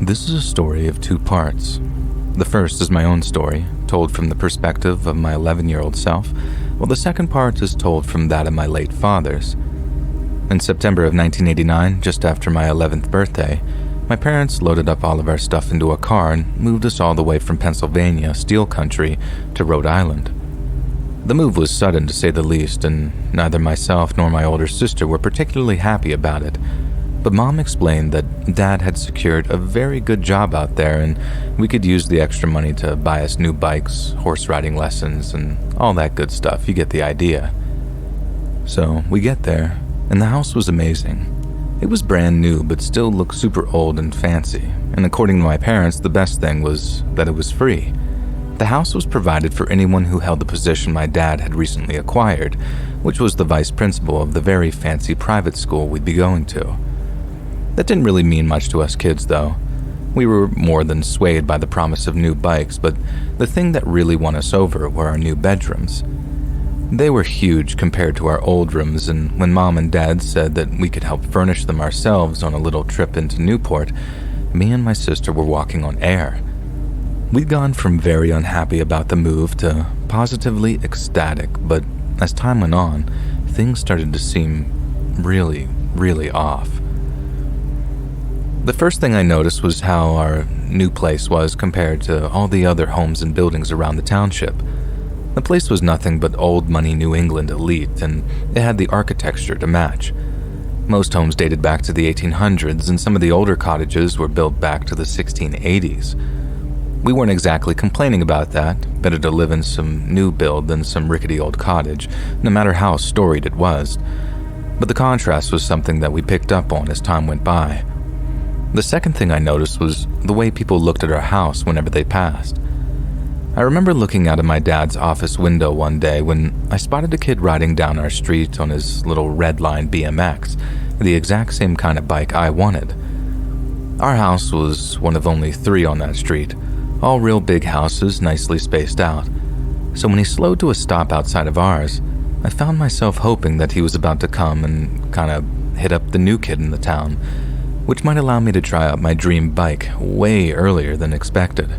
This is a story of two parts. The first is my own story, told from the perspective of my 11-year-old self, while the second part is told from that of my late father's. In September of 1989, just after my 11th birthday, my parents loaded up all of our stuff into a car and moved us all the way from Pennsylvania, steel country, to Rhode Island. The move was sudden, to say the least, and neither myself nor my older sister were particularly happy about it. But Mom explained that Dad had secured a very good job out there and we could use the extra money to buy us new bikes, horse riding lessons, and all that good stuff. You get the idea. So we get there, and the house was amazing. It was brand new, but still looked super old and fancy, and according to my parents, the best thing was that it was free. The house was provided for anyone who held the position my dad had recently acquired, which was the vice principal of the very fancy private school we'd be going to. That didn't really mean much to us kids, though. We were more than swayed by the promise of new bikes, but the thing that really won us over were our new bedrooms. They were huge compared to our old rooms, and when Mom and Dad said that we could help furnish them ourselves on a little trip into Newport, me and my sister were walking on air. We'd gone from very unhappy about the move to positively ecstatic, but as time went on, things started to seem really, really off. The first thing I noticed was how our new place was compared to all the other homes and buildings around the township. The place was nothing but old money New England elite, and it had the architecture to match. Most homes dated back to the 1800s, and some of the older cottages were built back to the 1680s. We weren't exactly complaining about that. Better to live in some new build than some rickety old cottage, no matter how storied it was. But the contrast was something that we picked up on as time went by. The second thing I noticed was the way people looked at our house whenever they passed. I remember looking out of my dad's office window one day when I spotted a kid riding down our street on his little red line BMX, the exact same kind of bike I wanted. Our house was one of only 3 on that street, all real big houses nicely spaced out. So when he slowed to a stop outside of ours, I found myself hoping that he was about to come and kind of hit up the new kid in the town, which might allow me to try out my dream bike way earlier than expected.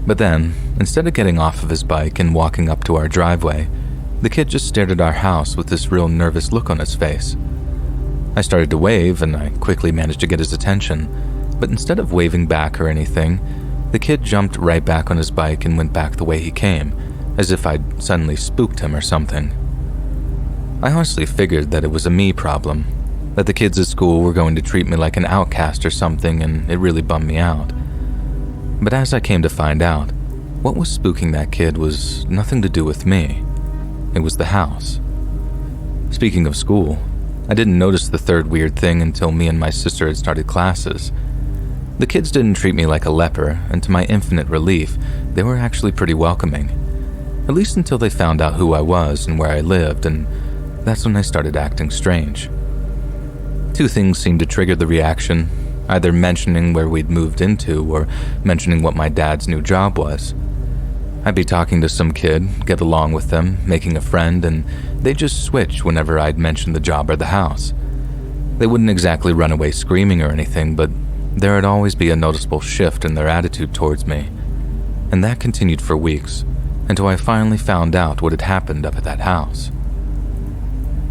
But then, instead of getting off of his bike and walking up to our driveway, the kid just stared at our house with this real nervous look on his face. I started to wave and I quickly managed to get his attention, but instead of waving back or anything, the kid jumped right back on his bike and went back the way he came, as if I'd suddenly spooked him or something. I honestly figured that it was a me problem, that the kids at school were going to treat me like an outcast or something, and it really bummed me out. But as I came to find out, what was spooking that kid was nothing to do with me. It was the house. Speaking of school, I didn't notice the third weird thing until me and my sister had started classes. The kids didn't treat me like a leper, and to my infinite relief, they were actually pretty welcoming. At least until they found out who I was and where I lived, and that's when I started acting strange. 2 things seemed to trigger the reaction, either mentioning where we'd moved into or mentioning what my dad's new job was. I'd be talking to some kid, get along with them, making a friend, and they'd just switch whenever I'd mention the job or the house. They wouldn't exactly run away screaming or anything, but there'd always be a noticeable shift in their attitude towards me. And that continued for weeks, until I finally found out what had happened up at that house.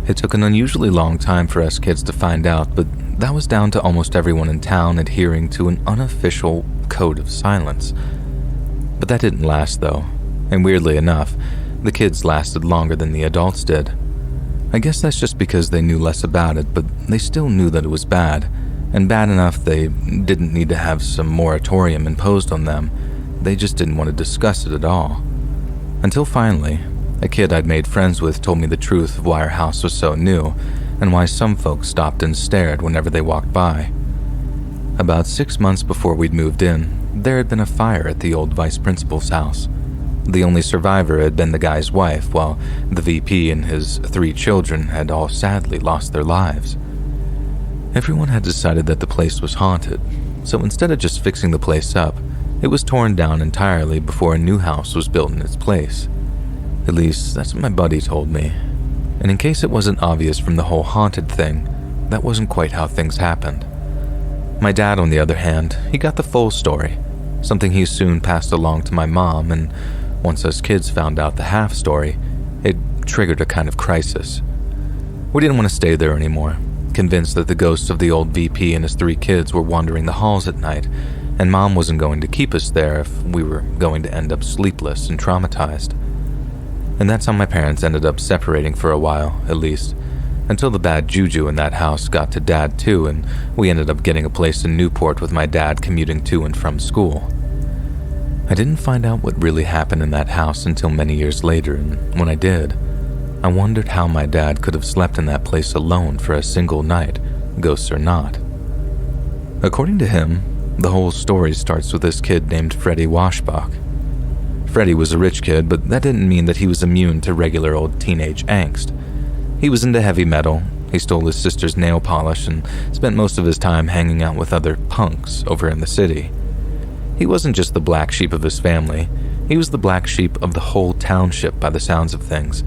It took an unusually long time for us kids to find out, but that was down to almost everyone in town adhering to an unofficial code of silence. But that didn't last, though, and weirdly enough, the kids lasted longer than the adults did. I guess that's just because they knew less about it, but they still knew that it was bad, and bad enough they didn't need to have some moratorium imposed on them. They just didn't want to discuss it at all. Until finally, a kid I'd made friends with told me the truth of why our house was so new and why some folks stopped and stared whenever they walked by. About 6 months before we'd moved in, there had been a fire at the old vice principal's house. The only survivor had been the guy's wife, while the VP and his 3 children had all sadly lost their lives. Everyone had decided that the place was haunted, so instead of just fixing the place up, it was torn down entirely before a new house was built in its place. At least, that's what my buddy told me. And in case it wasn't obvious from the whole haunted thing, that wasn't quite how things happened. My dad, on the other hand, he got the full story, something he soon passed along to my mom, and once us kids found out the half story, it triggered a kind of crisis. We didn't want to stay there anymore, convinced that the ghosts of the old VP and his 3 kids were wandering the halls at night, and Mom wasn't going to keep us there if we were going to end up sleepless and traumatized. And that's how my parents ended up separating for a while, at least, until the bad juju in that house got to Dad too, and we ended up getting a place in Newport with my dad commuting to and from school. I didn't find out what really happened in that house until many years later, and when I did, I wondered how my dad could have slept in that place alone for a single night, ghosts or not. According to him, the whole story starts with this kid named Freddie Washbach. Freddie was a rich kid, but that didn't mean that he was immune to regular old teenage angst. He was into heavy metal, he stole his sister's nail polish, and spent most of his time hanging out with other punks over in the city. He wasn't just the black sheep of his family, he was the black sheep of the whole township by the sounds of things,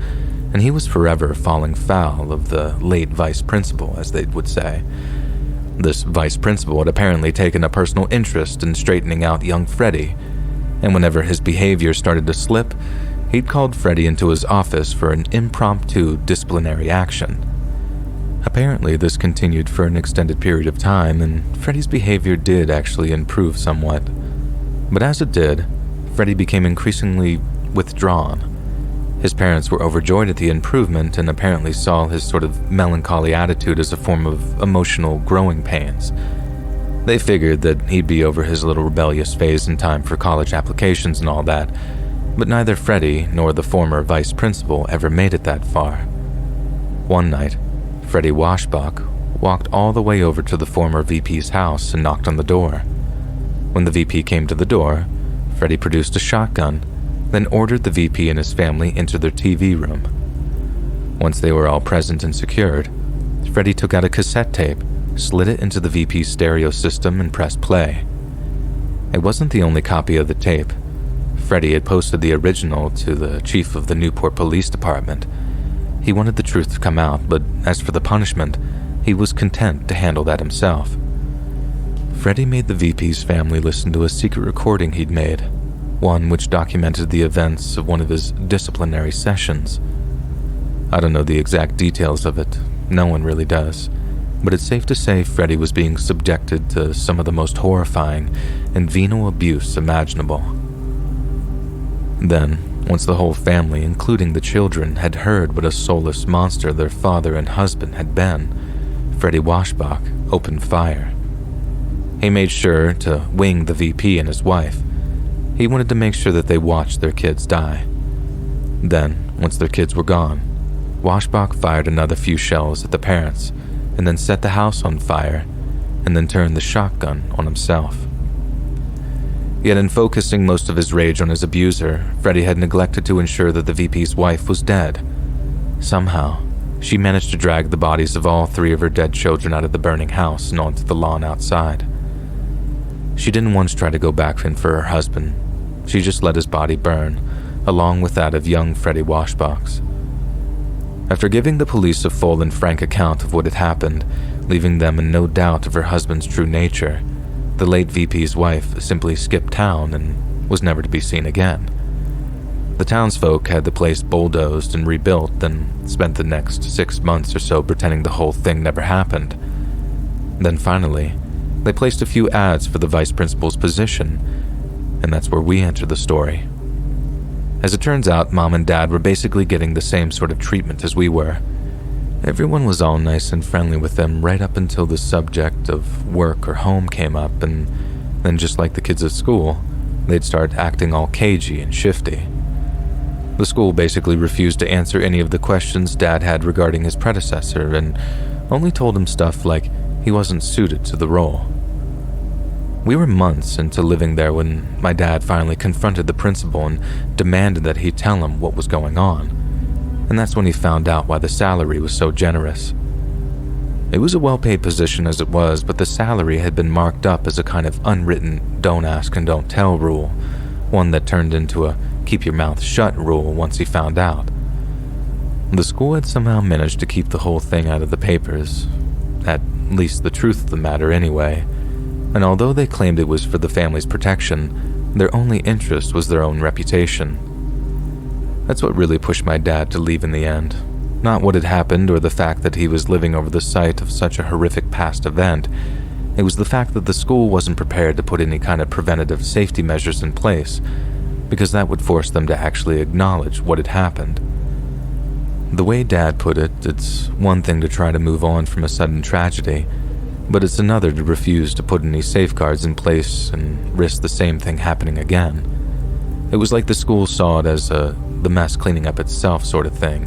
and he was forever falling foul of the late vice principal, as they would say. This vice principal had apparently taken a personal interest in straightening out young Freddie, and whenever his behavior started to slip, he'd called Freddie into his office for an impromptu disciplinary action. Apparently, this continued for an extended period of time, and Freddie's behavior did actually improve somewhat. But as it did, Freddie became increasingly withdrawn. His parents were overjoyed at the improvement and apparently saw his sort of melancholy attitude as a form of emotional growing pains. They figured that he'd be over his little rebellious phase in time for college applications and all that, but neither Freddie nor the former vice principal ever made it that far. One night, Freddie Washbach walked all the way over to the former VP's house and knocked on the door. When the VP came to the door, Freddie produced a shotgun, then ordered the VP and his family into their TV room. Once they were all present and secured, Freddie took out a cassette tape, slid it into the VP's stereo system, and pressed play. It wasn't the only copy of the tape. Freddie had posted the original to the chief of the Newport Police Department. He wanted the truth to come out, but as for the punishment, he was content to handle that himself. Freddie made the VP's family listen to a secret recording he'd made, one which documented the events of one of his disciplinary sessions. I don't know the exact details of it, no one really does, but it's safe to say Freddie was being subjected to some of the most horrifying and venal abuse imaginable. Then, once the whole family, including the children, had heard what a soulless monster their father and husband had been, Freddie Washbach opened fire. He made sure to wing the VP and his wife. He wanted to make sure that they watched their kids die. Then, once their kids were gone, Washbach fired another few shells at the parents, and then set the house on fire, and then turned the shotgun on himself. Yet in focusing most of his rage on his abuser, Freddie had neglected to ensure that the VP's wife was dead. Somehow, she managed to drag the bodies of all 3 of her dead children out of the burning house and onto the lawn outside. She didn't once try to go back in for her husband. She just let his body burn, along with that of young Freddie Washbach's. After giving the police a full and frank account of what had happened, leaving them in no doubt of her husband's true nature, the late VP's wife simply skipped town and was never to be seen again. The townsfolk had the place bulldozed and rebuilt, and spent the next 6 months or so pretending the whole thing never happened. Then finally, they placed a few ads for the vice principal's position, and that's where we enter the story. As it turns out, Mom and Dad were basically getting the same sort of treatment as we were. Everyone was all nice and friendly with them right up until the subject of work or home came up, and then just like the kids at school, they'd start acting all cagey and shifty. The school basically refused to answer any of the questions Dad had regarding his predecessor, and only told him stuff like he wasn't suited to the role. We were months into living there when my dad finally confronted the principal and demanded that he tell him what was going on, and that's when he found out why the salary was so generous. It was a well-paid position as it was, but the salary had been marked up as a kind of unwritten don't ask and don't tell rule, one that turned into a keep your mouth shut rule once he found out. The school had somehow managed to keep the whole thing out of the papers, at least the truth of the matter anyway, and although they claimed it was for the family's protection, their only interest was their own reputation. That's what really pushed my dad to leave in the end. Not what had happened or the fact that he was living over the site of such a horrific past event. It was the fact that the school wasn't prepared to put any kind of preventative safety measures in place, because that would force them to actually acknowledge what had happened. The way Dad put it, it's one thing to try to move on from a sudden tragedy, but it's another to refuse to put any safeguards in place and risk the same thing happening again. It was like the school saw it as the mess cleaning up itself sort of thing,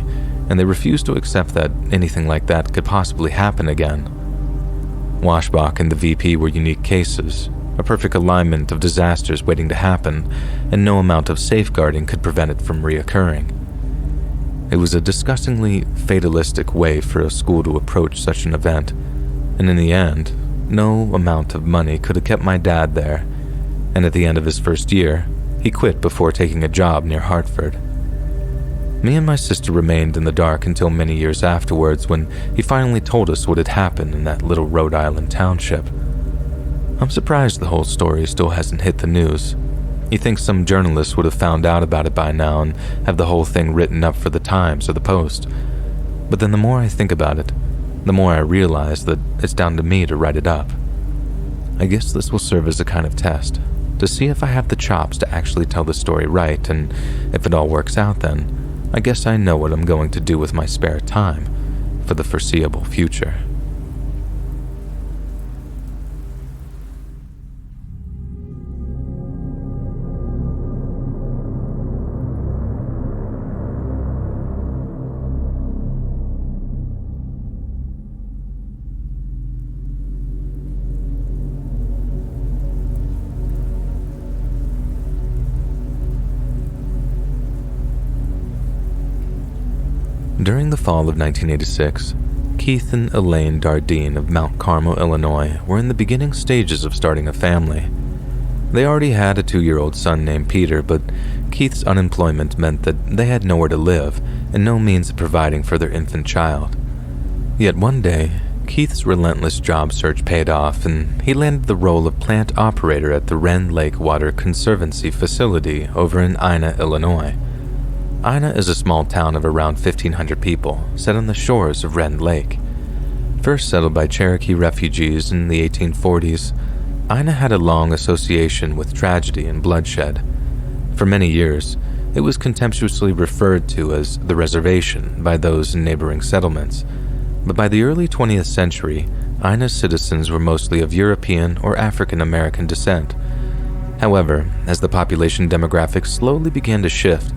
and they refused to accept that anything like that could possibly happen again. Washbach and the VP were unique cases, a perfect alignment of disasters waiting to happen, and no amount of safeguarding could prevent it from reoccurring. It was a disgustingly fatalistic way for a school to approach such an event, and in the end, no amount of money could have kept my dad there, and at the end of his first year, he quit before taking a job near Hartford. Me and my sister remained in the dark until many years afterwards when he finally told us what had happened in that little Rhode Island township. I'm surprised the whole story still hasn't hit the news. You think some journalists would have found out about it by now and have the whole thing written up for the Times or the Post. But then the more I think about it, the more I realize that it's down to me to write it up. I guess this will serve as a kind of test, to see if I have the chops to actually tell the story right, and if it all works out then, I guess I know what I'm going to do with my spare time for the foreseeable future. During the fall of 1986, Keith and Elaine Dardine of Mount Carmel, Illinois, were in the beginning stages of starting a family. They already had a 2-year-old son named Peter, but Keith's unemployment meant that they had nowhere to live and no means of providing for their infant child. Yet one day, Keith's relentless job search paid off, and he landed the role of plant operator at the Wren Lake Water Conservancy facility over in Ina, Illinois. Ina is a small town of around 1,500 people, set on the shores of Wren Lake. First settled by Cherokee refugees in the 1840s, Ina had a long association with tragedy and bloodshed. For many years, it was contemptuously referred to as the reservation by those in neighboring settlements, but by the early 20th century, Ina's citizens were mostly of European or African American descent. However, as the population demographics slowly began to shift,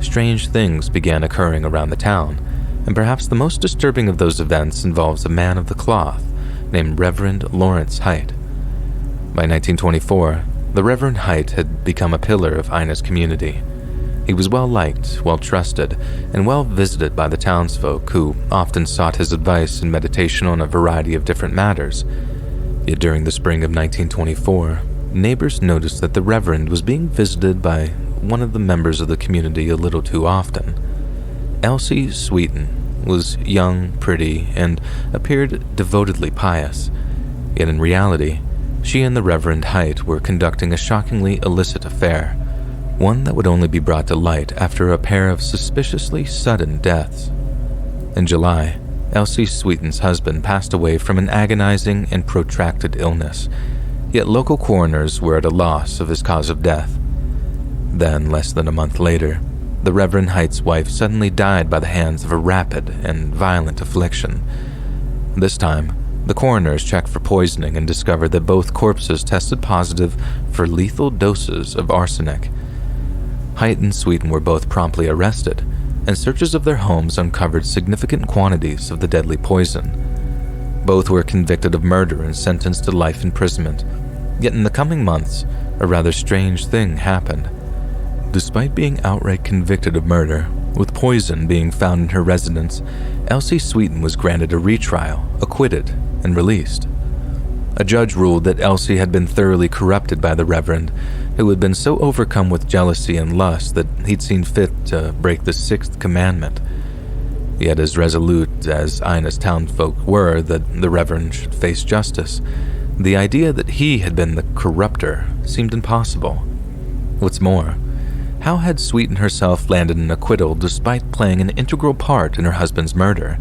strange things began occurring around the town, and perhaps the most disturbing of those events involves a man of the cloth named Reverend Lawrence Height. By 1924, the Reverend Height had become a pillar of Ina's community. He was well-liked, well-trusted, and well-visited by the townsfolk who often sought his advice and meditation on a variety of different matters. Yet during the spring of 1924, neighbors noticed that the Reverend was being visited by one of the members of the community a little too often. Elsie Sweeten was young, pretty, and appeared devotedly pious. Yet in reality, she and the Reverend Height were conducting a shockingly illicit affair, one that would only be brought to light after a pair of suspiciously sudden deaths. In July, Elsie Sweeten's husband passed away from an agonizing and protracted illness, yet local coroners were at a loss of his cause of death. Then, less than a month later, the Reverend Height's wife suddenly died by the hands of a rapid and violent affliction. This time, the coroners checked for poisoning and discovered that both corpses tested positive for lethal doses of arsenic. Height and Sweeten were both promptly arrested, and searches of their homes uncovered significant quantities of the deadly poison. Both were convicted of murder and sentenced to life imprisonment. Yet in the coming months, a rather strange thing happened. Despite being outright convicted of murder, with poison being found in her residence, Elsie Sweeten was granted a retrial, acquitted, and released. A judge ruled that Elsie had been thoroughly corrupted by the Reverend, who had been so overcome with jealousy and lust that he'd seen fit to break the 6th commandment. Yet as resolute as Ina's townfolk were that the Reverend should face justice, The idea that he had been the corrupter seemed impossible. What's more, how had Sweeten herself landed an acquittal despite playing an integral part in her husband's murder?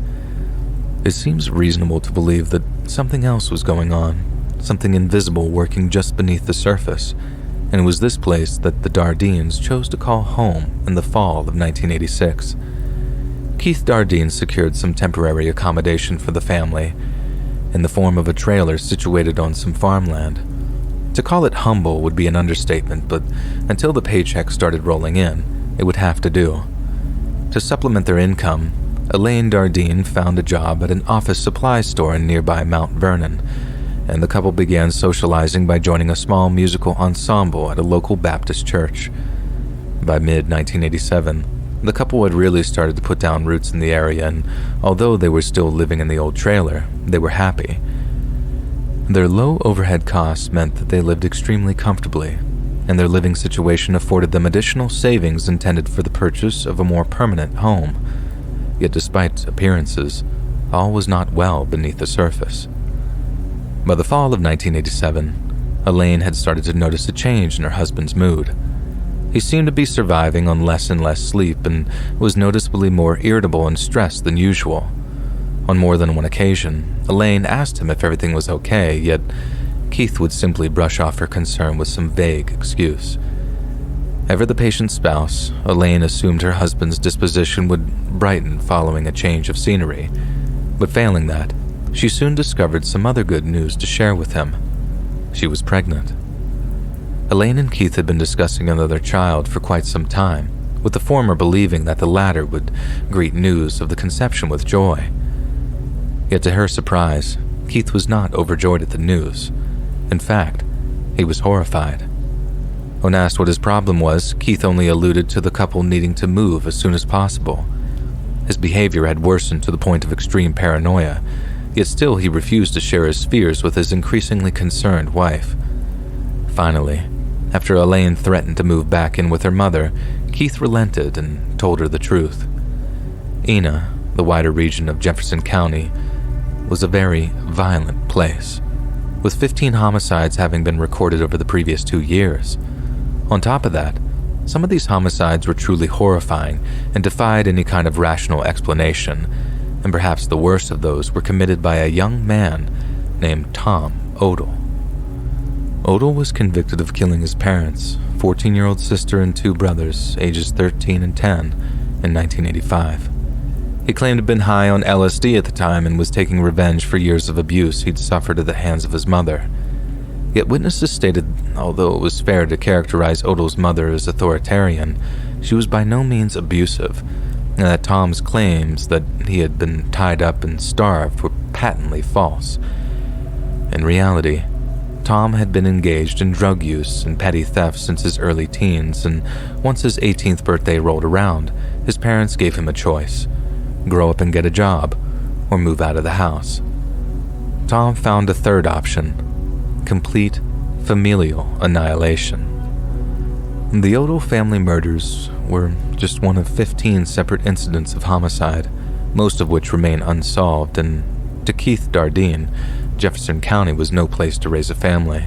It seems reasonable to believe that something else was going on, something invisible working just beneath the surface, and it was this place that the Dardines chose to call home in the fall of 1986. Keith Dardine secured some temporary accommodation for the family in the form of a trailer situated on some farmland. To call it humble would be an understatement, but until the paycheck started rolling in, it would have to do. To supplement their income, Elaine Dardine found a job at an office supply store in nearby Mount Vernon, and the couple began socializing by joining a small musical ensemble at a local Baptist church. By mid-1987, the couple had really started to put down roots in the area, and although they were still living in the old trailer, they were happy. Their low overhead costs meant that they lived extremely comfortably, and their living situation afforded them additional savings intended for the purchase of a more permanent home. Yet despite appearances, all was not well beneath the surface. By the fall of 1987, Elaine had started to notice a change in her husband's mood. He seemed to be surviving on less and less sleep and was noticeably more irritable and stressed than usual. On more than one occasion, Elaine asked him if everything was okay, yet Keith would simply brush off her concern with some vague excuse. Ever the patient's spouse, Elaine assumed her husband's disposition would brighten following a change of scenery, but failing that, she soon discovered some other good news to share with him. She was pregnant. Elaine and Keith had been discussing another child for quite some time, with the former believing that the latter would greet news of the conception with joy. Yet to her surprise, Keith was not overjoyed at the news. In fact, he was horrified. When asked what his problem was, Keith only alluded to the couple needing to move as soon as possible. His behavior had worsened to the point of extreme paranoia, yet still he refused to share his fears with his increasingly concerned wife. Finally, after Elaine threatened to move back in with her mother, Keith relented and told her the truth. Ena, the wider region of Jefferson County, was a very violent place, with 15 homicides having been recorded over the previous 2 years. On top of that, some of these homicides were truly horrifying and defied any kind of rational explanation, and perhaps the worst of those were committed by a young man named Tom Odell. Odell was convicted of killing his parents, 14-year-old sister and 2 brothers, ages 13 and 10, in 1985. He claimed to have been high on LSD at the time and was taking revenge for years of abuse he'd suffered at the hands of his mother. Yet witnesses stated, although it was fair to characterize Odell's mother as authoritarian, she was by no means abusive, and that Tom's claims that he had been tied up and starved were patently false. In reality, Tom had been engaged in drug use and petty theft since his early teens, and once his 18th birthday rolled around, his parents gave him a choice: grow up and get a job, or move out of the house. Tom found a third option: complete familial annihilation. The Odell family murders were just one of 15 separate incidents of homicide, most of which remain unsolved, and to Keith Dardine, Jefferson County was no place to raise a family.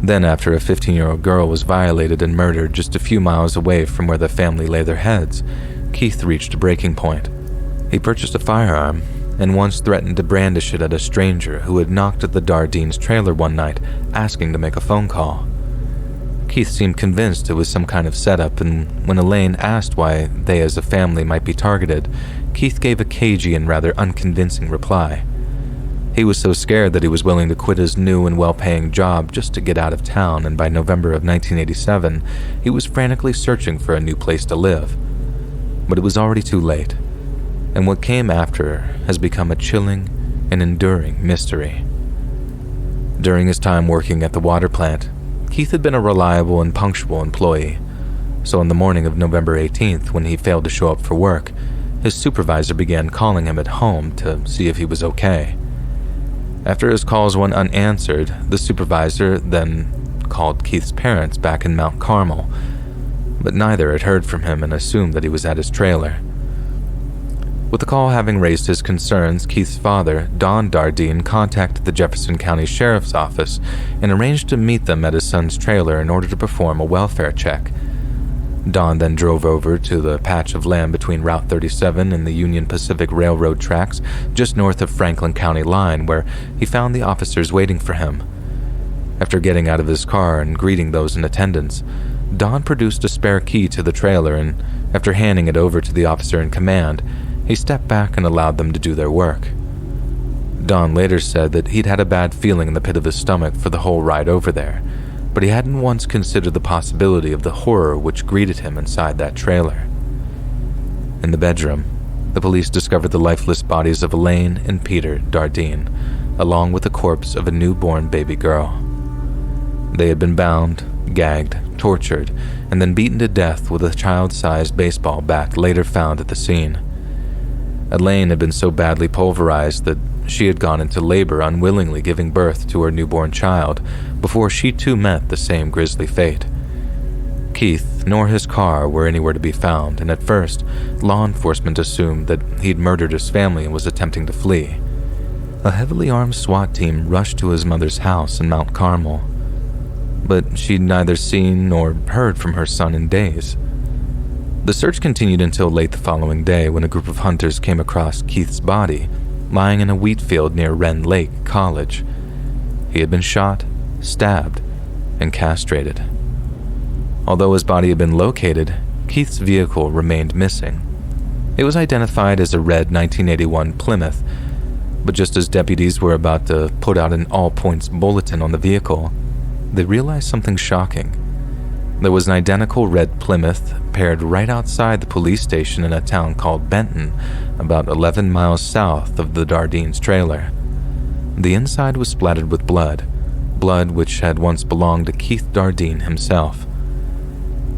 Then, after a 15-year-old girl was violated and murdered just a few miles away from where the family lay their heads, Keith reached a breaking point. He purchased a firearm and once threatened to brandish it at a stranger who had knocked at the Dardines' trailer one night, asking to make a phone call. Keith seemed convinced it was some kind of setup, and when Elaine asked why they as a family might be targeted, Keith gave a cagey and rather unconvincing reply. He was so scared that he was willing to quit his new and well-paying job just to get out of town, and by November of 1987, he was frantically searching for a new place to live. But it was already too late, and what came after has become a chilling and enduring mystery. During his time working at the water plant, Keith had been a reliable and punctual employee, so on the morning of November 18th, when he failed to show up for work, his supervisor began calling him at home to see if he was okay. After his calls went unanswered, the supervisor then called Keith's parents back in Mount Carmel, but neither had heard from him and assumed that he was at his trailer. With the call having raised his concerns, Keith's father, Don Dardine, contacted the Jefferson County Sheriff's Office and arranged to meet them at his son's trailer in order to perform a welfare check. Don then drove over to the patch of land between Route 37 and the Union Pacific Railroad tracks just north of Franklin County line, where he found the officers waiting for him. After getting out of his car and greeting those in attendance, Don produced a spare key to the trailer, and after handing it over to the officer in command, he stepped back and allowed them to do their work. Don later said that he'd had a bad feeling in the pit of his stomach for the whole ride over there, but he hadn't once considered the possibility of the horror which greeted him inside that trailer. In the bedroom, the police discovered the lifeless bodies of Elaine and Peter Dardine, along with the corpse of a newborn baby girl. They had been bound, gagged, tortured, and then beaten to death with a child-sized baseball bat later found at the scene. Elaine had been so badly pulverized that she had gone into labor, unwillingly giving birth to her newborn child before she too met the same grisly fate. Keith nor his car were anywhere to be found, and at first, law enforcement assumed that he'd murdered his family and was attempting to flee. A heavily armed SWAT team rushed to his mother's house in Mount Carmel, but she'd neither seen nor heard from her son in days. The search continued until late the following day, when a group of hunters came across Keith's body lying in a wheat field near Wren Lake College. He had been shot, stabbed, and castrated. Although his body had been located, Keith's vehicle remained missing. It was identified as a red 1981 Plymouth, but just as deputies were about to put out an all-points bulletin on the vehicle, they realized something shocking. There was an identical red Plymouth paired right outside the police station in a town called Benton, about 11 miles south of the Dardine's trailer. The inside was splattered with blood which had once belonged to Keith Dardine himself.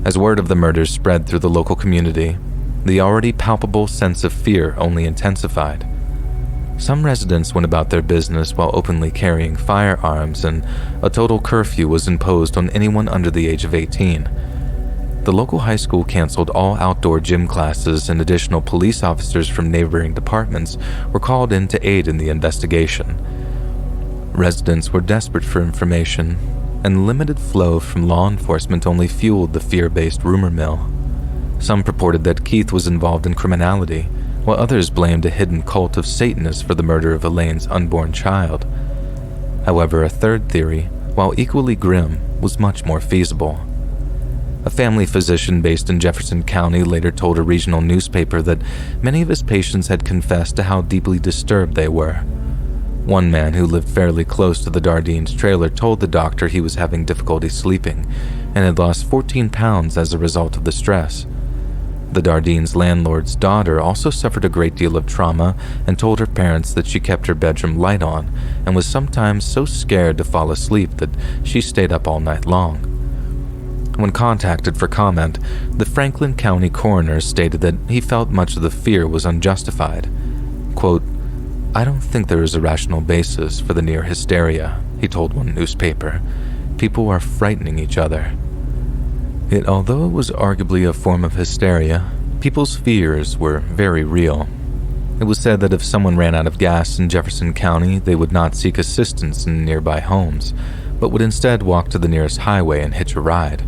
As word of the murders spread through the local community, the already palpable sense of fear only intensified. Some residents went about their business while openly carrying firearms, and a total curfew was imposed on anyone under the age of 18. The local high school canceled all outdoor gym classes, and additional police officers from neighboring departments were called in to aid in the investigation. Residents were desperate for information, and limited flow from law enforcement only fueled the fear-based rumor mill. Some purported that Keith was involved in criminality, while others blamed a hidden cult of Satanists for the murder of Elaine's unborn child. However, a third theory, while equally grim, was much more feasible. A family physician based in Jefferson County later told a regional newspaper that many of his patients had confessed to how deeply disturbed they were. One man who lived fairly close to the Dardine's trailer told the doctor he was having difficulty sleeping and had lost 14 pounds as a result of the stress. The Dardine's landlord's daughter also suffered a great deal of trauma and told her parents that she kept her bedroom light on and was sometimes so scared to fall asleep that she stayed up all night long. When contacted for comment, the Franklin County coroner stated that he felt much of the fear was unjustified. Quote, "I don't think there is a rational basis for the near hysteria," he told one newspaper. "People are frightening each other." Yet, although it was arguably a form of hysteria, people's fears were very real. It was said that if someone ran out of gas in Jefferson County, they would not seek assistance in nearby homes, but would instead walk to the nearest highway and hitch a ride.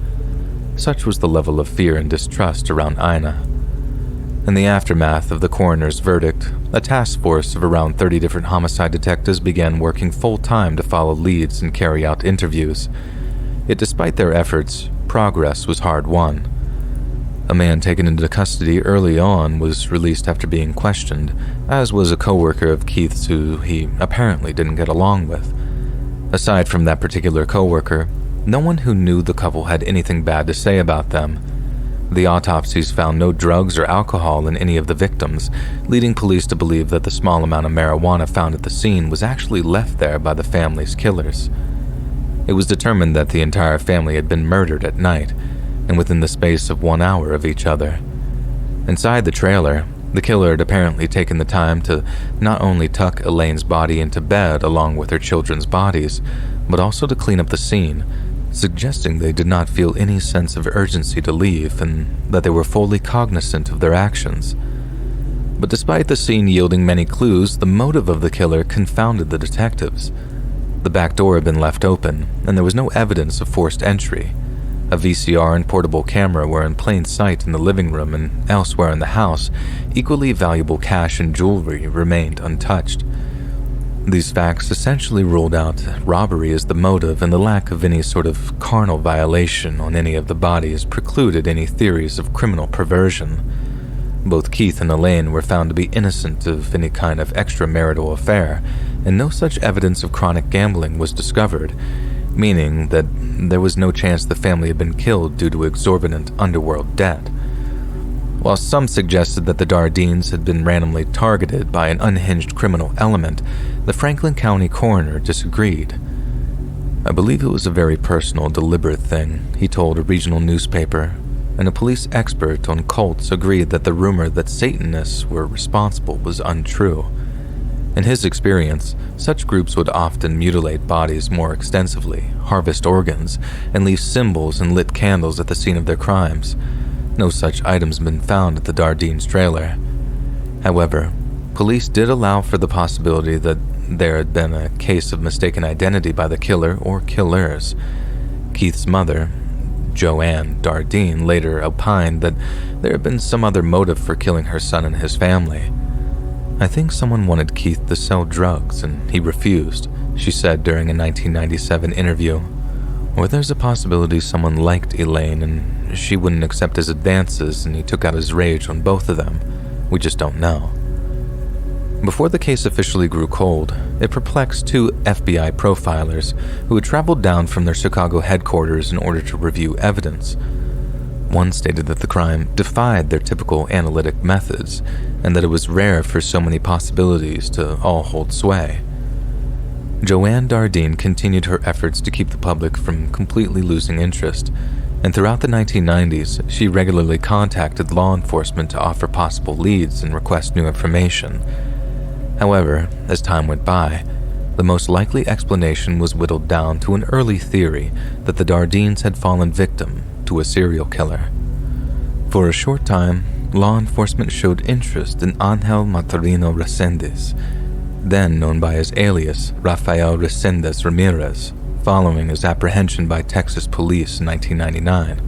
Such was the level of fear and distrust around Ina. In the aftermath of the coroner's verdict, a task force of around 30 different homicide detectives began working full-time to follow leads and carry out interviews. Yet despite their efforts, progress was hard-won. A man taken into custody early on was released after being questioned, as was a co-worker of Keith's who he apparently didn't get along with. Aside from that particular co-worker, no one who knew the couple had anything bad to say about them. The autopsies found no drugs or alcohol in any of the victims, leading police to believe that the small amount of marijuana found at the scene was actually left there by the family's killers. It was determined that the entire family had been murdered at night, and within the space of 1 hour of each other. Inside the trailer, the killer had apparently taken the time to not only tuck Elaine's body into bed along with her children's bodies, but also to clean up the scene, suggesting they did not feel any sense of urgency to leave and that they were fully cognizant of their actions. But despite the scene yielding many clues, the motive of the killer confounded the detectives. The back door had been left open, and there was no evidence of forced entry. A VCR and portable camera were in plain sight in the living room, and elsewhere in the house, equally valuable cash and jewelry remained untouched. These facts essentially ruled out robbery as the motive, and the lack of any sort of carnal violation on any of the bodies precluded any theories of criminal perversion. Both Keith and Elaine were found to be innocent of any kind of extramarital affair, and no such evidence of chronic gambling was discovered, meaning that there was no chance the family had been killed due to exorbitant underworld debt. While some suggested that the Dardines had been randomly targeted by an unhinged criminal element, the Franklin County coroner disagreed. "I believe it was a very personal, deliberate thing," he told a regional newspaper, and a police expert on cults agreed that the rumor that Satanists were responsible was untrue. In his experience, such groups would often mutilate bodies more extensively, harvest organs, and leave symbols and lit candles at the scene of their crimes. No such items had been found at the Dardines' trailer. However, police did allow for the possibility that there had been a case of mistaken identity by the killer or killers. Keith's mother, Joanne Dardine, later opined that there had been some other motive for killing her son and his family. "I think someone wanted Keith to sell drugs and he refused," she said during a 1997 interview. "Or there's a possibility someone liked Elaine and she wouldn't accept his advances and he took out his rage on both of them. We just don't know." Before the case officially grew cold, it perplexed two FBI profilers who had traveled down from their Chicago headquarters in order to review evidence. One stated that the crime defied their typical analytic methods and that it was rare for so many possibilities to all hold sway. Joanne Dardine continued her efforts to keep the public from completely losing interest, and throughout the 1990s, she regularly contacted law enforcement to offer possible leads and request new information. However, as time went by, the most likely explanation was whittled down to an early theory that the Dardines had fallen victim to a serial killer. For a short time, law enforcement showed interest in Angel Maturino Resendez, then known by his alias Rafael Resendez Ramirez, following his apprehension by Texas police in 1999.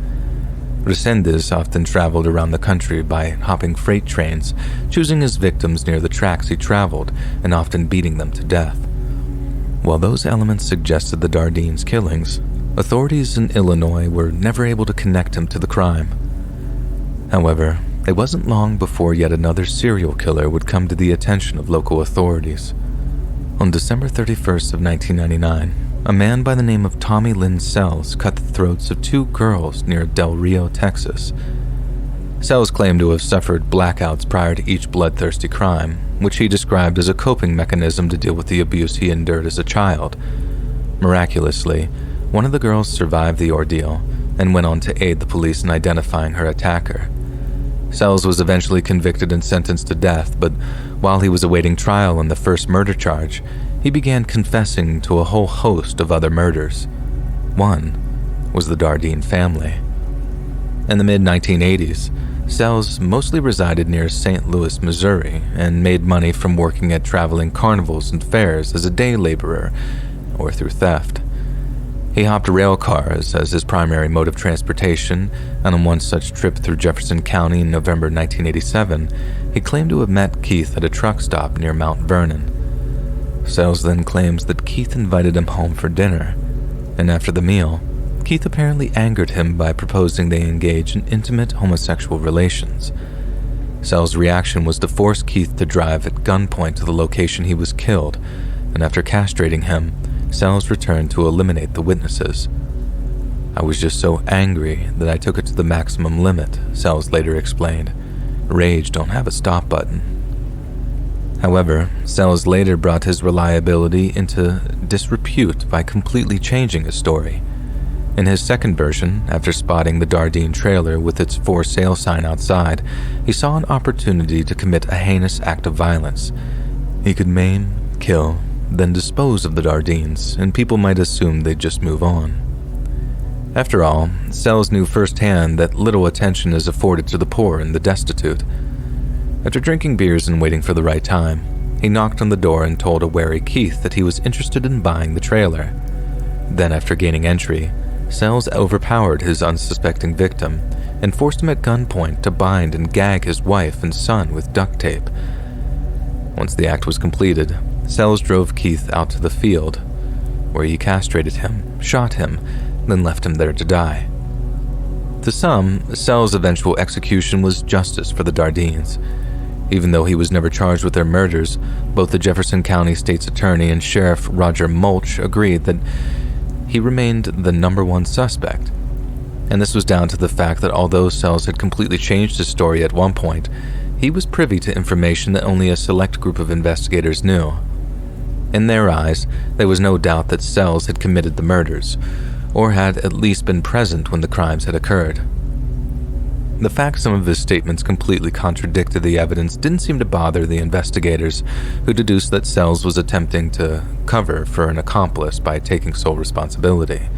Resendez often traveled around the country by hopping freight trains, choosing his victims near the tracks he traveled and often beating them to death. While those elements suggested the Dardines' killings, authorities in Illinois were never able to connect him to the crime. However, it wasn't long before yet another serial killer would come to the attention of local authorities. On December 31st of 1999, a man by the name of Tommy Lynn Sells cut the throats of two girls near Del Rio, Texas. Sells claimed to have suffered blackouts prior to each bloodthirsty crime, which he described as a coping mechanism to deal with the abuse he endured as a child. Miraculously, one of the girls survived the ordeal and went on to aid the police in identifying her attacker. Sells was eventually convicted and sentenced to death, but while he was awaiting trial on the first murder charge, he began confessing to a whole host of other murders. One was the Dardine family. In the mid-1980s, Sells mostly resided near St. Louis, Missouri, and made money from working at traveling carnivals and fairs as a day laborer or through theft. He hopped rail cars as his primary mode of transportation, and on one such trip through Jefferson County in November 1987, he claimed to have met Keith at a truck stop near Mount Vernon. Sells then claims that Keith invited him home for dinner, and after the meal, Keith apparently angered him by proposing they engage in intimate homosexual relations. Sells' reaction was to force Keith to drive at gunpoint to the location he was killed, and after castrating him, Sells returned to eliminate the witnesses. "I was just so angry that I took it to the maximum limit," Sells later explained. "Rage don't have a stop button." However, Sells later brought his reliability into disrepute by completely changing his story. In his second version, after spotting the Dardine trailer with its for sale sign outside, he saw an opportunity to commit a heinous act of violence. He could maim, kill, then dispose of the Dardines, and people might assume they'd just move on. After all, Sells knew firsthand that little attention is afforded to the poor and the destitute. After drinking beers and waiting for the right time, he knocked on the door and told a wary Keith that he was interested in buying the trailer. Then, after gaining entry, Sells overpowered his unsuspecting victim and forced him at gunpoint to bind and gag his wife and son with duct tape. Once the act was completed, Sells drove Keith out to the field, where he castrated him, shot him, then left him there to die. To some, Sells' eventual execution was justice for the Dardines. Even though he was never charged with their murders, both the Jefferson County State's Attorney and Sheriff Roger Mulch agreed that he remained the number one suspect. And this was down to the fact that although Sells had completely changed his story at one point, he was privy to information that only a select group of investigators knew. In their eyes, there was no doubt that Sells had committed the murders, or had at least been present when the crimes had occurred. The fact some of his statements completely contradicted the evidence didn't seem to bother the investigators, who deduced that Sells was attempting to cover for an accomplice by taking sole responsibility.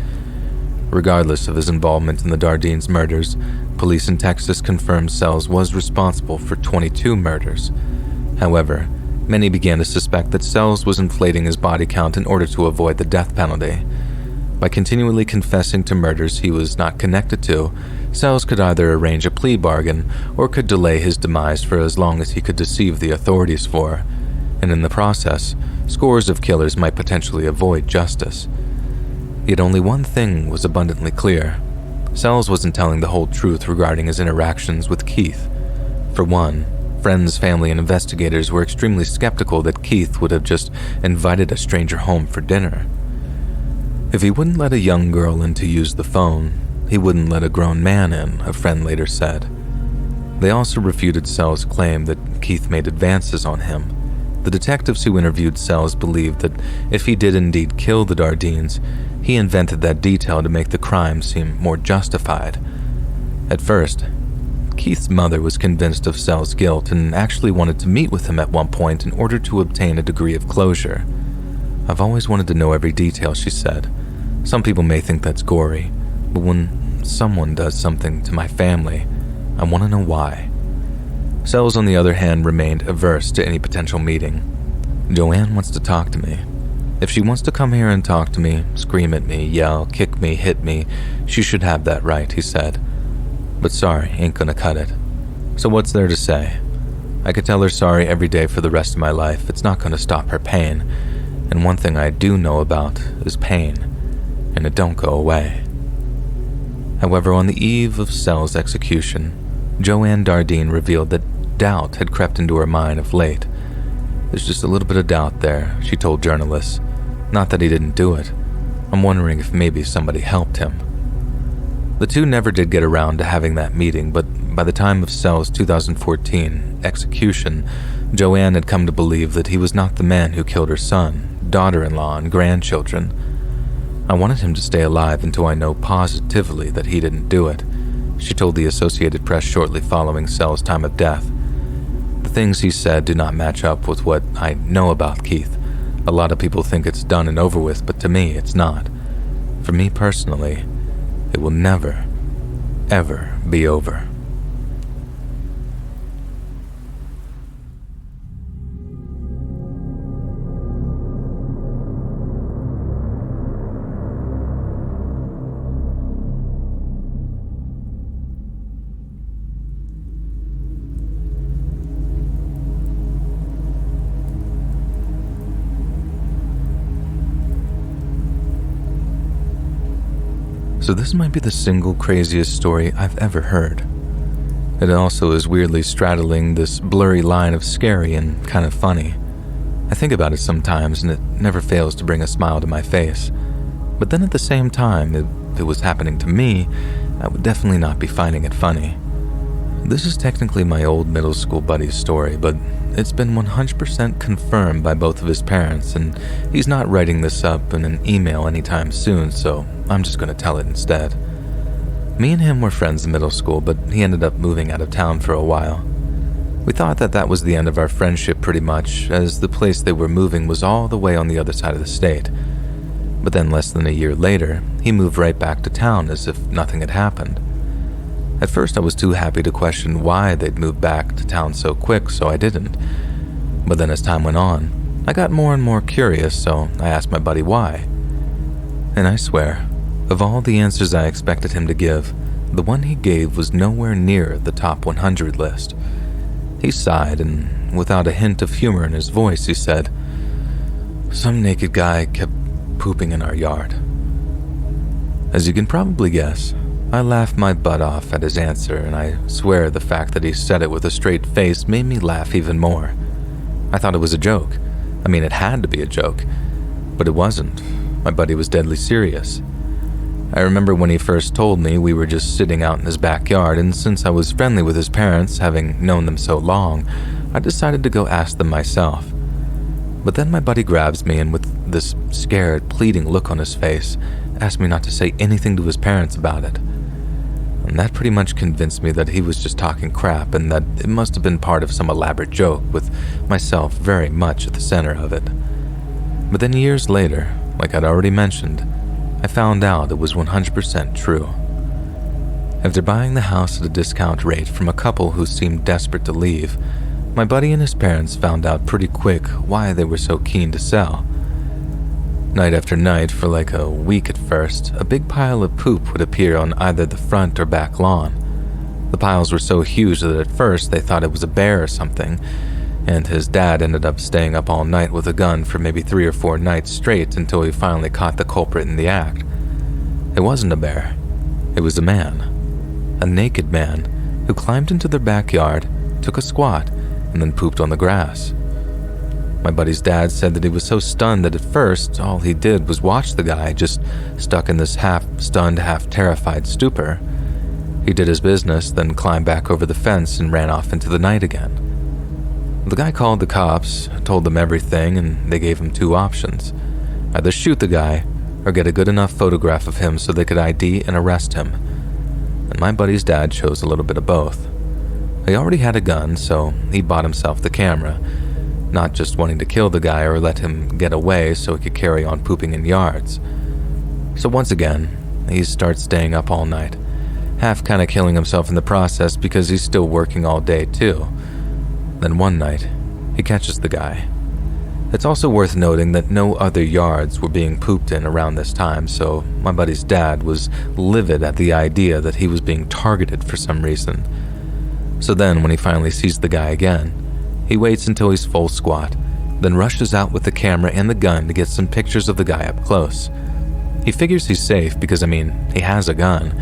Regardless of his involvement in the Dardines murders, police in Texas confirmed Sells was responsible for 22 murders. However, many began to suspect that Sells was inflating his body count in order to avoid the death penalty. By continually confessing to murders he was not connected to, Sells could either arrange a plea bargain or could delay his demise for as long as he could deceive the authorities for, and in the process, scores of killers might potentially avoid justice. Yet only one thing was abundantly clear. Sells wasn't telling the whole truth regarding his interactions with Keith. For one, friends, family, and investigators were extremely skeptical that Keith would have just invited a stranger home for dinner. If he wouldn't let a young girl in to use the phone, he wouldn't let a grown man in, a friend later said. They also refuted Sells' claim that Keith made advances on him. The detectives who interviewed Sells believed that if he did indeed kill the Dardines, he invented that detail to make the crime seem more justified. At first, Keith's mother was convinced of Sells' guilt and actually wanted to meet with him at one point in order to obtain a degree of closure. "I've always wanted to know every detail," she said. "Some people may think that's gory, but when someone does something to my family, I want to know why." Sells, on the other hand, remained averse to any potential meeting. "Joanne wants to talk to me. If she wants to come here and talk to me, scream at me, yell, kick me, hit me, she should have that right," he said. "But sorry ain't gonna cut it. So what's there to say? I could tell her sorry every day for the rest of my life. It's not gonna stop her pain. And one thing I do know about is pain, and it don't go away." However, on the eve of Sells' execution, Joanne Dardine revealed that doubt had crept into her mind of late. "There's just a little bit of doubt there," she told journalists. "Not that he didn't do it. I'm wondering if maybe somebody helped him." The two never did get around to having that meeting, but by the time of Sells' 2014 execution, Joanne had come to believe that he was not the man who killed her son, daughter-in-law, and grandchildren. "I wanted him to stay alive until I know positively that he didn't do it," she told the Associated Press shortly following Sells' time of death. "The things he said do not match up with what I know about Keith. A lot of people think it's done and over with, but to me, it's not. For me personally, it will never, ever be over." So this might be the single craziest story I've ever heard. It also is weirdly straddling this blurry line of scary and kind of funny. I think about it sometimes and it never fails to bring a smile to my face. But then at the same time, if it was happening to me, I would definitely not be finding it funny. This is technically my old middle school buddy's story, but it's been 100% confirmed by both of his parents, and he's not writing this up in an email anytime soon, so I'm just going to tell it instead. Me and him were friends in middle school, but he ended up moving out of town for a while. We thought that that was the end of our friendship pretty much, as the place they were moving was all the way on the other side of the state. But then less than a year later, he moved right back to town as if nothing had happened. At first, I was too happy to question why they'd moved back to town so quick, so I didn't. But then as time went on, I got more and more curious, so I asked my buddy why. And I swear, of all the answers I expected him to give, the one he gave was nowhere near the top 100 list. He sighed, and without a hint of humor in his voice, he said, "Some naked guy kept pooping in our yard." As you can probably guess, I laughed my butt off at his answer, and I swear the fact that he said it with a straight face made me laugh even more. I thought it was a joke. I mean, it had to be a joke. But it wasn't. My buddy was deadly serious. I remember when he first told me, we were just sitting out in his backyard, and since I was friendly with his parents, having known them so long, I decided to go ask them myself. But then my buddy grabs me, and with this scared, pleading look on his face, asked me not to say anything to his parents about it. And that pretty much convinced me that he was just talking crap and that it must have been part of some elaborate joke, with myself very much at the center of it. But then years later, like I'd already mentioned, I found out it was 100% true. After buying the house at a discount rate from a couple who seemed desperate to leave, my buddy and his parents found out pretty quick why they were so keen to sell. Night after night, for like a week at first, a big pile of poop would appear on either the front or back lawn. The piles were so huge that at first they thought it was a bear or something, and his dad ended up staying up all night with a gun for maybe 3 or 4 nights straight until he finally caught the culprit in the act. It wasn't a bear. It was a man. A naked man who climbed into their backyard, took a squat, and then pooped on the grass. My buddy's dad said that he was so stunned that at first all he did was watch the guy just stuck in this half-stunned, half-terrified stupor. He did his business, then climbed back over the fence and ran off into the night again. The guy called the cops, told them everything, and they gave him 2 options. Either shoot the guy or get a good enough photograph of him so they could ID and arrest him. And my buddy's dad chose a little bit of both. He already had a gun, so he bought himself the camera, not just wanting to kill the guy or let him get away so he could carry on pooping in yards. So once again, he starts staying up all night, half kind of killing himself in the process because he's still working all day too. Then one night, he catches the guy. It's also worth noting that no other yards were being pooped in around this time, so my buddy's dad was livid at the idea that he was being targeted for some reason. So then when he finally sees the guy again, he waits until he's full squat, then rushes out with the camera and the gun to get some pictures of the guy up close. He figures he's safe because, he has a gun,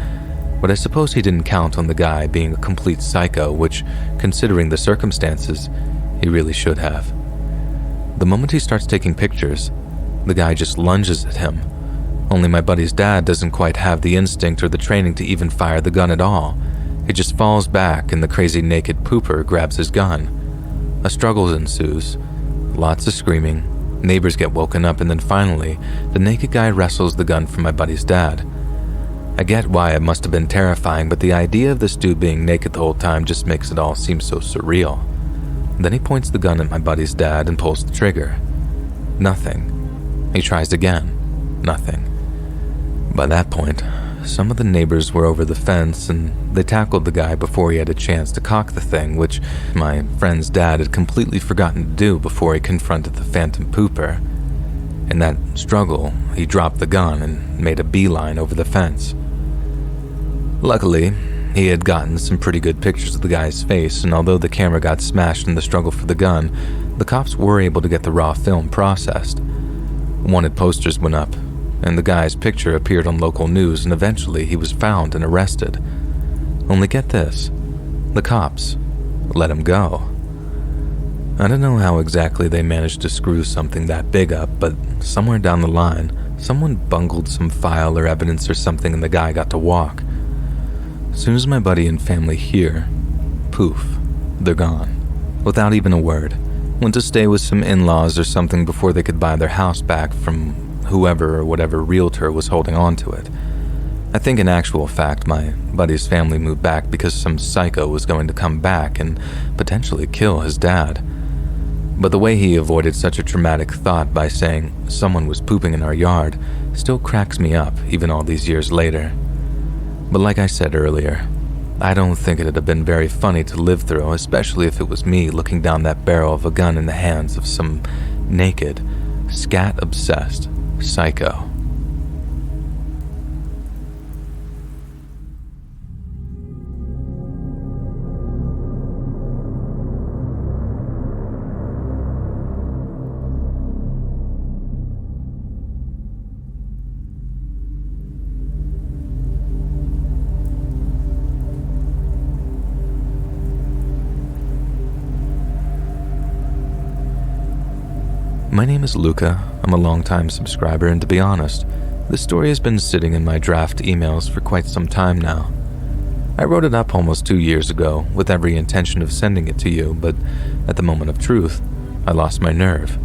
but I suppose he didn't count on the guy being a complete psycho, which, considering the circumstances, he really should have. The moment he starts taking pictures, the guy just lunges at him. Only my buddy's dad doesn't quite have the instinct or the training to even fire the gun at all. He just falls back and the crazy naked pooper grabs his gun. A struggle ensues, lots of screaming, neighbors get woken up, and then finally, the naked guy wrestles the gun from my buddy's dad. I get why it must have been terrifying, but the idea of this dude being naked the whole time just makes it all seem so surreal. Then he points the gun at my buddy's dad and pulls the trigger. Nothing. He tries again. Nothing. By that point, some of the neighbors were over the fence and they tackled the guy before he had a chance to cock the thing, which my friend's dad had completely forgotten to do before he confronted the phantom pooper. In that struggle, he dropped the gun and made a beeline over the fence. Luckily, he had gotten some pretty good pictures of the guy's face, and although the camera got smashed in the struggle for the gun, the cops were able to get the raw film processed. Wanted posters went up, and the guy's picture appeared on local news, and eventually he was found and arrested. Only get this, the cops let him go. I don't know how exactly they managed to screw something that big up, but somewhere down the line, someone bungled some file or evidence or something and the guy got to walk. As soon as my buddy and family hear, poof, they're gone, without even a word. Went to stay with some in-laws or something before they could buy their house back from whoever or whatever realtor was holding on to it. I think in actual fact, my buddy's family moved back because some psycho was going to come back and potentially kill his dad. But the way he avoided such a traumatic thought by saying someone was pooping in our yard still cracks me up even all these years later. But like I said earlier, I don't think it'd have been very funny to live through, especially if it was me looking down that barrel of a gun in the hands of some naked, scat-obsessed psycho. My name is Luca. I'm a longtime subscriber, and to be honest, this story has been sitting in my draft emails for quite some time now. I wrote it up almost 2 years ago with every intention of sending it to you, but at the moment of truth, I lost my nerve.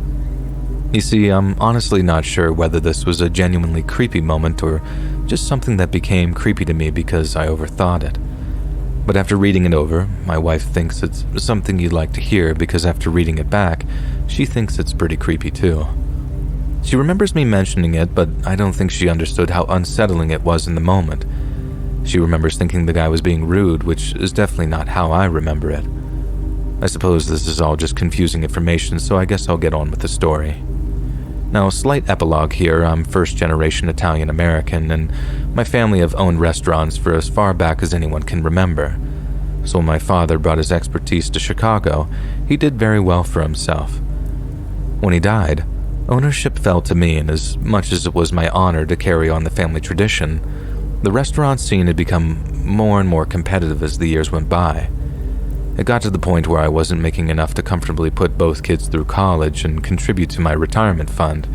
You see, I'm honestly not sure whether this was a genuinely creepy moment or just something that became creepy to me because I overthought it. But after reading it over, my wife thinks it's something you'd like to hear because after reading it back, she thinks it's pretty creepy too. She remembers me mentioning it, but I don't think she understood how unsettling it was in the moment. She remembers thinking the guy was being rude, which is definitely not how I remember it. I suppose this is all just confusing information, so I guess I'll get on with the story. Now, a slight epilogue here. I'm first-generation Italian-American, and my family have owned restaurants for as far back as anyone can remember. So when my father brought his expertise to Chicago, he did very well for himself. When he died, ownership fell to me, and as much as it was my honor to carry on the family tradition, the restaurant scene had become more and more competitive as the years went by. It got to the point where I wasn't making enough to comfortably put both kids through college and contribute to my retirement fund.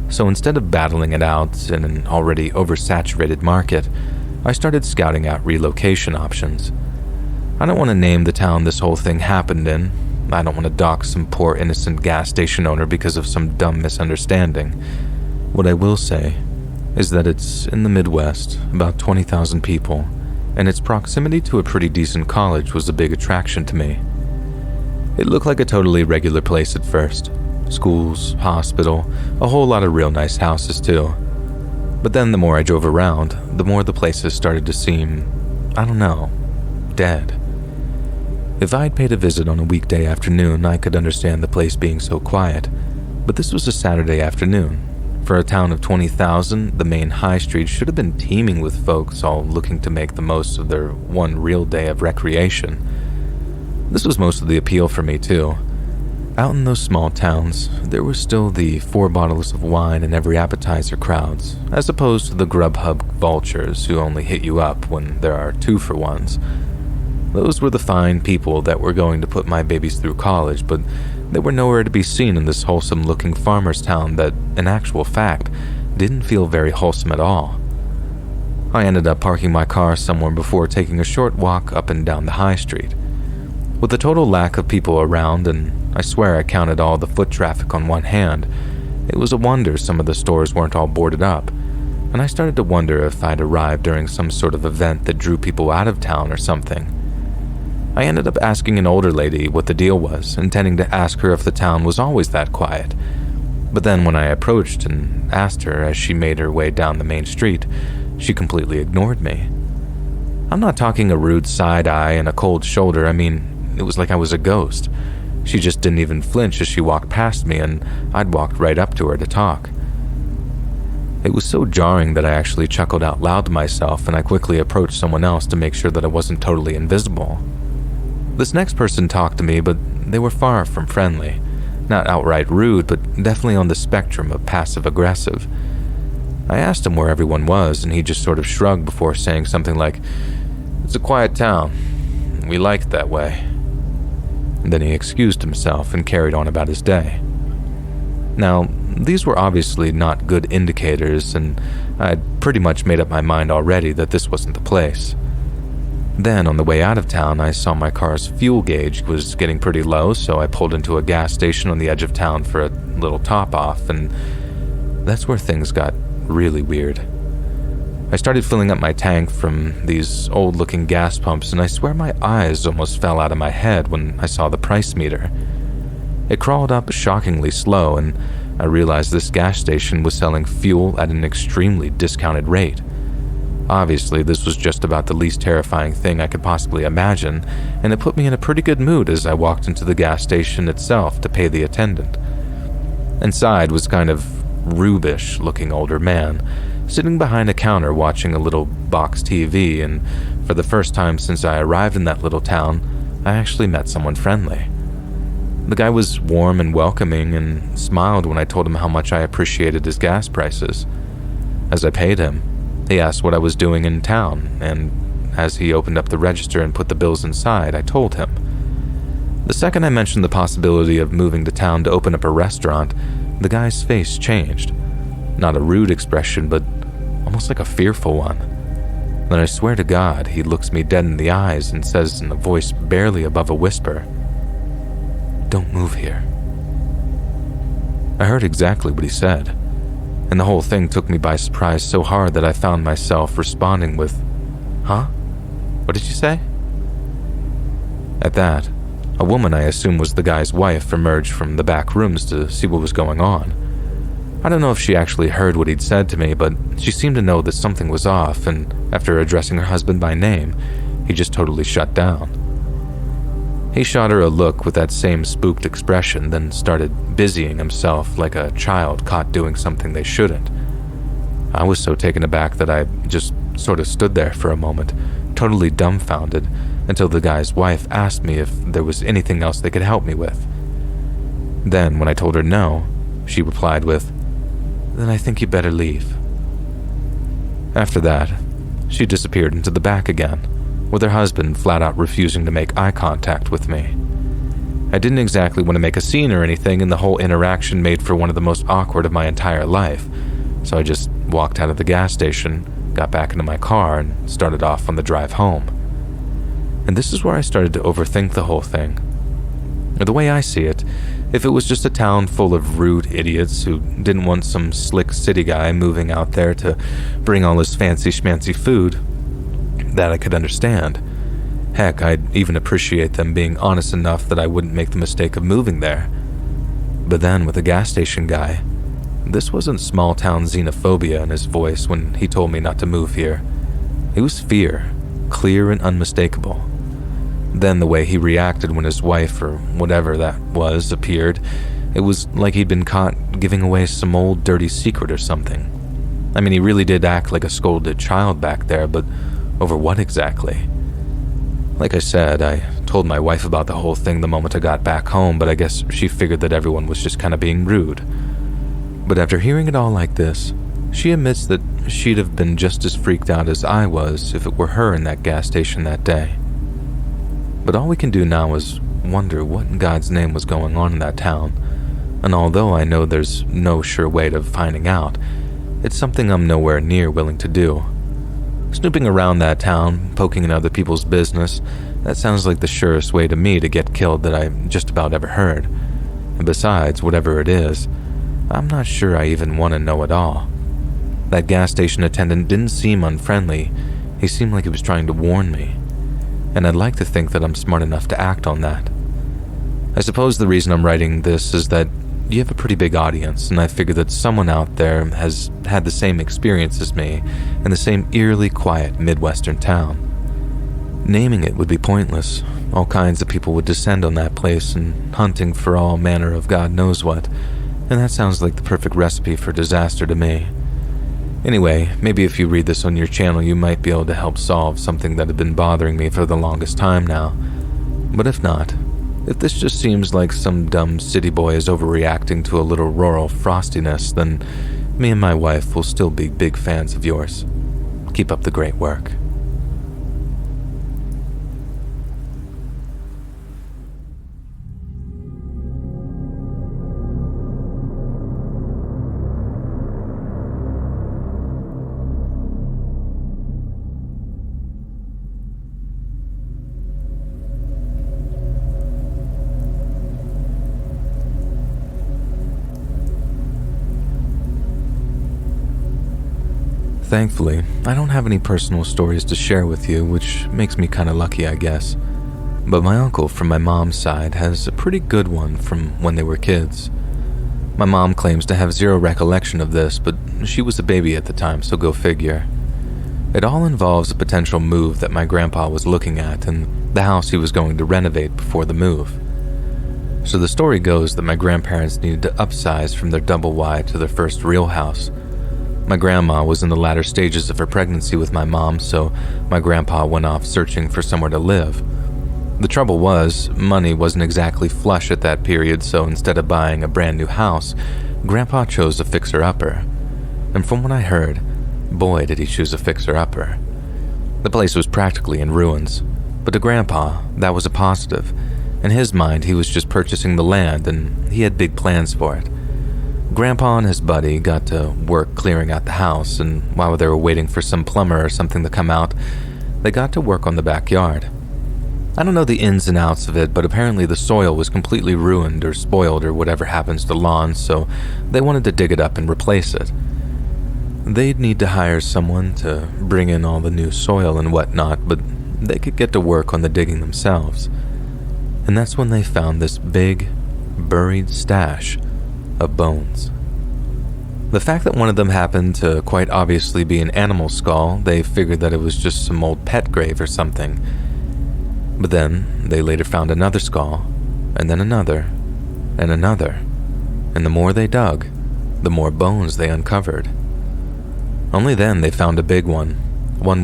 So instead of battling it out in an already oversaturated market, I started scouting out relocation options. I don't want to name the town this whole thing happened in. I don't want to dox some poor innocent gas station owner because of some dumb misunderstanding. What I will say is that it's in the Midwest, about 20,000 people, and its proximity to a pretty decent college was a big attraction to me. It looked like a totally regular place at first. Schools, hospital, a whole lot of real nice houses too. But then the more I drove around, the more the places started to seem, I don't know, dead. If I'd paid a visit on a weekday afternoon, I could understand the place being so quiet, but this was a Saturday afternoon. For a town of 20,000, the main high street should have been teeming with folks all looking to make the most of their one real day of recreation. This was most of the appeal for me, too. Out in those small towns, there were still the 4 bottles of wine and every appetizer crowds, as opposed to the Grubhub vultures who only hit you up when there are 2-for-1s. Those were the fine people that were going to put my babies through college, but they were nowhere to be seen in this wholesome-looking farmer's town that, in actual fact, didn't feel very wholesome at all. I ended up parking my car somewhere before taking a short walk up and down the high street. With the total lack of people around, and I swear I counted all the foot traffic on one hand, it was a wonder some of the stores weren't all boarded up, and I started to wonder if I'd arrived during some sort of event that drew people out of town or something. I ended up asking an older lady what the deal was, intending to ask her if the town was always that quiet. But then when I approached and asked her as she made her way down the main street, she completely ignored me. I'm not talking a rude side eye and a cold shoulder. I mean, it was like I was a ghost. She just didn't even flinch as she walked past me, and I'd walked right up to her to talk. It was so jarring that I actually chuckled out loud to myself, and I quickly approached someone else to make sure that I wasn't totally invisible. This next person talked to me, but they were far from friendly. Not outright rude, but definitely on the spectrum of passive-aggressive. I asked him where everyone was, and he just sort of shrugged before saying something like, "It's a quiet town. We like it that way." And then he excused himself and carried on about his day. Now, these were obviously not good indicators, and I'd pretty much made up my mind already that this wasn't the place. Then, on the way out of town, I saw my car's fuel gauge was getting pretty low, so I pulled into a gas station on the edge of town for a little top-off, and that's where things got really weird. I started filling up my tank from these old-looking gas pumps, and I swear my eyes almost fell out of my head when I saw the price meter. It crawled up shockingly slow, and I realized this gas station was selling fuel at an extremely discounted rate. Obviously, this was just about the least terrifying thing I could possibly imagine, and it put me in a pretty good mood as I walked into the gas station itself to pay the attendant. Inside was kind of rubish-looking older man, sitting behind a counter watching a little box TV, and for the first time since I arrived in that little town, I actually met someone friendly. The guy was warm and welcoming and smiled when I told him how much I appreciated his gas prices. As I paid him, he asked what I was doing in town, and as he opened up the register and put the bills inside, I told him. The second I mentioned the possibility of moving to town to open up a restaurant, the guy's face changed. Not a rude expression, but almost like a fearful one. Then I swear to God, he looks me dead in the eyes and says in a voice barely above a whisper, "Don't move here." I heard exactly what he said, and the whole thing took me by surprise so hard that I found myself responding with, "Huh? What did you say?" At that, a woman I assume was the guy's wife emerged from the back rooms to see what was going on. I don't know if she actually heard what he'd said to me, but she seemed to know that something was off, and after addressing her husband by name, he just totally shut down. He shot her a look with that same spooked expression, then started busying himself like a child caught doing something they shouldn't. I was so taken aback that I just sort of stood there for a moment, totally dumbfounded, until the guy's wife asked me if there was anything else they could help me with. Then, when I told her no, she replied with, "Then I think you better leave." After that, she disappeared into the back again, with her husband flat out refusing to make eye contact with me. I didn't exactly want to make a scene or anything, and the whole interaction made for one of the most awkward of my entire life, so I just walked out of the gas station, got back into my car, and started off on the drive home. And this is where I started to overthink the whole thing. The way I see it, if it was just a town full of rude idiots who didn't want some slick city guy moving out there to bring all his fancy schmancy food, that I could understand. Heck, I'd even appreciate them being honest enough that I wouldn't make the mistake of moving there. But then with the gas station guy, this wasn't small town xenophobia in his voice when he told me not to move here. It was fear, clear and unmistakable. Then the way he reacted when his wife, or whatever that was, appeared, it was like he'd been caught giving away some old dirty secret or something. I mean, he really did act like a scolded child back there, but over what exactly? Like I said, I told my wife about the whole thing the moment I got back home, but I guess she figured that everyone was just kind of being rude. But after hearing it all like this, she admits that she'd have been just as freaked out as I was if it were her in that gas station that day. But all we can do now is wonder what in God's name was going on in that town, and although I know there's no sure way to finding out, it's something I'm nowhere near willing to do. Snooping around that town, poking in other people's business, that sounds like the surest way to me to get killed that I just about ever heard. And besides, whatever it is, I'm not sure I even want to know at all. That gas station attendant didn't seem unfriendly. He seemed like he was trying to warn me. And I'd like to think that I'm smart enough to act on that. I suppose the reason I'm writing this is that you have a pretty big audience, and I figure that someone out there has had the same experience as me in the same eerily quiet Midwestern town. Naming it would be pointless. All kinds of people would descend on that place and hunting for all manner of God knows what, and that sounds like the perfect recipe for disaster to me. Anyway, maybe if you read this on your channel, you might be able to help solve something that had been bothering me for the longest time now. But if not, if this just seems like some dumb city boy is overreacting to a little rural frostiness, then me and my wife will still be big fans of yours. Keep up the great work. Thankfully, I don't have any personal stories to share with you, which makes me kind of lucky, I guess. But my uncle from my mom's side has a pretty good one from when they were kids. My mom claims to have zero recollection of this, but she was a baby at the time, so go figure. It all involves a potential move that my grandpa was looking at and the house he was going to renovate before the move. So the story goes that my grandparents needed to upsize from their double wide to their first real house. My grandma was in the latter stages of her pregnancy with my mom, so my grandpa went off searching for somewhere to live. The trouble was, money wasn't exactly flush at that period, so instead of buying a brand new house, Grandpa chose a fixer-upper. And from what I heard, boy did he choose a fixer-upper. The place was practically in ruins, but to Grandpa, that was a positive. In his mind, he was just purchasing the land, and he had big plans for it. Grandpa and his buddy got to work clearing out the house, and while they were waiting for some plumber or something to come out, they got to work on the backyard. I don't know the ins and outs of it, but apparently the soil was completely ruined or spoiled or whatever happens to lawns, so they wanted to dig it up and replace it. They'd need to hire someone to bring in all the new soil and whatnot, but they could get to work on the digging themselves. And that's when they found this big, buried stash of bones. The fact that one of them happened to quite obviously be an animal skull, they figured that it was just some old pet grave or something. But then, they later found another skull, and then another, and another. And the more they dug, the more bones they uncovered. Only then they found a big one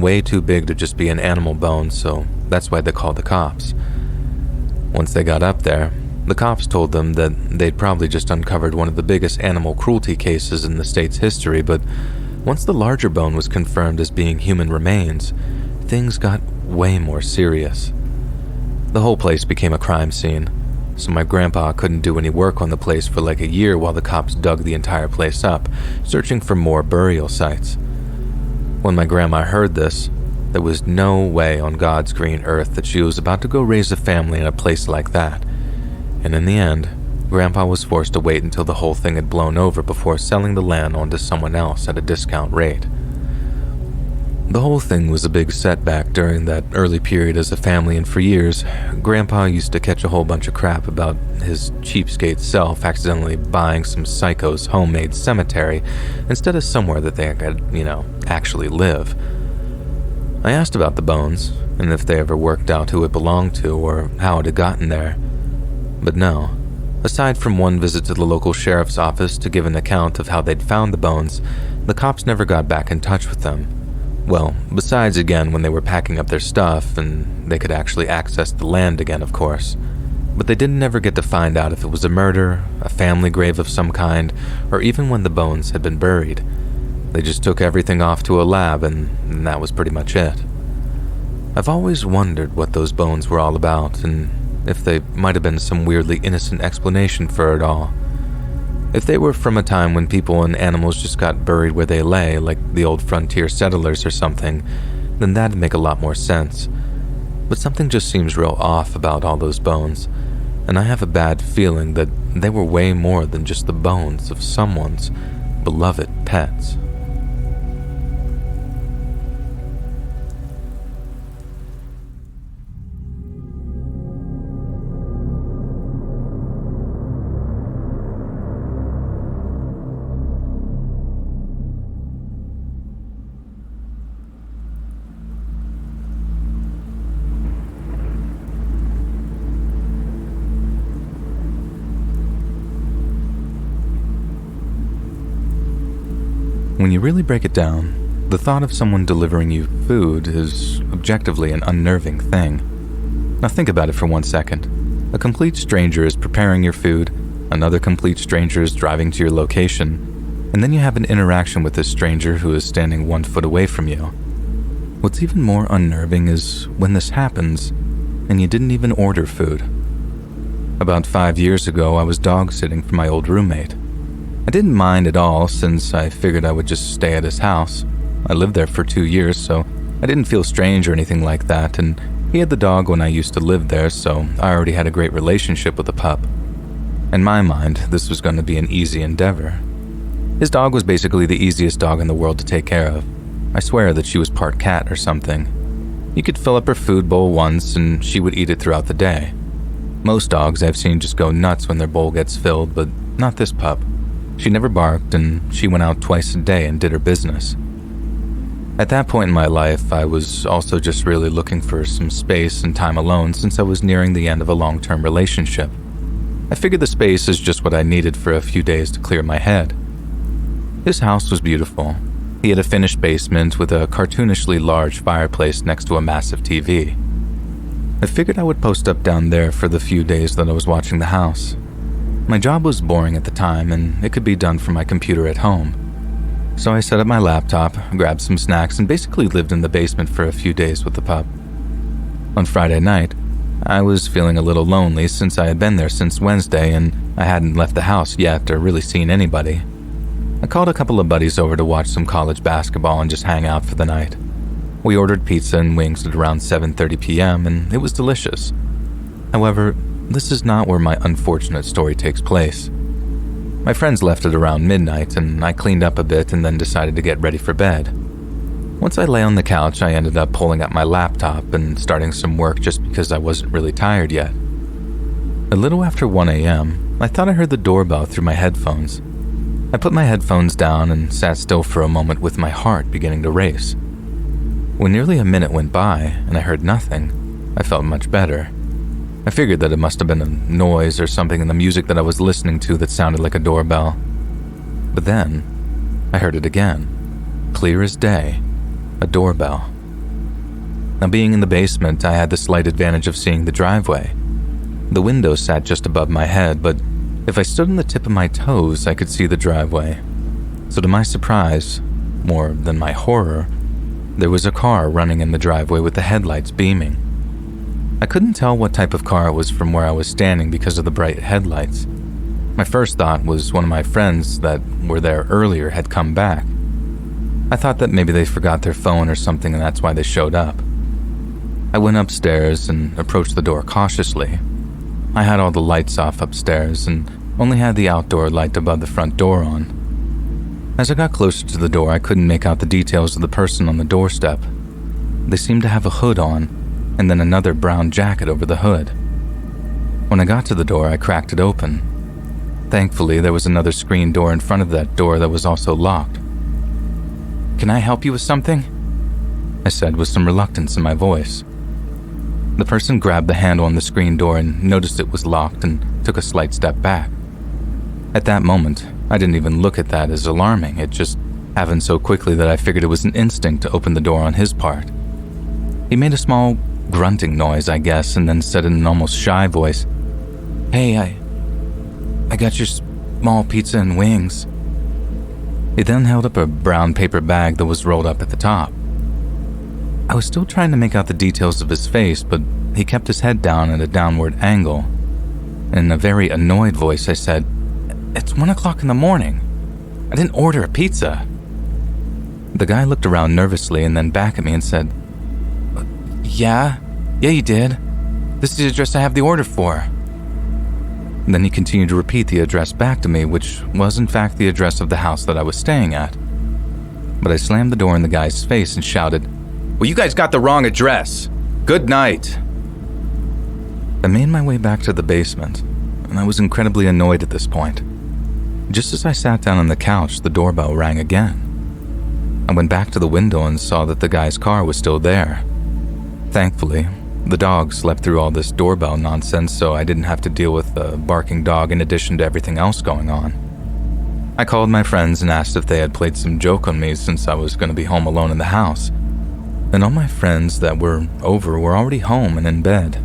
way too big to just be an animal bone, so that's why they called the cops. Once they got up there, the cops told them that they'd probably just uncovered one of the biggest animal cruelty cases in the state's history, but once the larger bone was confirmed as being human remains, things got way more serious. The whole place became a crime scene, so my grandpa couldn't do any work on the place for like a year while the cops dug the entire place up, searching for more burial sites. When my grandma heard this, there was no way on God's green earth that she was about to go raise a family in a place like that. And in the end, Grandpa was forced to wait until the whole thing had blown over before selling the land on to someone else at a discount rate. The whole thing was a big setback during that early period as a family, and for years, Grandpa used to catch a whole bunch of crap about his cheapskate self accidentally buying some psycho's homemade cemetery instead of somewhere that they could, actually live. I asked about the bones, and if they ever worked out who it belonged to or how it had gotten there. But no, aside from one visit to the local sheriff's office to give an account of how they'd found the bones, the cops never got back in touch with them. Well, besides again when they were packing up their stuff and they could actually access the land again, of course. But they didn't ever get to find out if it was a murder, a family grave of some kind, or even when the bones had been buried. They just took everything off to a lab and that was pretty much it. I've always wondered what those bones were all about and if they might have been some weirdly innocent explanation for it all. If they were from a time when people and animals just got buried where they lay, like the old frontier settlers or something, then that'd make a lot more sense. But something just seems real off about all those bones, and I have a bad feeling that they were way more than just the bones of someone's beloved pets. When you really break it down, the thought of someone delivering you food is objectively an unnerving thing. Now think about it for 1 second. A complete stranger is preparing your food, another complete stranger is driving to your location, and then you have an interaction with this stranger who is standing 1 foot away from you. What's even more unnerving is when this happens, and you didn't even order food. About 5 years ago, I was dog sitting for my old roommate. I didn't mind at all since I figured I would just stay at his house. I lived there for 2 years, so I didn't feel strange or anything like that, and he had the dog when I used to live there, so I already had a great relationship with the pup. In my mind, this was going to be an easy endeavor. His dog was basically the easiest dog in the world to take care of. I swear that she was part cat or something. You could fill up her food bowl once and she would eat it throughout the day. Most dogs I've seen just go nuts when their bowl gets filled, but not this pup. She never barked, and she went out twice a day and did her business. At that point in my life, I was also just really looking for some space and time alone since I was nearing the end of a long-term relationship. I figured the space is just what I needed for a few days to clear my head. His house was beautiful. He had a finished basement with a cartoonishly large fireplace next to a massive TV. I figured I would post up down there for the few days that I was watching the house. My job was boring at the time, and it could be done from my computer at home. So I set up my laptop, grabbed some snacks, and basically lived in the basement for a few days with the pup. On Friday night, I was feeling a little lonely since I had been there since Wednesday and I hadn't left the house yet or really seen anybody. I called a couple of buddies over to watch some college basketball and just hang out for the night. We ordered pizza and wings at around 7:30 p.m. and it was delicious. However, this is not where my unfortunate story takes place. My friends left at around midnight and I cleaned up a bit and then decided to get ready for bed. Once I lay on the couch, I ended up pulling up my laptop and starting some work just because I wasn't really tired yet. A little after 1 a.m., I thought I heard the doorbell through my headphones. I put my headphones down and sat still for a moment with my heart beginning to race. When nearly a minute went by and I heard nothing, I felt much better. I figured that it must have been a noise or something in the music that I was listening to that sounded like a doorbell. But then, I heard it again, clear as day, a doorbell. Now, being in the basement, I had the slight advantage of seeing the driveway. The window sat just above my head, but if I stood on the tip of my toes, I could see the driveway. So to my surprise, more than my horror, there was a car running in the driveway with the headlights beaming. I couldn't tell what type of car it was from where I was standing because of the bright headlights. My first thought was one of my friends that were there earlier had come back. I thought that maybe they forgot their phone or something and that's why they showed up. I went upstairs and approached the door cautiously. I had all the lights off upstairs and only had the outdoor light above the front door on. As I got closer to the door, I couldn't make out the details of the person on the doorstep. They seemed to have a hood on, and then another brown jacket over the hood. When I got to the door, I cracked it open. Thankfully, there was another screen door in front of that door that was also locked. "Can I help you with something?" I said with some reluctance in my voice. The person grabbed the handle on the screen door and noticed it was locked and took a slight step back. At that moment, I didn't even look at that as alarming. It just happened so quickly that I figured it was an instinct to open the door on his part. He made a small grunting noise, I guess, and then said in an almost shy voice, "Hey, I got your small pizza and wings." He then held up a brown paper bag that was rolled up at the top. I was still trying to make out the details of his face, but he kept his head down at a downward angle. In a very annoyed voice, I said, "It's 1 o'clock in the morning. I didn't order a pizza." The guy looked around nervously and then back at me and said, Yeah, you did. This is the address I have the order for." Then he continued to repeat the address back to me, which was in fact the address of the house that I was staying at. But I slammed the door in the guy's face and shouted, "Well, you guys got the wrong address. Good night." I made my way back to the basement, and I was incredibly annoyed at this point. Just as I sat down on the couch, the doorbell rang again. I went back to the window and saw that the guy's car was still there. Thankfully, the dog slept through all this doorbell nonsense, so I didn't have to deal with a barking dog in addition to everything else going on. I called my friends and asked if they had played some joke on me since I was going to be home alone in the house. And all my friends that were over were already home and in bed.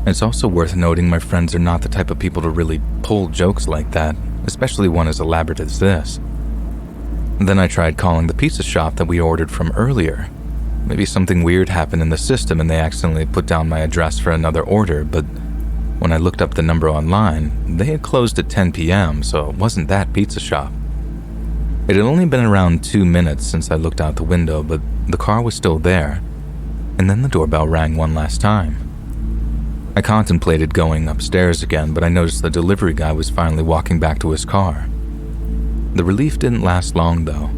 It's also worth noting my friends are not the type of people to really pull jokes like that, especially one as elaborate as this. Then I tried calling the pizza shop that we ordered from earlier. Maybe something weird happened in the system and they accidentally put down my address for another order, but when I looked up the number online, they had closed at 10 p.m., so it wasn't that pizza shop. It had only been around 2 minutes since I looked out the window, but the car was still there, and then the doorbell rang one last time. I contemplated going upstairs again, but I noticed the delivery guy was finally walking back to his car. The relief didn't last long, though.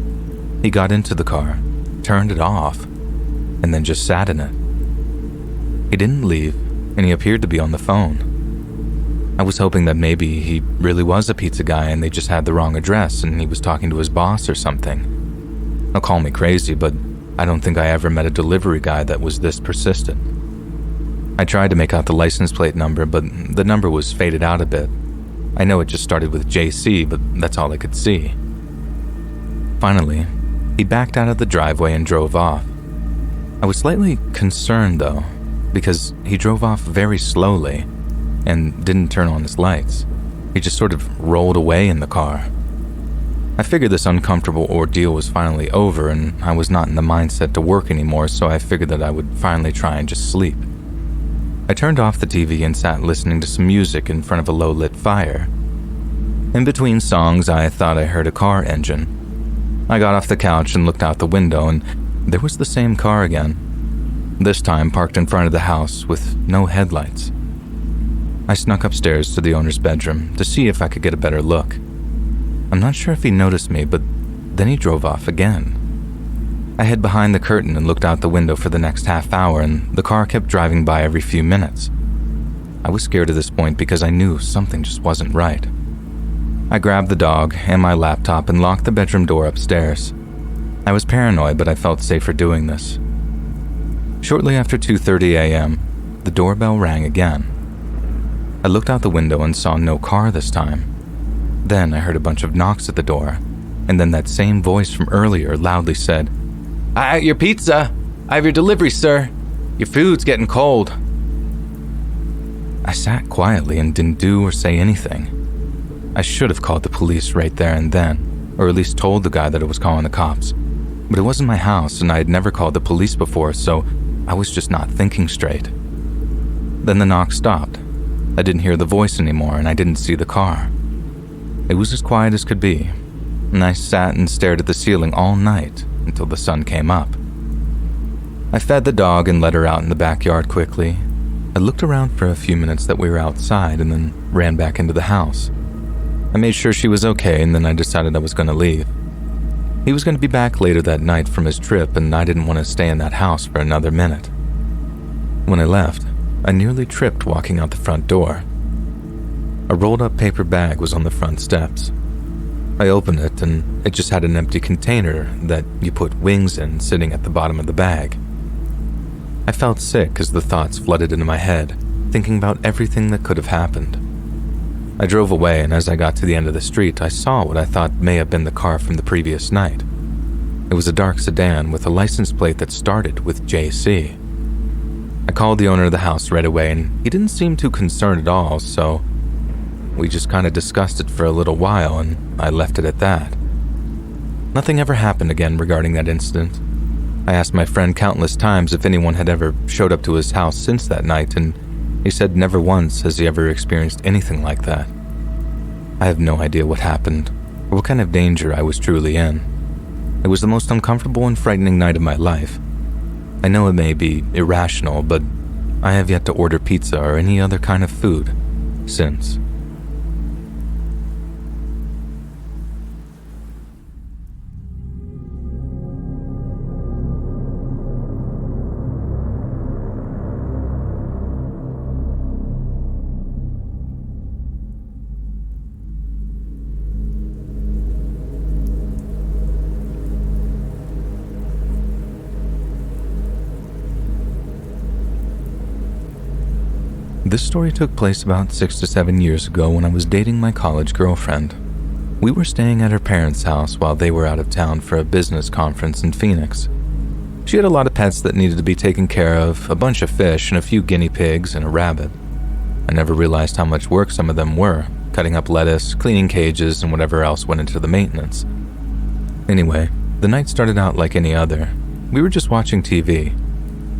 He got into the car, turned it off, and then just sat in it. He didn't leave, and he appeared to be on the phone. I was hoping that maybe he really was a pizza guy and they just had the wrong address and he was talking to his boss or something. Now call me crazy, but I don't think I ever met a delivery guy that was this persistent. I tried to make out the license plate number, but the number was faded out a bit. I know it just started with JC, but that's all I could see. Finally, he backed out of the driveway and drove off. I was slightly concerned, though, because he drove off very slowly and didn't turn on his lights. He just sort of rolled away in the car. I figured this uncomfortable ordeal was finally over and I was not in the mindset to work anymore, so I figured that I would finally try and just sleep. I turned off the TV and sat listening to some music in front of a low-lit fire. In between songs, I thought I heard a car engine. I got off the couch and looked out the window, and there was the same car again, this time parked in front of the house with no headlights. I snuck upstairs to the owner's bedroom to see if I could get a better look. I'm not sure if he noticed me, but then he drove off again. I hid behind the curtain and looked out the window for the next half hour, and the car kept driving by every few minutes. I was scared at this point because I knew something just wasn't right. I grabbed the dog and my laptop and locked the bedroom door upstairs. I was paranoid, but I felt safer doing this. Shortly after 2:30 a.m., the doorbell rang again. I looked out the window and saw no car this time. Then I heard a bunch of knocks at the door, and then that same voice from earlier loudly said, "Your pizza! I have your delivery, sir! Your food's getting cold!" I sat quietly and didn't do or say anything. I should have called the police right there and then, or at least told the guy that I was calling the cops. But it wasn't my house and I had never called the police before, so I was just not thinking straight. Then the knock stopped. I didn't hear the voice anymore and I didn't see the car. It was as quiet as could be, and I sat and stared at the ceiling all night until the sun came up. I fed the dog and let her out in the backyard quickly. I looked around for a few minutes that we were outside and then ran back into the house. I made sure she was okay and then I decided I was going to leave. He was going to be back later that night from his trip and I didn't want to stay in that house for another minute. When I left, I nearly tripped walking out the front door. A rolled-up paper bag was on the front steps. I opened it and it just had an empty container that you put wings in sitting at the bottom of the bag. I felt sick as the thoughts flooded into my head, thinking about everything that could have happened. I drove away, and as I got to the end of the street, I saw what I thought may have been the car from the previous night. It was a dark sedan with a license plate that started with JC. I called the owner of the house right away, and he didn't seem too concerned at all, so we just kind of discussed it for a little while, and I left it at that. Nothing ever happened again regarding that incident. I asked my friend countless times if anyone had ever showed up to his house since that night, and he said never once has he ever experienced anything like that. I have no idea what happened, or what kind of danger I was truly in. It was the most uncomfortable and frightening night of my life. I know it may be irrational, but I have yet to order pizza or any other kind of food since. This story took place about 6 to 7 years ago when I was dating my college girlfriend. We were staying at her parents' house while they were out of town for a business conference in Phoenix. She had a lot of pets that needed to be taken care of, a bunch of fish and a few guinea pigs and a rabbit. I never realized how much work some of them were, cutting up lettuce, cleaning cages, and whatever else went into the maintenance. Anyway, the night started out like any other. We were just watching TV.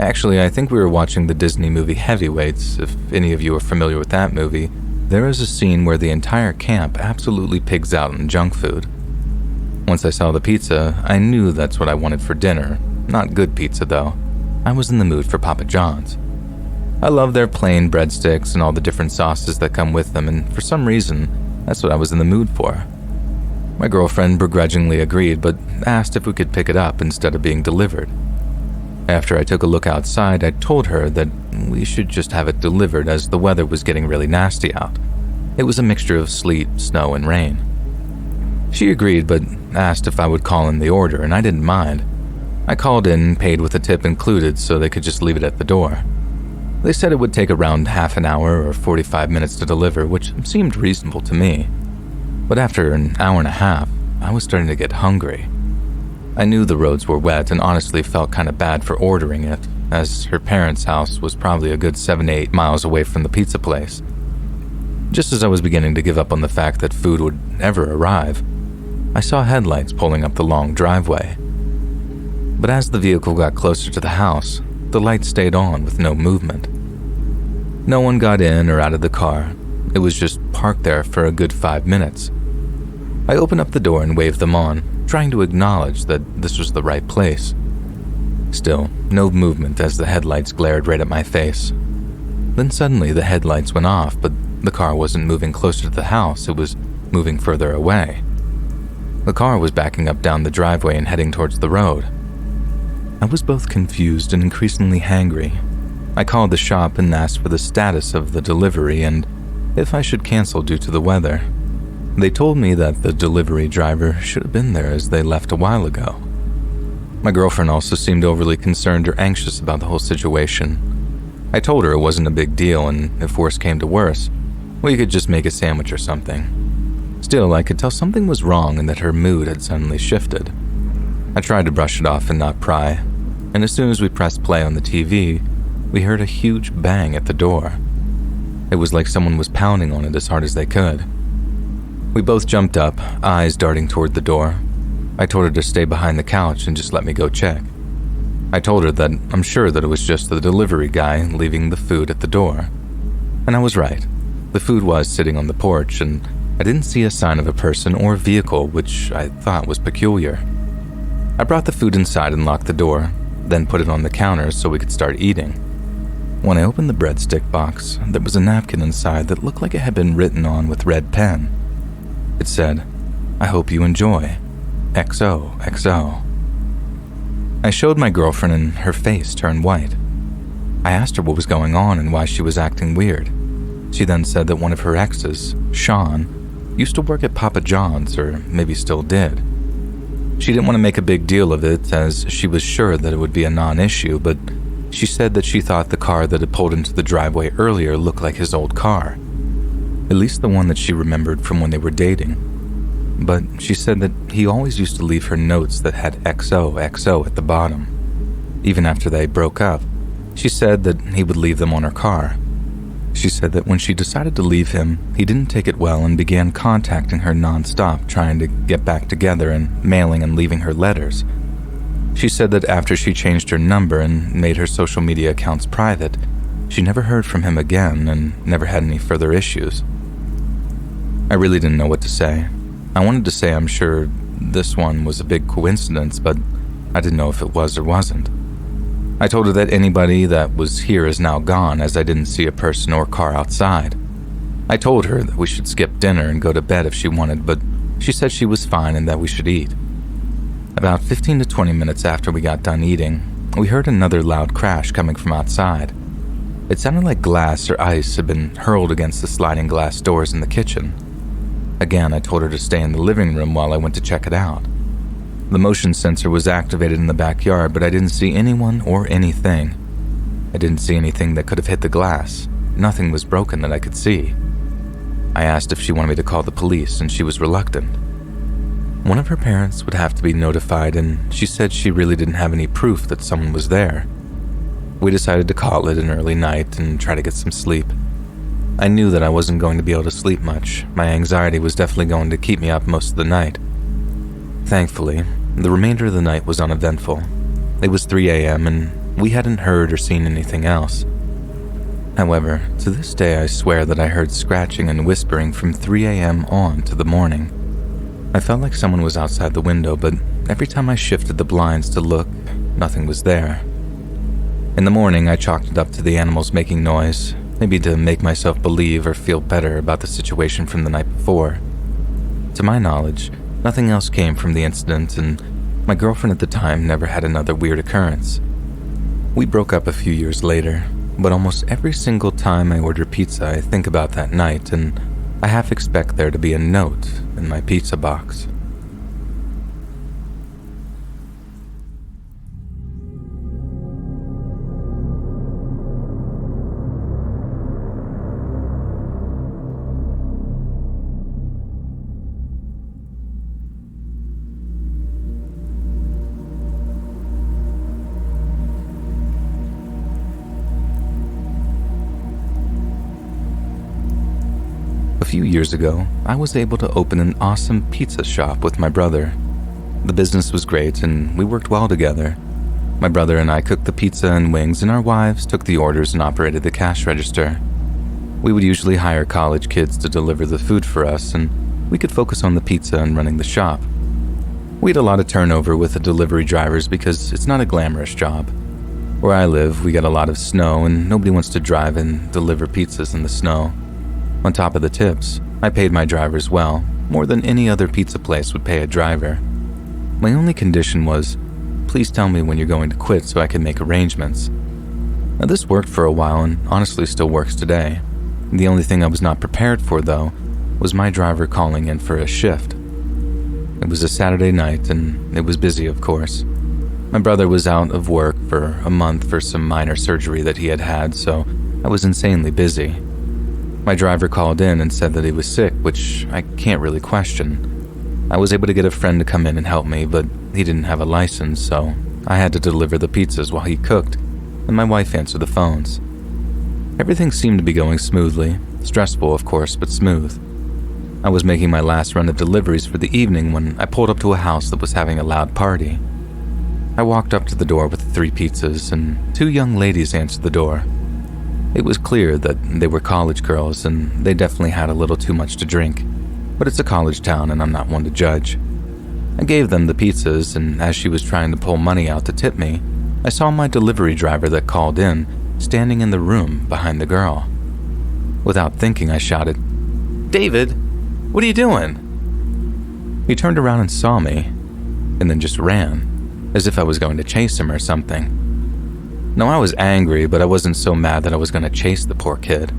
Actually, I think we were watching the Disney movie Heavyweights. If any of you are familiar with that movie, there is a scene where the entire camp absolutely pigs out on junk food. Once I saw the pizza, I knew that's what I wanted for dinner. Not good pizza, though. I was in the mood for Papa John's. I love their plain breadsticks and all the different sauces that come with them, and for some reason, that's what I was in the mood for. My girlfriend begrudgingly agreed, but asked if we could pick it up instead of being delivered. After I took a look outside, I told her that we should just have it delivered as the weather was getting really nasty out. It was a mixture of sleet, snow, and rain. She agreed, but asked if I would call in the order, and I didn't mind. I called in and paid with a tip included so they could just leave it at the door. They said it would take around half an hour or 45 minutes to deliver, which seemed reasonable to me. But after an hour and a half, I was starting to get hungry. I knew the roads were wet and honestly felt kind of bad for ordering it, as her parents' house was probably a good 7 to 8 miles away from the pizza place. Just as I was beginning to give up on the fact that food would ever arrive, I saw headlights pulling up the long driveway. But as the vehicle got closer to the house, the light stayed on with no movement. No one got in or out of the car. It was just parked there for a good 5 minutes. I opened up the door and waved them on, trying to acknowledge that this was the right place. Still, no movement as the headlights glared right at my face. Then suddenly the headlights went off, but the car wasn't moving closer to the house, it was moving further away. The car was backing up down the driveway and heading towards the road. I was both confused and increasingly hangry. I called the shop and asked for the status of the delivery and if I should cancel due to the weather. They told me that the delivery driver should have been there as they left a while ago. My girlfriend also seemed overly concerned or anxious about the whole situation. I told her it wasn't a big deal and if worse came to worse, we could just make a sandwich or something. Still, I could tell something was wrong and that her mood had suddenly shifted. I tried to brush it off and not pry, and as soon as we pressed play on the TV, we heard a huge bang at the door. It was like someone was pounding on it as hard as they could. We both jumped up, eyes darting toward the door. I told her to stay behind the couch and just let me go check. I told her that I'm sure that it was just the delivery guy leaving the food at the door. And I was right. The food was sitting on the porch, and I didn't see a sign of a person or vehicle, which I thought was peculiar. I brought the food inside and locked the door, then put it on the counter so we could start eating. When I opened the breadstick box, there was a napkin inside that looked like it had been written on with red pen. It said, "I hope you enjoy. XOXO." I showed my girlfriend and her face turned white. I asked her what was going on and why she was acting weird. She then said that one of her exes, Sean, used to work at Papa John's, or maybe still did. She didn't want to make a big deal of it as she was sure that it would be a non-issue, but she said that she thought the car that had pulled into the driveway earlier looked like his old car. At least the one that she remembered from when they were dating. But she said that he always used to leave her notes that had XOXO at the bottom. Even after they broke up, she said that he would leave them on her car. She said that when she decided to leave him, he didn't take it well and began contacting her nonstop, trying to get back together and mailing and leaving her letters. She said that after she changed her number and made her social media accounts private, she never heard from him again and never had any further issues. I really didn't know what to say. I wanted to say I'm sure this one was a big coincidence, but I didn't know if it was or wasn't. I told her that anybody that was here is now gone as I didn't see a person or car outside. I told her that we should skip dinner and go to bed if she wanted, but she said she was fine and that we should eat. About 15 to 20 minutes after we got done eating, we heard another loud crash coming from outside. It sounded like glass or ice had been hurled against the sliding glass doors in the kitchen. Again, I told her to stay in the living room while I went to check it out. The motion sensor was activated in the backyard, but I didn't see anyone or anything. I didn't see anything that could have hit the glass. Nothing was broken that I could see. I asked if she wanted me to call the police, and she was reluctant. One of her parents would have to be notified, and she said she really didn't have any proof that someone was there. We decided to call it an early night and try to get some sleep. I knew that I wasn't going to be able to sleep much. My anxiety was definitely going to keep me up most of the night. Thankfully, the remainder of the night was uneventful. It was 3 a.m. and we hadn't heard or seen anything else. However, to this day I swear that I heard scratching and whispering from 3 a.m. on to the morning. I felt like someone was outside the window, but every time I shifted the blinds to look, nothing was there. In the morning, I chalked it up to the animals making noise, maybe to make myself believe or feel better about the situation from the night before. To my knowledge, nothing else came from the incident, and my girlfriend at the time never had another weird occurrence. We broke up a few years later, but almost every single time I order pizza, I think about that night, and I half expect there to be a note in my pizza box. few years ago, I was able to open an awesome pizza shop with my brother. The business was great and we worked well together. My brother and I cooked the pizza and wings, and our wives took the orders and operated the cash register. We would usually hire college kids to deliver the food for us, and we could focus on the pizza and running the shop. We had a lot of turnover with the delivery drivers because it's not a glamorous job. Where I live, we get a lot of snow and nobody wants to drive and deliver pizzas in the snow. On top of the tips, I paid my drivers well, more than any other pizza place would pay a driver. My only condition was, please tell me when you're going to quit so I can make arrangements. Now this worked for a while and honestly still works today. The only thing I was not prepared for, though, was my driver calling in for a shift. It was a Saturday night and it was busy, of course. My brother was out of work for a month for some minor surgery that he had, so I was insanely busy. My driver called in and said that he was sick, which I can't really question. I was able to get a friend to come in and help me, but he didn't have a license, so I had to deliver the pizzas while he cooked, and my wife answered the phones. Everything seemed to be going smoothly, stressful of course, but smooth. I was making my last run of deliveries for the evening when I pulled up to a house that was having a loud party. I walked up to the door with the 3 pizzas, and 2 young ladies answered the door. It was clear that they were college girls, and they definitely had a little too much to drink, but it's a college town and I'm not one to judge. I gave them the pizzas, and as she was trying to pull money out to tip me, I saw my delivery driver that called in standing in the room behind the girl. Without thinking, I shouted, "David, what are you doing?" He turned around and saw me, and then just ran, as if I was going to chase him or something. No, I was angry, but I wasn't so mad that I was going to chase the poor kid.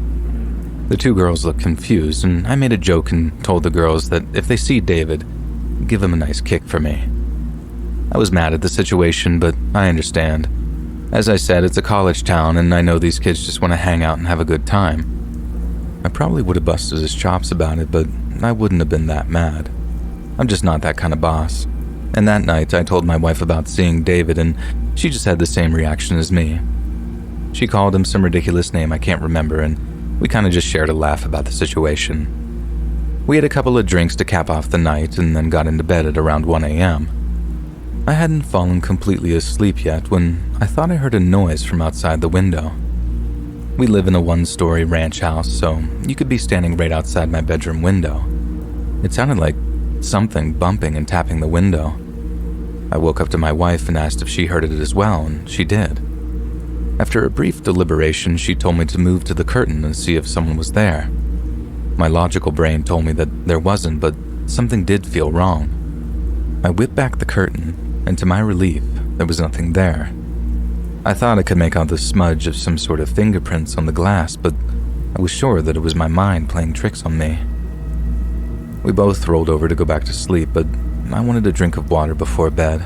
The 2 girls looked confused, and I made a joke and told the girls that if they see David, give him a nice kick for me. I was mad at the situation, but I understand. As I said, it's a college town, and I know these kids just want to hang out and have a good time. I probably would have busted his chops about it, but I wouldn't have been that mad. I'm just not that kind of boss. And that night, I told my wife about seeing David, and she just had the same reaction as me. She called him some ridiculous name I can't remember, and we kind of just shared a laugh about the situation. We had a couple of drinks to cap off the night, and then got into bed at around 1 a.m. I hadn't fallen completely asleep yet when I thought I heard a noise from outside the window. We live in a 1-story ranch house, so you could be standing right outside my bedroom window. It sounded like something bumping and tapping the window. I woke up to my wife and asked if she heard it as well, and she did. After a brief deliberation, she told me to move to the curtain and see if someone was there. My logical brain told me that there wasn't, but something did feel wrong. I whipped back the curtain, and to my relief, there was nothing there. I thought I could make out the smudge of some sort of fingerprints on the glass, but I was sure that it was my mind playing tricks on me. We both rolled over to go back to sleep, but I wanted a drink of water before bed.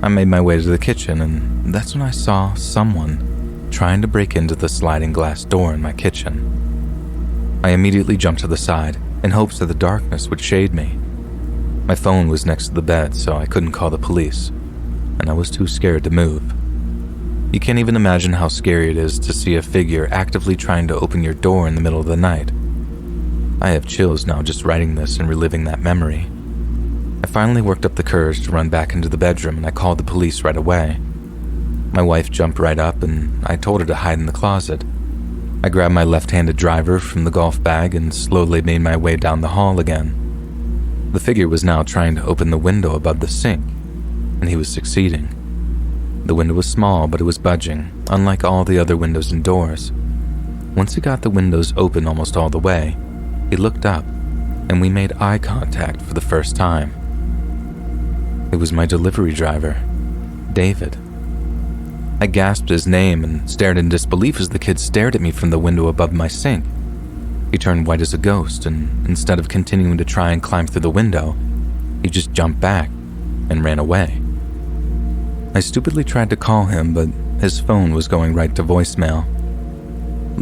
I made my way to the kitchen, and that's when I saw someone trying to break into the sliding glass door in my kitchen. I immediately jumped to the side in hopes that the darkness would shade me. My phone was next to the bed, so I couldn't call the police, and I was too scared to move. You can't even imagine how scary it is to see a figure actively trying to open your door in the middle of the night. I have chills now just writing this and reliving that memory. I finally worked up the courage to run back into the bedroom, and I called the police right away. My wife jumped right up, and I told her to hide in the closet. I grabbed my left-handed driver from the golf bag and slowly made my way down the hall again. The figure was now trying to open the window above the sink, and he was succeeding. The window was small, but it was budging, unlike all the other windows and doors. Once he got the windows open almost all the way, he looked up, and we made eye contact for the first time. It was my delivery driver, David. I gasped his name and stared in disbelief as the kid stared at me from the window above my sink. He turned white as a ghost, and instead of continuing to try and climb through the window, he just jumped back and ran away. I stupidly tried to call him, but his phone was going right to voicemail.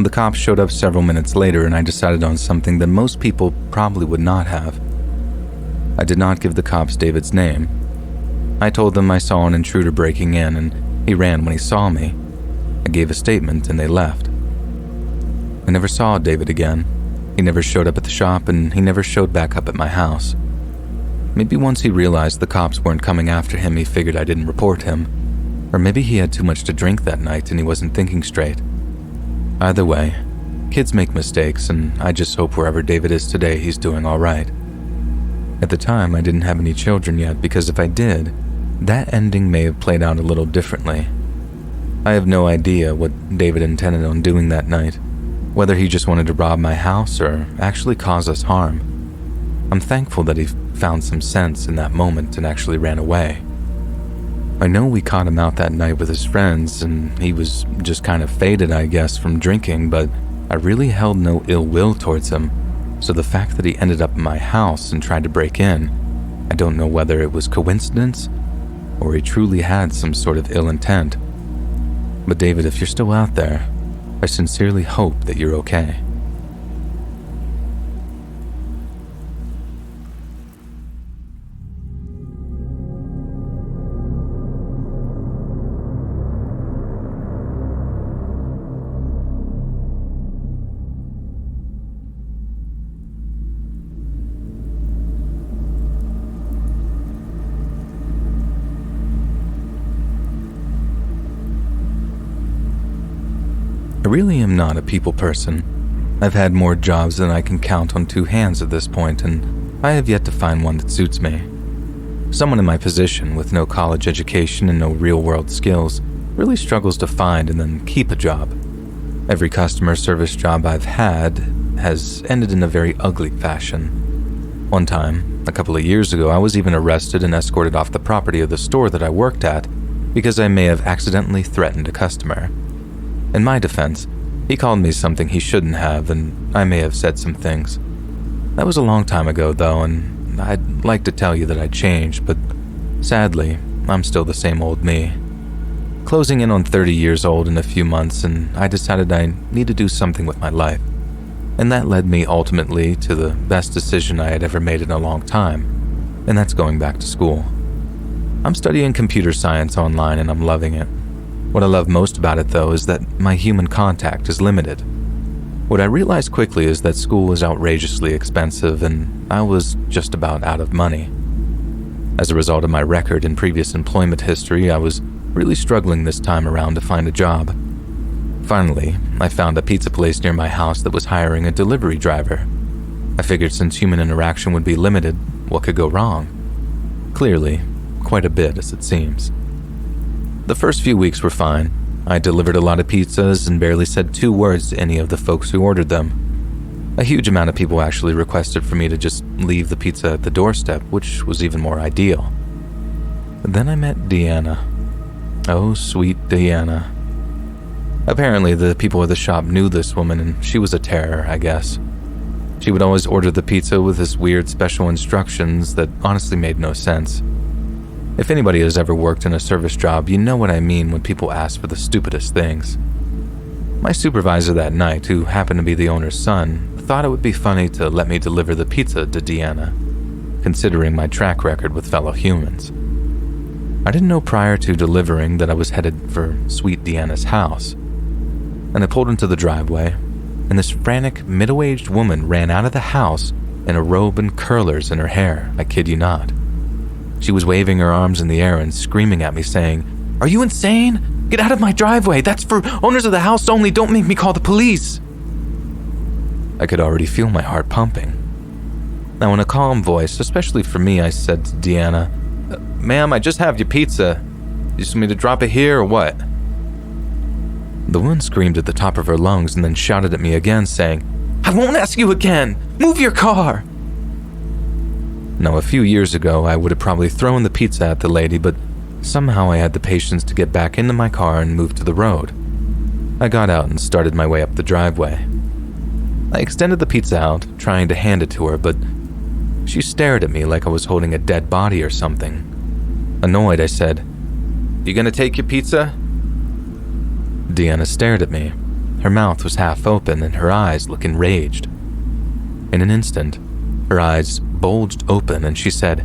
The cops showed up several minutes later, and I decided on something that most people probably would not have. I did not give the cops David's name. I told them I saw an intruder breaking in, and he ran when he saw me. I gave a statement, and they left. I never saw David again, He never showed up at the shop, and he never showed back up at my house. Maybe once he realized the cops weren't coming after him, he figured I didn't report him. Or maybe he had too much to drink that night and he wasn't thinking straight. Either way, kids make mistakes, and I just hope wherever David is today, he's doing all right. At the time, I didn't have any children yet, because if I did, that ending may have played out a little differently. I have no idea what David intended on doing that night, whether he just wanted to rob my house or actually cause us harm. I'm thankful that he found some sense in that moment and actually ran away. I know we caught him out that night with his friends, and he was just kind of faded, I guess, from drinking, but I really held no ill will towards him, so the fact that he ended up in my house and tried to break in, I don't know whether it was coincidence or he truly had some sort of ill intent. But David, if you're still out there, I sincerely hope that you're okay. I really am not a people person. I've had more jobs than I can count on two hands at this point, and I have yet to find one that suits me. Someone in my position with no college education and no real-world skills really struggles to find and then keep a job. Every customer service job I've had has ended in a very ugly fashion. One time, a couple of years ago, I was even arrested and escorted off the property of the store that I worked at because I may have accidentally threatened a customer. In my defense, he called me something he shouldn't have, and I may have said some things. That was a long time ago, though, and I'd like to tell you that I changed, but sadly, I'm still the same old me. Closing in on 30 years old in a few months, and I decided I need to do something with my life. And that led me ultimately to the best decision I had ever made in a long time, and that's going back to school. I'm studying computer science online, and I'm loving it. What I love most about it, though, is that my human contact is limited. What I realized quickly is that school is outrageously expensive, and I was just about out of money. As a result of my record and previous employment history, I was really struggling this time around to find a job. Finally, I found a pizza place near my house that was hiring a delivery driver. I figured since human interaction would be limited, what could go wrong? Clearly, quite a bit, as it seems. The first few weeks were fine. I delivered a lot of pizzas and barely said 2 words to any of the folks who ordered them. A huge amount of people actually requested for me to just leave the pizza at the doorstep, which was even more ideal. But then I met Deanna. Oh, sweet Deanna. Apparently, the people at the shop knew this woman, and she was a terror, I guess. She would always order the pizza with this weird special instructions that honestly made no sense. If anybody has ever worked in a service job, you know what I mean when people ask for the stupidest things. My supervisor that night, who happened to be the owner's son, thought it would be funny to let me deliver the pizza to Deanna, considering my track record with fellow humans. I didn't know prior to delivering that I was headed for sweet Deanna's house, and I pulled into the driveway, and this frantic, middle-aged woman ran out of the house in a robe and curlers in her hair, I kid you not. She was waving her arms in the air and screaming at me, saying, "Are you insane? Get out of my driveway! That's for owners of the house only! Don't make me call the police!" I could already feel my heart pumping. Now, in a calm voice, especially for me, I said to Deanna, "Ma'am, I just have your pizza. You just want me to drop it here or what?" The woman screamed at the top of her lungs and then shouted at me again, saying, "I won't ask you again! Move your car!" Now, a few years ago, I would have probably thrown the pizza at the lady, but somehow I had the patience to get back into my car and move to the road. I got out and started my way up the driveway. I extended the pizza out, trying to hand it to her, but she stared at me like I was holding a dead body or something. Annoyed, I said, "You gonna take your pizza?" Deanna stared at me. Her mouth was half open and her eyes looked enraged. In an instant, her eyes bulged open and she said,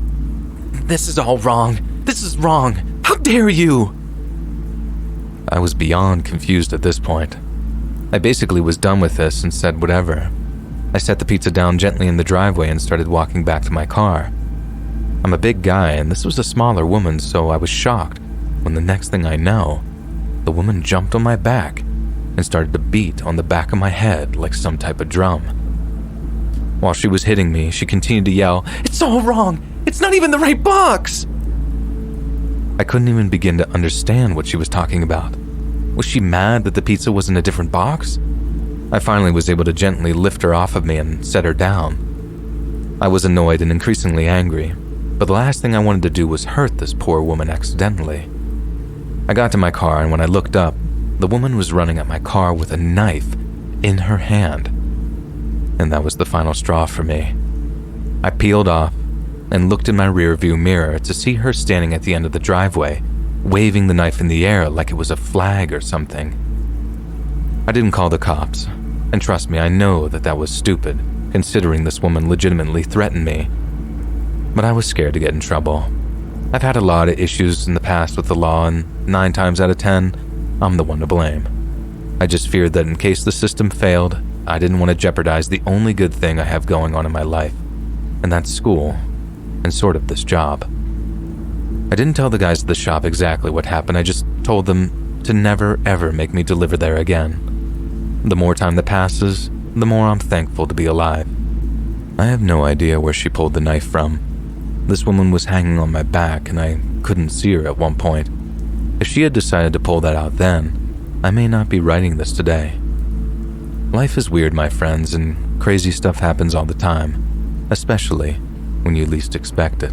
"This is all wrong. This is wrong. How dare you?" I was beyond confused at this point. I basically was done with this and said whatever. I set the pizza down gently in the driveway and started walking back to my car. I'm a big guy, and this was a smaller woman, so I was shocked when the next thing I know, the woman jumped on my back and started to beat on the back of my head like some type of drum. While she was hitting me, she continued to yell, "It's all wrong! It's not even the right box!" I couldn't even begin to understand what she was talking about. Was she mad that the pizza was in a different box? I finally was able to gently lift her off of me and set her down. I was annoyed and increasingly angry, but the last thing I wanted to do was hurt this poor woman accidentally. I got to my car, and when I looked up, the woman was running at my car with a knife in her hand. And that was the final straw for me. I peeled off and looked in my rearview mirror to see her standing at the end of the driveway, waving the knife in the air like it was a flag or something. I didn't call the cops, and trust me, I know that was stupid, considering this woman legitimately threatened me. But I was scared to get in trouble. I've had a lot of issues in the past with the law, and 9 times out of 10, I'm the one to blame. I just feared that in case the system failed, I didn't want to jeopardize the only good thing I have going on in my life, and that's school, and sort of this job. I didn't tell the guys at the shop exactly what happened, I just told them to never ever make me deliver there again. The more time that passes, the more I'm thankful to be alive. I have no idea where she pulled the knife from. This woman was hanging on my back, and I couldn't see her at one point. If she had decided to pull that out then, I may not be writing this today. Life is weird, my friends, and crazy stuff happens all the time, especially when you least expect it.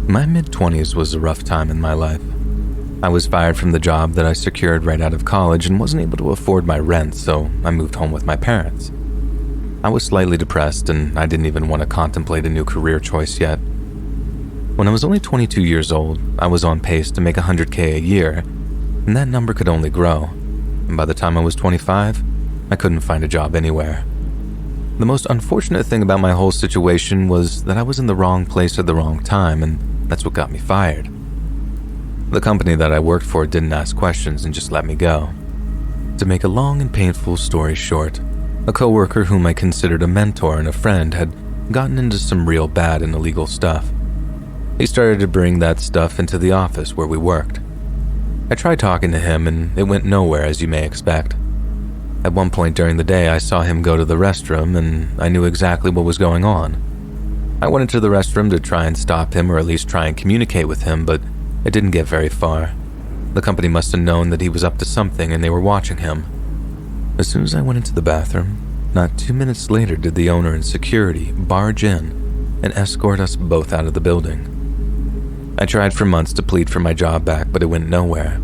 My mid-20s was a rough time in my life. I was fired from the job that I secured right out of college and wasn't able to afford my rent, so I moved home with my parents. I was slightly depressed, and I didn't even want to contemplate a new career choice yet. When I was only 22 years old, I was on pace to make $100K a year, and that number could only grow. And by the time I was 25, I couldn't find a job anywhere. The most unfortunate thing about my whole situation was that I was in the wrong place at the wrong time, and that's what got me fired. The company that I worked for didn't ask questions and just let me go. To make a long and painful story short, a coworker whom I considered a mentor and a friend had gotten into some real bad and illegal stuff. He started to bring that stuff into the office where we worked. I tried talking to him, and it went nowhere, as you may expect. At one point during the day, I saw him go to the restroom, and I knew exactly what was going on. I went into the restroom to try and stop him, or at least try and communicate with him, but it didn't get very far. The company must have known that he was up to something, and they were watching him. As soon as I went into the bathroom, not 2 minutes later did the owner and security barge in and escort us both out of the building. I tried for months to plead for my job back, but it went nowhere.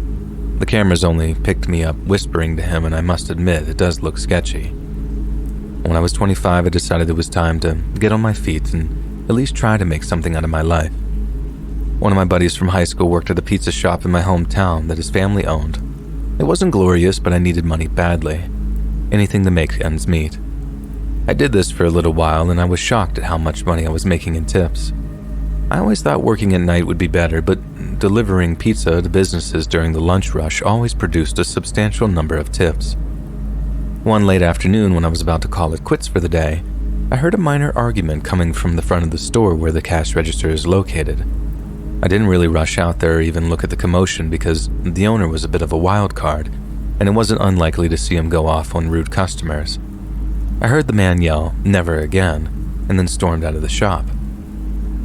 The cameras only picked me up whispering to him, and I must admit, it does look sketchy. When I was 25, I decided it was time to get on my feet and at least try to make something out of my life. One of my buddies from high school worked at a pizza shop in my hometown that his family owned. It wasn't glorious, but I needed money badly. Anything to make ends meet. I did this for a little while, and I was shocked at how much money I was making in tips. I always thought working at night would be better, but delivering pizza to businesses during the lunch rush always produced a substantial number of tips. One late afternoon, when I was about to call it quits for the day, I heard a minor argument coming from the front of the store where the cash register is located. I didn't really rush out there or even look at the commotion because the owner was a bit of a wild card, and it wasn't unlikely to see him go off on rude customers. I heard the man yell, "Never again," and then stormed out of the shop.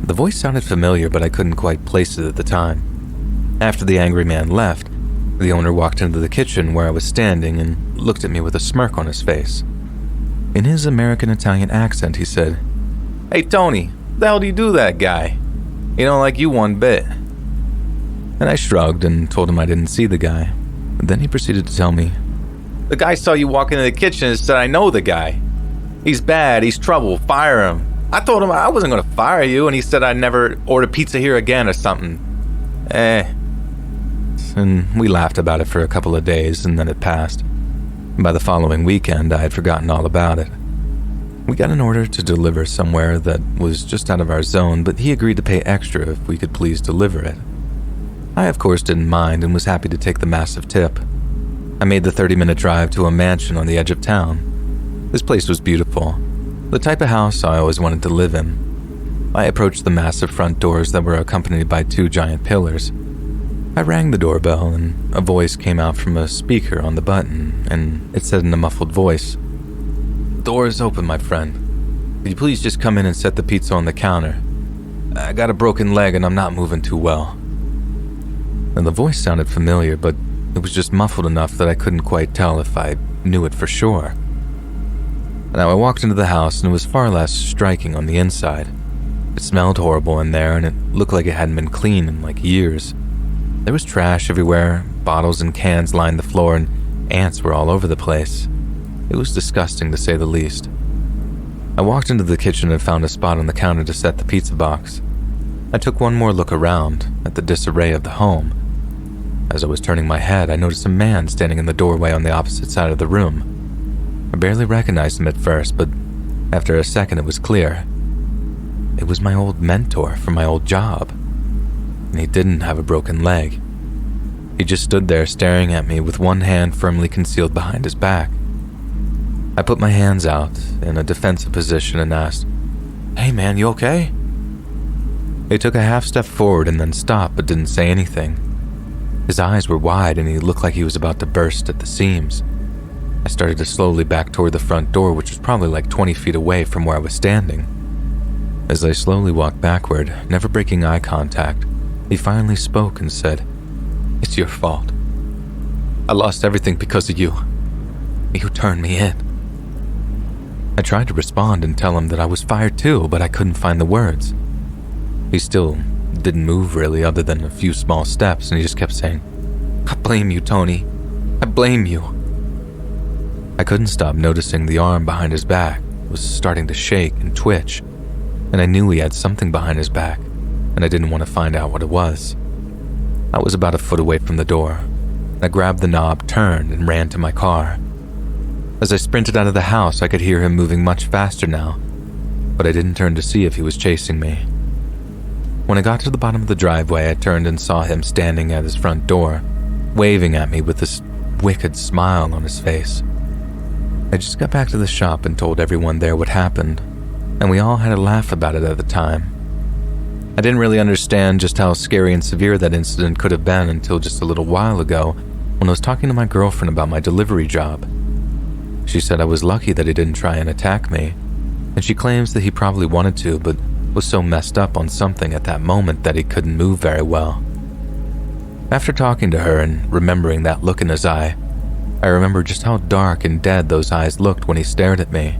The voice sounded familiar, but I couldn't quite place it at the time. After the angry man left, the owner walked into the kitchen where I was standing and looked at me with a smirk on his face. In his American-Italian accent, he said, "Hey, Tony, the hell do you do that guy? You don't like you one bit." And I shrugged and told him I didn't see the guy. Then he proceeded to tell me, "The guy saw you walk into the kitchen and said I know the guy. He's bad, he's trouble, fire him. I told him I wasn't going to fire you, and he said I'd never order pizza here again or something. And we laughed about it for a couple of days, and then it passed. By the following weekend, I had forgotten all about it. We got an order to deliver somewhere that was just out of our zone, but he agreed to pay extra if we could please deliver it. I, of course, didn't mind and was happy to take the massive tip. I made the 30-minute drive to a mansion on the edge of town. This place was beautiful, the type of house I always wanted to live in. I approached the massive front doors that were accompanied by 2 giant pillars. I rang the doorbell, and a voice came out from a speaker on the button, and it said in a muffled voice, "Door is open, my friend. Could you please just come in and set the pizza on the counter? I got a broken leg and I'm not moving too well." And the voice sounded familiar, but it was just muffled enough that I couldn't quite tell if I knew it for sure. Now I walked into the house and it was far less striking on the inside. It smelled horrible in there and it looked like it hadn't been cleaned in like years. There was trash everywhere, bottles and cans lined the floor, and ants were all over the place. It was disgusting to say the least. I walked into the kitchen and found a spot on the counter to set the pizza box. I took one more look around at the disarray of the home. As I was turning my head, I noticed a man standing in the doorway on the opposite side of the room. I barely recognized him at first, but after a second it was clear. It was my old mentor from my old job. And he didn't have a broken leg. He just stood there staring at me with one hand firmly concealed behind his back. I put my hands out in a defensive position and asked, "Hey man, you okay?" He took a half step forward and then stopped but didn't say anything. His eyes were wide and he looked like he was about to burst at the seams. I started to slowly back toward the front door, which was probably like 20 feet away from where I was standing. As I slowly walked backward, never breaking eye contact, he finally spoke and said, "It's your fault. I lost everything because of you. You turned me in." I tried to respond and tell him that I was fired too, but I couldn't find the words. He still didn't move really, other than a few small steps, and he just kept saying, "I blame you, Tony. I blame you." I couldn't stop noticing the arm behind his back was starting to shake and twitch, and I knew he had something behind his back, and I didn't want to find out what it was. I was about a foot away from the door. I grabbed the knob, turned, and ran to my car. As I sprinted out of the house, I could hear him moving much faster now, but I didn't turn to see if he was chasing me. When I got to the bottom of the driveway, I turned and saw him standing at his front door, waving at me with this wicked smile on his face. I just got back to the shop and told everyone there what happened, and we all had a laugh about it at the time. I didn't really understand just how scary and severe that incident could have been until just a little while ago when I was talking to my girlfriend about my delivery job. She said I was lucky that he didn't try and attack me, and she claims that he probably wanted to, but was so messed up on something at that moment that he couldn't move very well. After talking to her and remembering that look in his eye, I remember just how dark and dead those eyes looked when he stared at me.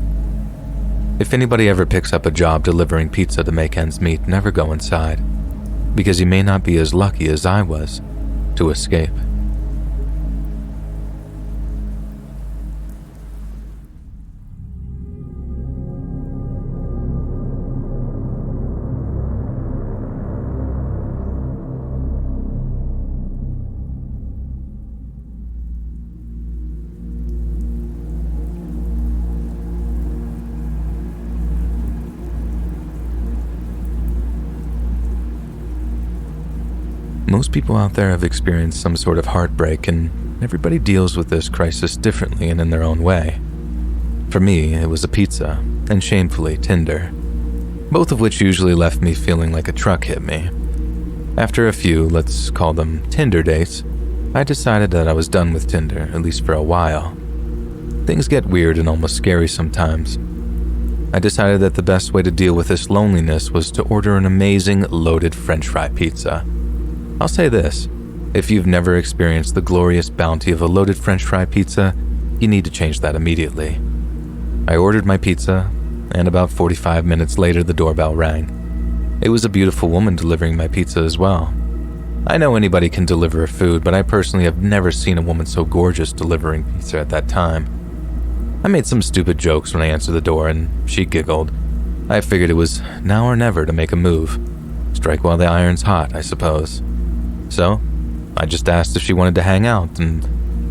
If anybody ever picks up a job delivering pizza to make ends meet, never go inside, because you may not be as lucky as I was to escape. Most people out there have experienced some sort of heartbreak, and everybody deals with this crisis differently and in their own way. For me, it was a pizza, and shamefully, Tinder, both of which usually left me feeling like a truck hit me. After a few, let's call them Tinder dates, I decided that I was done with Tinder, at least for a while. Things get weird and almost scary sometimes. I decided that the best way to deal with this loneliness was to order an amazing loaded French fry pizza. I'll say this, if you've never experienced the glorious bounty of a loaded French fry pizza, you need to change that immediately. I ordered my pizza, and about 45 minutes later the doorbell rang. It was a beautiful woman delivering my pizza as well. I know anybody can deliver food, but I personally have never seen a woman so gorgeous delivering pizza at that time. I made some stupid jokes when I answered the door, and she giggled. I figured it was now or never to make a move. Strike while the iron's hot, I suppose. So, I just asked if she wanted to hang out, and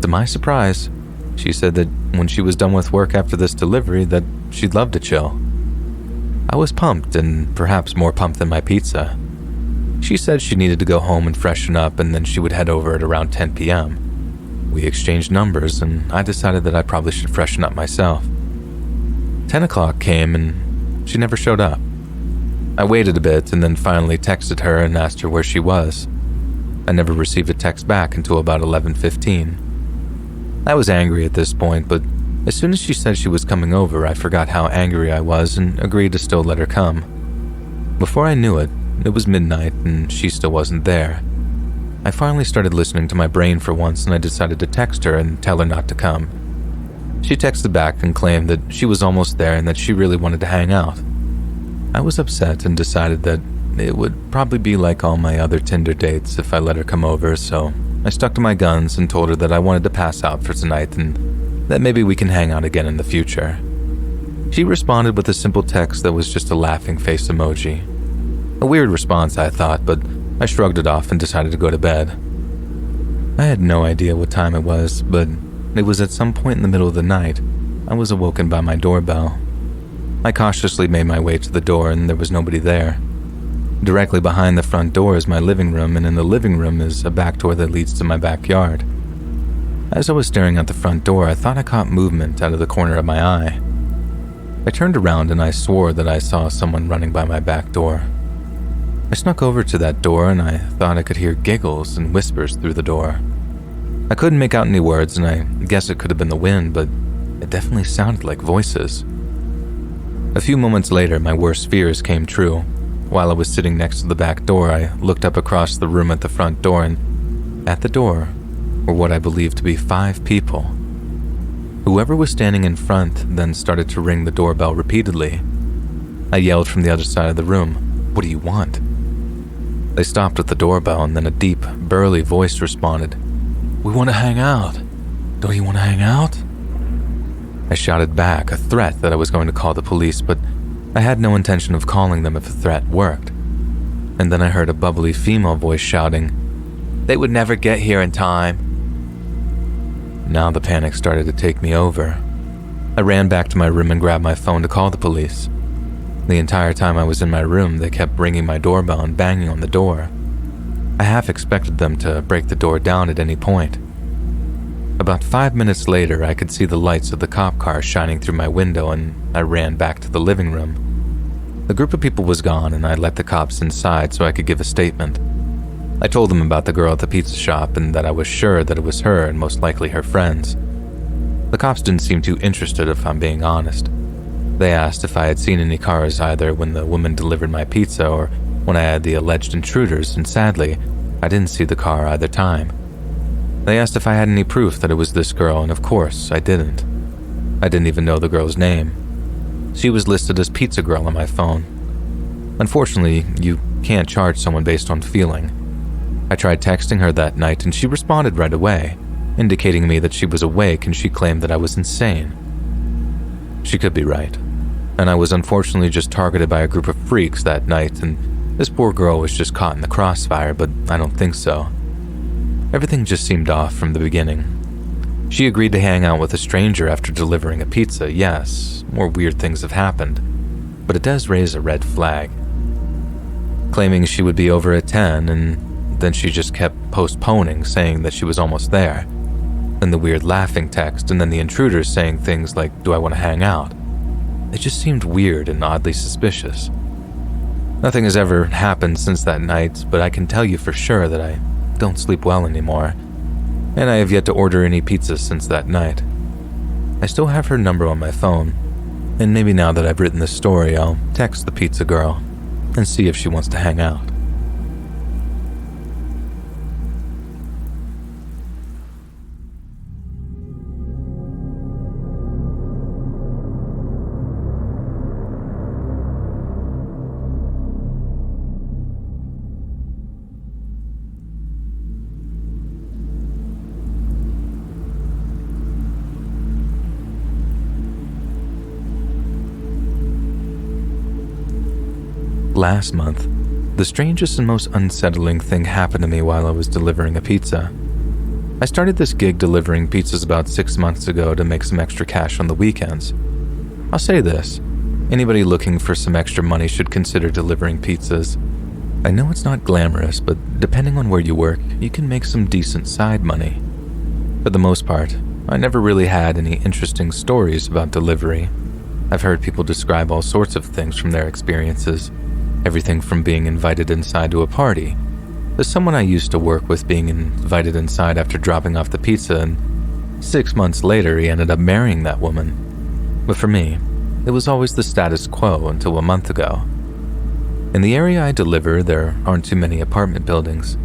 to my surprise, she said that when she was done with work after this delivery, that she'd love to chill. I was pumped, and perhaps more pumped than my pizza. She said she needed to go home and freshen up, and then she would head over at around 10 p.m. We exchanged numbers, and I decided that I probably should freshen up myself. 10 o'clock came, and she never showed up. I waited a bit and then finally texted her and asked her where she was. I never received a text back until about 11:15. I was angry at this point, but as soon as she said she was coming over, I forgot how angry I was and agreed to still let her come. Before I knew it, it was midnight and she still wasn't there. I finally started listening to my brain for once, and I decided to text her and tell her not to come. She texted back and claimed that she was almost there and that she really wanted to hang out. I was upset and decided that it would probably be like all my other Tinder dates if I let her come over, so I stuck to my guns and told her that I wanted to pass out for tonight and that maybe we can hang out again in the future. She responded with a simple text that was just a laughing face emoji. A weird response, I thought, but I shrugged it off and decided to go to bed. I had no idea what time it was, but it was at some point in the middle of the night. I was awoken by my doorbell. I cautiously made my way to the door, and there was nobody there. Directly behind the front door is my living room, and in the living room is a back door that leads to my backyard. As I was staring at the front door, I thought I caught movement out of the corner of my eye. I turned around and I swore that I saw someone running by my back door. I snuck over to that door, and I thought I could hear giggles and whispers through the door. I couldn't make out any words, and I guess it could have been the wind, but it definitely sounded like voices. A few moments later, my worst fears came true. While I was sitting next to the back door, I looked up across the room at the front door, and at the door were what I believed to be 5 people. Whoever was standing in front then started to ring the doorbell repeatedly. I yelled from the other side of the room, "What do you want?" They stopped at the doorbell, and then a deep, burly voice responded, "We want to hang out. Don't you want to hang out?" I shouted back, a threat that I was going to call the police, but I had no intention of calling them if the threat worked. And then I heard a bubbly female voice shouting, "They would never get here in time." Now the panic started to take me over. I ran back to my room and grabbed my phone to call the police. The entire time I was in my room, they kept ringing my doorbell and banging on the door. I half expected them to break the door down at any point. About 5 minutes later, I could see the lights of the cop car shining through my window, and I ran back to the living room. The group of people was gone, and I let the cops inside so I could give a statement. I told them about the girl at the pizza shop and that I was sure that it was her and most likely her friends. The cops didn't seem too interested, if I'm being honest. They asked if I had seen any cars either when the woman delivered my pizza or when I had the alleged intruders, and sadly, I didn't see the car either time. They asked if I had any proof that it was this girl, and of course, I didn't. I didn't even know the girl's name. She was listed as Pizza Girl on my phone. Unfortunately, you can't charge someone based on feeling. I tried texting her that night, and she responded right away, indicating me that she was awake, and she claimed that I was insane. She could be right, and I was unfortunately just targeted by a group of freaks that night, and this poor girl was just caught in the crossfire, but I don't think so. Everything just seemed off from the beginning. She agreed to hang out with a stranger after delivering a pizza. Yes, more weird things have happened, but it does raise a red flag. Claiming she would be over at 10, and then she just kept postponing, saying that she was almost there. Then the weird laughing text, and then the intruders saying things like, "Do I want to hang out?" It just seemed weird and oddly suspicious. Nothing has ever happened since that night, but I can tell you for sure that I don't sleep well anymore, and I have yet to order any pizza since that night. I still have her number on my phone, and maybe now that I've written this story, I'll text the pizza girl and see if she wants to hang out. Last month, the strangest and most unsettling thing happened to me while I was delivering a pizza. I started this gig delivering pizzas about 6 months ago to make some extra cash on the weekends. I'll say this, anybody looking for some extra money should consider delivering pizzas. I know it's not glamorous, but depending on where you work, you can make some decent side money. For the most part, I never really had any interesting stories about delivery. I've heard people describe all sorts of things from their experiences, everything from being invited inside to a party, to someone I used to work with being invited inside after dropping off the pizza, and 6 months later he ended up marrying that woman. But for me, it was always the status quo until a month ago. In the area I deliver, there aren't too many apartment buildings.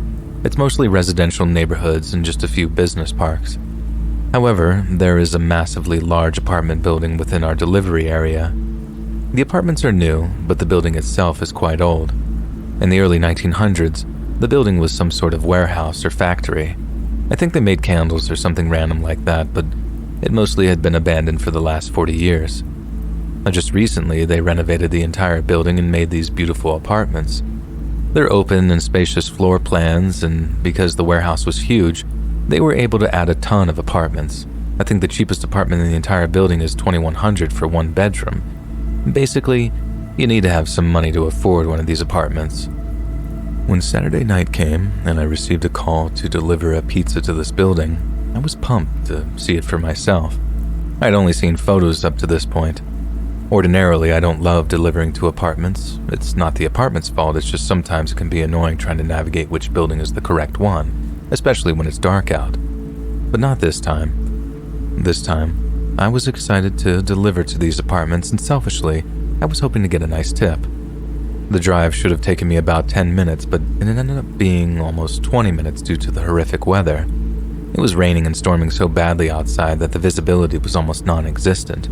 It's mostly residential neighborhoods and just a few business parks. However, there is a massively large apartment building within our delivery area. The apartments are new, but the building itself is quite old. In the early 1900s, the building was some sort of warehouse or factory. I think they made candles or something random like that, but it mostly had been abandoned for the last 40 years. Just recently, they renovated the entire building and made these beautiful apartments. They're open and spacious floor plans, and because the warehouse was huge, they were able to add a ton of apartments. I think the cheapest apartment in the entire building is $2,100 for one bedroom. Basically, you need to have some money to afford one of these apartments. When Saturday night came and I received a call to deliver a pizza to this building, I was pumped to see it for myself. I'd only seen photos up to this point. Ordinarily, I don't love delivering to apartments. It's not the apartment's fault, it's just sometimes it can be annoying trying to navigate which building is the correct one, especially when it's dark out. But not this time. This time, I was excited to deliver to these apartments, and selfishly, I was hoping to get a nice tip. The drive should have taken me about 10 minutes, but it ended up being almost 20 minutes due to the horrific weather. It was raining and storming so badly outside that the visibility was almost non-existent.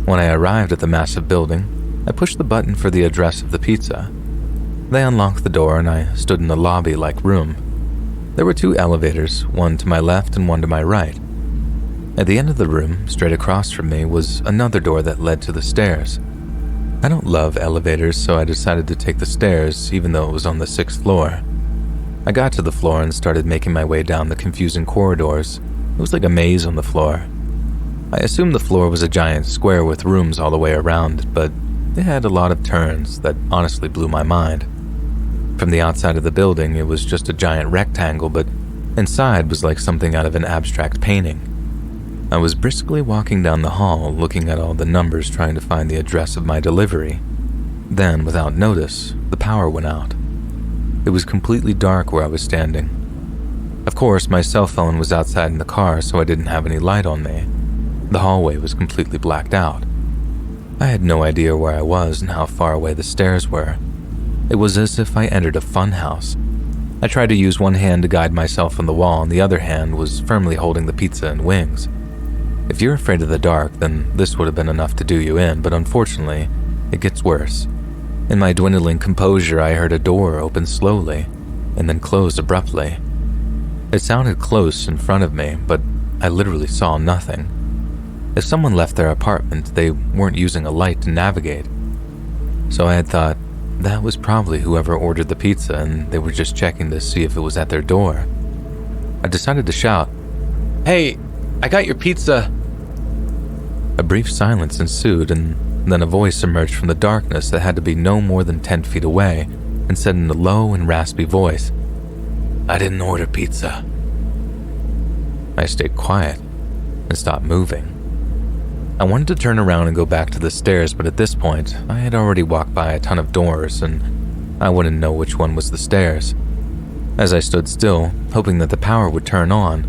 When I arrived at the massive building, I pushed the button for the address of the pizza. They unlocked the door and I stood in the lobby-like room. There were 2 elevators, one to my left and one to my right. At the end of the room, straight across from me, was another door that led to the stairs. I don't love elevators, so I decided to take the stairs, even though it was on the 6th floor. I got to the floor and started making my way down the confusing corridors. It was like a maze on the floor. I assumed the floor was a giant square with rooms all the way around, but it had a lot of turns that honestly blew my mind. From the outside of the building, it was just a giant rectangle, but inside was like something out of an abstract painting. I was briskly walking down the hall, looking at all the numbers trying to find the address of my delivery. Then, without notice, the power went out. It was completely dark where I was standing. Of course, my cell phone was outside in the car, so I didn't have any light on me. The hallway was completely blacked out. I had no idea where I was and how far away the stairs were. It was as if I entered a fun house. I tried to use one hand to guide myself on the wall, and the other hand was firmly holding the pizza and wings. If you're afraid of the dark, then this would have been enough to do you in, but unfortunately, it gets worse. In my dwindling composure, I heard a door open slowly and then close abruptly. It sounded close in front of me, but I literally saw nothing. If someone left their apartment, they weren't using a light to navigate. So I had thought, that was probably whoever ordered the pizza and they were just checking to see if it was at their door. I decided to shout, "Hey, I got your pizza!" A brief silence ensued, and then a voice emerged from the darkness that had to be no more than 10 feet away and said in a low and raspy voice, "I didn't order pizza." I stayed quiet and stopped moving. I wanted to turn around and go back to the stairs, but at this point, I had already walked by a ton of doors and I wouldn't know which one was the stairs. As I stood still, hoping that the power would turn on,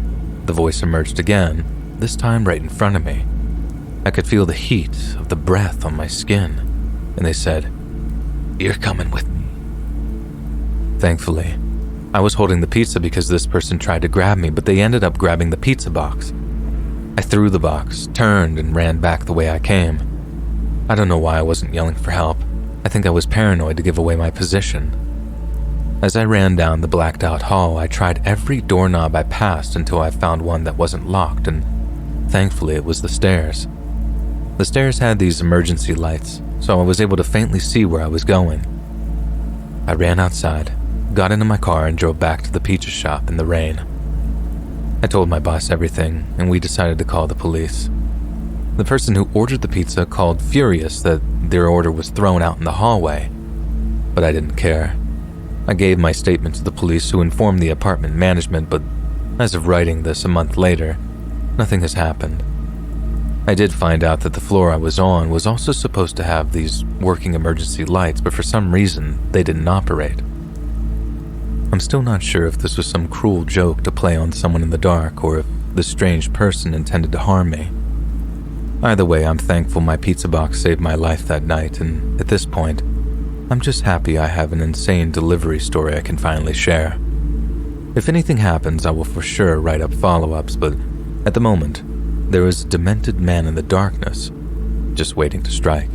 the voice emerged again, this time right in front of me. I could feel the heat of the breath on my skin, and they said, "You're coming with me." Thankfully, I was holding the pizza because this person tried to grab me, but they ended up grabbing the pizza box. I threw the box, turned, and ran back the way I came. I don't know why I wasn't yelling for help. I think I was paranoid to give away my position. As I ran down the blacked-out hall, I tried every doorknob I passed until I found one that wasn't locked, and thankfully it was the stairs. The stairs had these emergency lights, so I was able to faintly see where I was going. I ran outside, got into my car, and drove back to the pizza shop in the rain. I told my boss everything, and we decided to call the police. The person who ordered the pizza called furious that their order was thrown out in the hallway, but I didn't care. I gave my statement to the police, who informed the apartment management, but as of writing this a month later, nothing has happened. I did find out that the floor I was on was also supposed to have these working emergency lights, but for some reason, they didn't operate. I'm still not sure if this was some cruel joke to play on someone in the dark, or if this strange person intended to harm me. Either way, I'm thankful my pizza box saved my life that night, and at this point, I'm just happy I have an insane delivery story I can finally share. If anything happens, I will for sure write up follow-ups, but at the moment, there is a demented man in the darkness, just waiting to strike.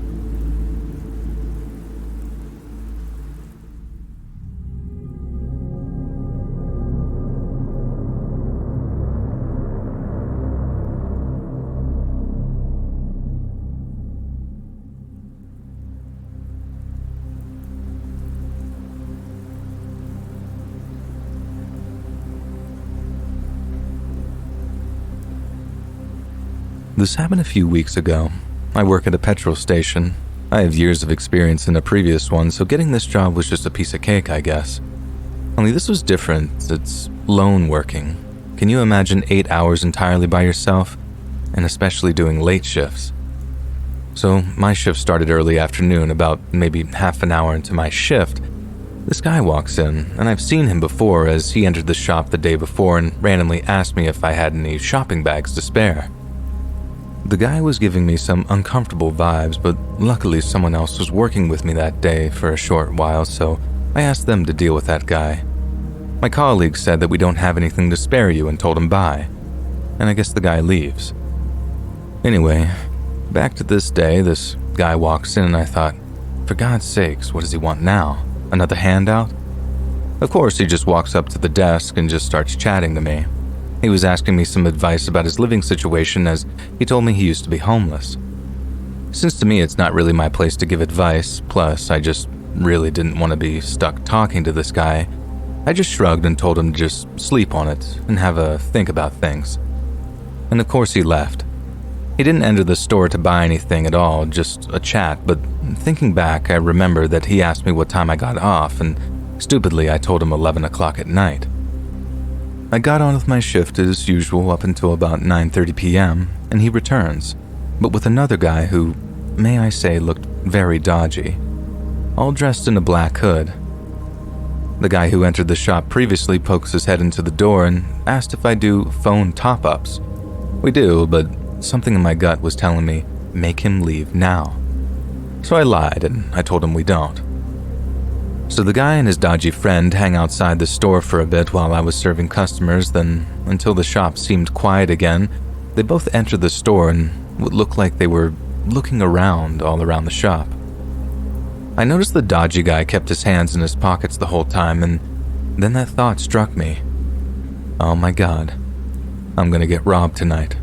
This happened a few weeks ago. I work at a petrol station. I have years of experience in a previous one, so getting this job was just a piece of cake, I guess. Only this was different. It's lone working. Can you imagine 8 hours entirely by yourself? And especially doing late shifts. So my shift started early afternoon, about maybe half an hour into my shift. This guy walks in, and I've seen him before as he entered the shop the day before and randomly asked me if I had any shopping bags to spare. The guy was giving me some uncomfortable vibes, but luckily someone else was working with me that day for a short while, so I asked them to deal with that guy. My colleague said that we don't have anything to spare you and told him bye, and I guess the guy leaves. Anyway, back to this day, this guy walks in and I thought, for God's sakes, what does he want now? Another handout? Of course, he just walks up to the desk and just starts chatting to me. He was asking me some advice about his living situation as he told me he used to be homeless. Since to me it's not really my place to give advice, plus I just really didn't want to be stuck talking to this guy, I just shrugged and told him to just sleep on it and have a think about things. And of course he left. He didn't enter the store to buy anything at all, just a chat, but thinking back I remember that he asked me what time I got off, and stupidly I told him 11 o'clock at night. I got on with my shift as usual up until about 9:30 p.m., and he returns, but with another guy who, may I say, looked very dodgy, all dressed in a black hood. The guy who entered the shop previously pokes his head into the door and asked if I do phone top-ups. We do, but something in my gut was telling me, make him leave now. So I lied and I told him we don't. So the guy and his dodgy friend hang outside the store for a bit while I was serving customers, then until the shop seemed quiet again, they both entered the store and what looked like they were looking around all around the shop. I noticed the dodgy guy kept his hands in his pockets the whole time, and then that thought struck me. Oh my God, I'm gonna get robbed tonight.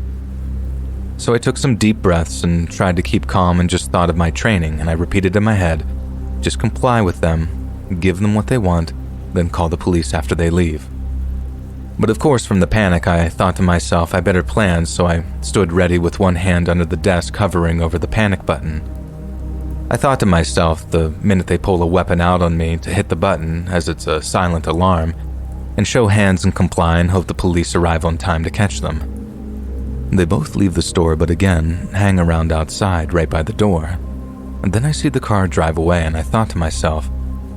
So I took some deep breaths and tried to keep calm and just thought of my training, and I repeated in my head, just comply with them, give them what they want, then call the police after they leave. But of course, from the panic, I thought to myself I better plan, so I stood ready with one hand under the desk hovering over the panic button. I thought to myself the minute they pull a weapon out on me to hit the button, as it's a silent alarm, and show hands and comply and hope the police arrive on time to catch them. They both leave the store but again hang around outside right by the door. And then I see the car drive away and I thought to myself,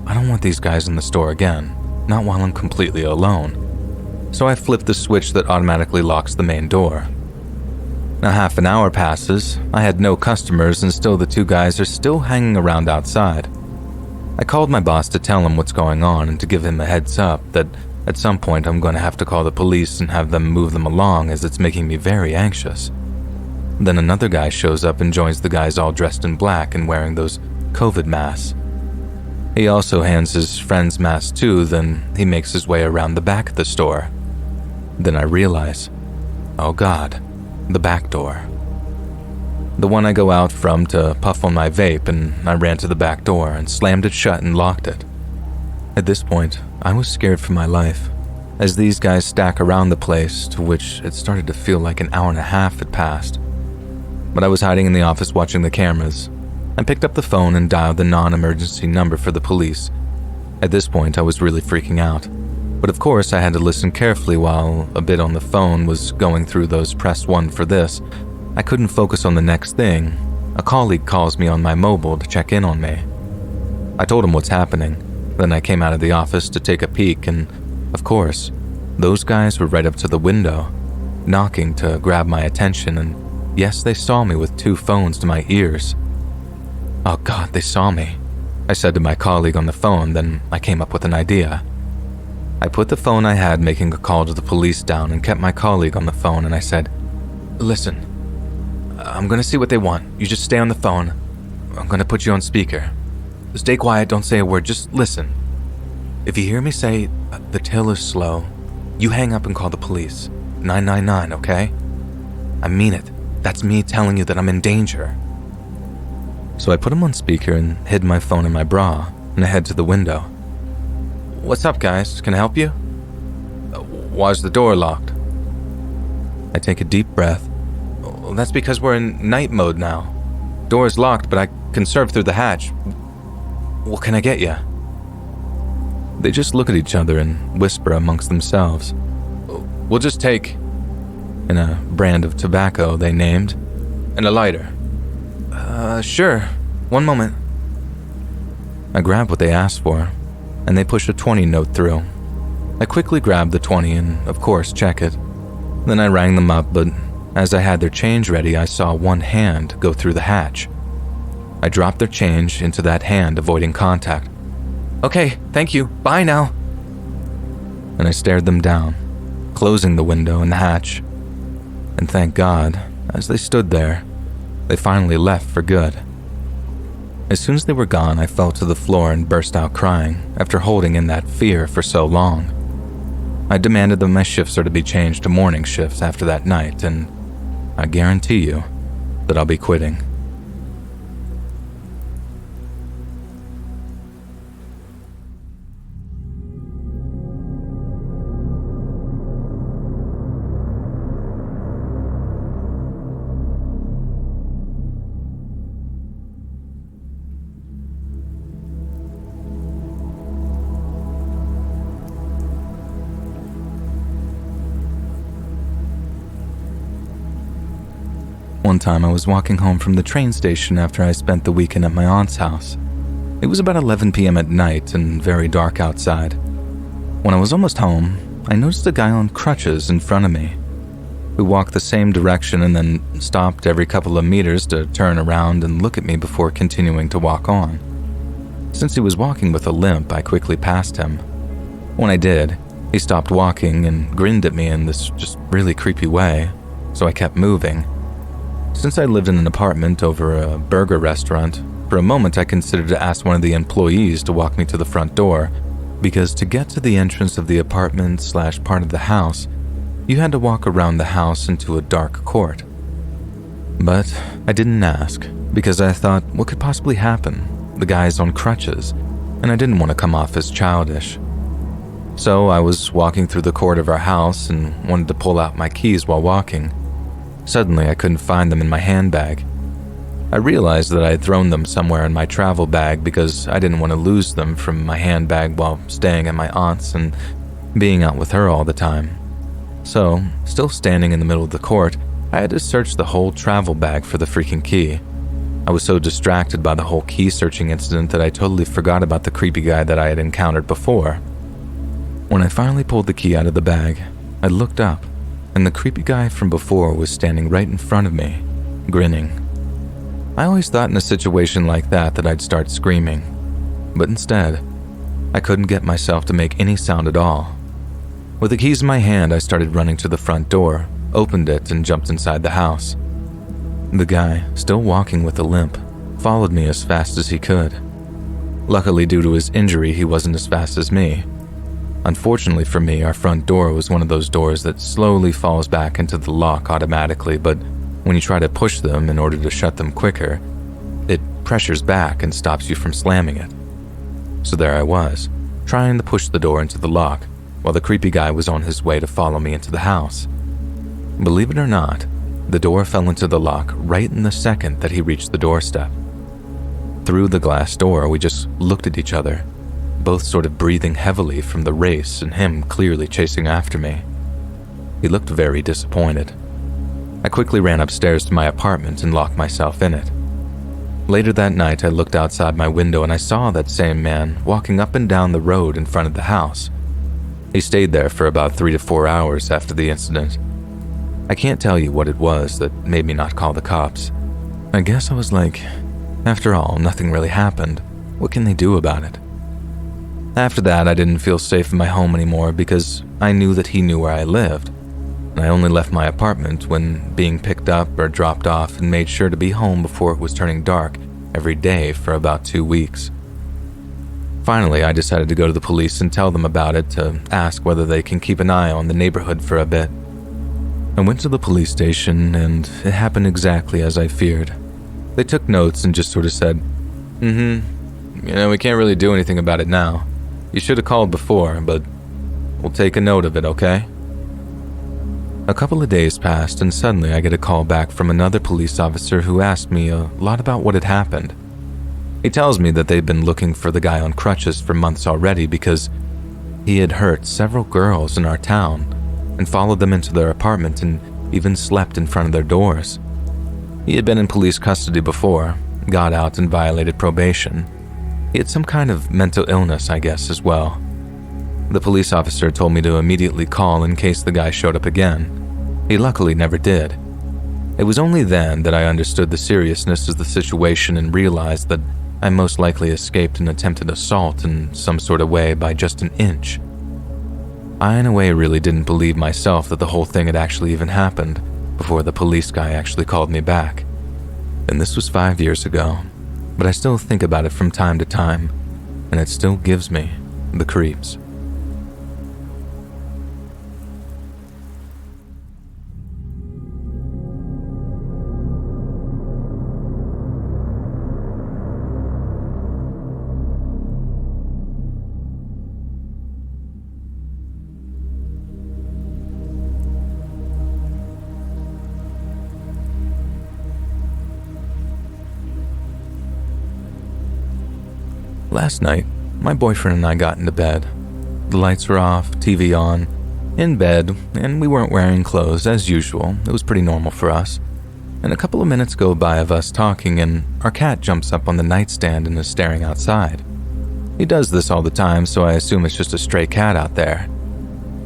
I don't want these guys in the store again, not while I'm completely alone. So I flip the switch that automatically locks the main door. Now half an hour passes, I had no customers and still the two guys are still hanging around outside. I called my boss to tell him what's going on and to give him a heads up that at some point I'm going to have to call the police and have them move them along as it's making me very anxious. Then another guy shows up and joins the guys all dressed in black and wearing those COVID masks. He also hands his friend's mask too, then he makes his way around the back of the store. Then I realize, oh God, the back door. The one I go out from to puff on my vape, and I ran to the back door and slammed it shut and locked it. At this point, I was scared for my life, as these guys stack around the place, to which it started to feel like an hour and a half had passed. But I was hiding in the office watching the cameras. I picked up the phone and dialed the non-emergency number for the police. At this point, I was really freaking out. But of course, I had to listen carefully while a bit on the phone was going through those press 1 for this. I couldn't focus on the next thing. A colleague calls me on my mobile to check in on me. I told him what's happening. Then I came out of the office to take a peek, and of course, those guys were right up to the window, knocking to grab my attention, and yes, they saw me with 2 phones to my ears. Oh God, they saw me, I said to my colleague on the phone. Then I came up with an idea. I put the phone I had making a call to the police down and kept my colleague on the phone, and I said, "Listen, I'm gonna see what they want. You just stay on the phone. I'm gonna put you on speaker. Stay quiet, don't say a word, just listen. If you hear me say, the till is slow, you hang up and call the police. 999, okay? I mean it. That's me telling you that I'm in danger." So I put him on speaker and hid my phone in my bra, and I head to the window. "What's up, guys? Can I help you?" "Why's the door locked?" I take a deep breath. "Well, that's because we're in night mode now. Door's locked, but I can serve through the hatch. What can I get you?" They just look at each other and whisper amongst themselves. "We'll just take," in a brand of tobacco they named, "and a lighter." Sure. One moment." I grab what they asked for, and they push a 20 note through. I quickly grab the 20 and, of course, check it. Then I rang them up, but as I had their change ready, I saw one hand go through the hatch. I dropped their change into that hand, avoiding contact. "Okay, thank you. Bye now." And I stared them down, closing the window and the hatch. And thank God, as they stood there, they finally left for good. As soon as they were gone, I fell to the floor and burst out crying after holding in that fear for so long. I demanded that my shifts are to be changed to morning shifts after that night, and I guarantee you that I'll be quitting. One time I was walking home from the train station after I spent the weekend at my aunt's house. It was about 11 p.m. at night and very dark outside. When I was almost home, I noticed a guy on crutches in front of me, who walked the same direction and then stopped every couple of meters to turn around and look at me before continuing to walk on. Since he was walking with a limp, I quickly passed him. When I did, he stopped walking and grinned at me in this just really creepy way, so I kept moving. Since I lived in an apartment over a burger restaurant, for a moment I considered to ask one of the employees to walk me to the front door, because to get to the entrance of the apartment/part of the house, you had to walk around the house into a dark court. But I didn't ask, because I thought, what could possibly happen? The guy's on crutches, and I didn't want to come off as childish. So I was walking through the court of our house and wanted to pull out my keys while walking. Suddenly, I couldn't find them in my handbag. I realized that I had thrown them somewhere in my travel bag because I didn't want to lose them from my handbag while staying at my aunt's and being out with her all the time. So, still standing in the middle of the court, I had to search the whole travel bag for the freaking key. I was so distracted by the whole key searching incident that I totally forgot about the creepy guy that I had encountered before. When I finally pulled the key out of the bag, I looked up, and the creepy guy from before was standing right in front of me, grinning. I always thought in a situation like that I'd start screaming, but instead, I couldn't get myself to make any sound at all. With the keys in my hand, I started running to the front door, opened it, and jumped inside the house. The guy, still walking with a limp, followed me as fast as he could. Luckily, due to his injury, he wasn't as fast as me. Unfortunately for me, our front door was one of those doors that slowly falls back into the lock automatically, but when you try to push them in order to shut them quicker, it pressures back and stops you from slamming it. So there I was, trying to push the door into the lock, while the creepy guy was on his way to follow me into the house. Believe it or not, the door fell into the lock right in the second that he reached the doorstep. Through the glass door, we just looked at each other, both sort of breathing heavily from the race and him clearly chasing after me. He looked very disappointed. I quickly ran upstairs to my apartment and locked myself in it. Later that night, I looked outside my window and I saw that same man walking up and down the road in front of the house. He stayed there for about 3 to 4 hours after the incident. I can't tell you what it was that made me not call the cops. I guess I was like, after all, nothing really happened. What can they do about it? After that, I didn't feel safe in my home anymore because I knew that he knew where I lived. And I only left my apartment when being picked up or dropped off and made sure to be home before it was turning dark every day for about 2 weeks. Finally, I decided to go to the police and tell them about it to ask whether they can keep an eye on the neighborhood for a bit. I went to the police station and it happened exactly as I feared. They took notes and just sort of said, we can't really do anything about it now. You should have called before, but we'll take a note of it, okay? A couple of days passed and suddenly I get a call back from another police officer who asked me a lot about what had happened. He tells me that they've been looking for the guy on crutches for months already because he had hurt several girls in our town and followed them into their apartment and even slept in front of their doors. He had been in police custody before, got out and violated probation. He had some kind of mental illness, I guess, as well. The police officer told me to immediately call in case the guy showed up again. He luckily never did. It was only then that I understood the seriousness of the situation and realized that I most likely escaped an attempted assault in some sort of way by just an inch. I, in a way, really didn't believe myself that the whole thing had actually even happened before the police guy actually called me back. And this was 5 years ago, but I still think about it from time to time, and it still gives me the creeps. Last night, my boyfriend and I got into bed. The lights were off, TV on, in bed, and we weren't wearing clothes as usual. It was pretty normal for us. And a couple of minutes go by of us talking and our cat jumps up on the nightstand and is staring outside. He does this all the time, so I assume it's just a stray cat out there.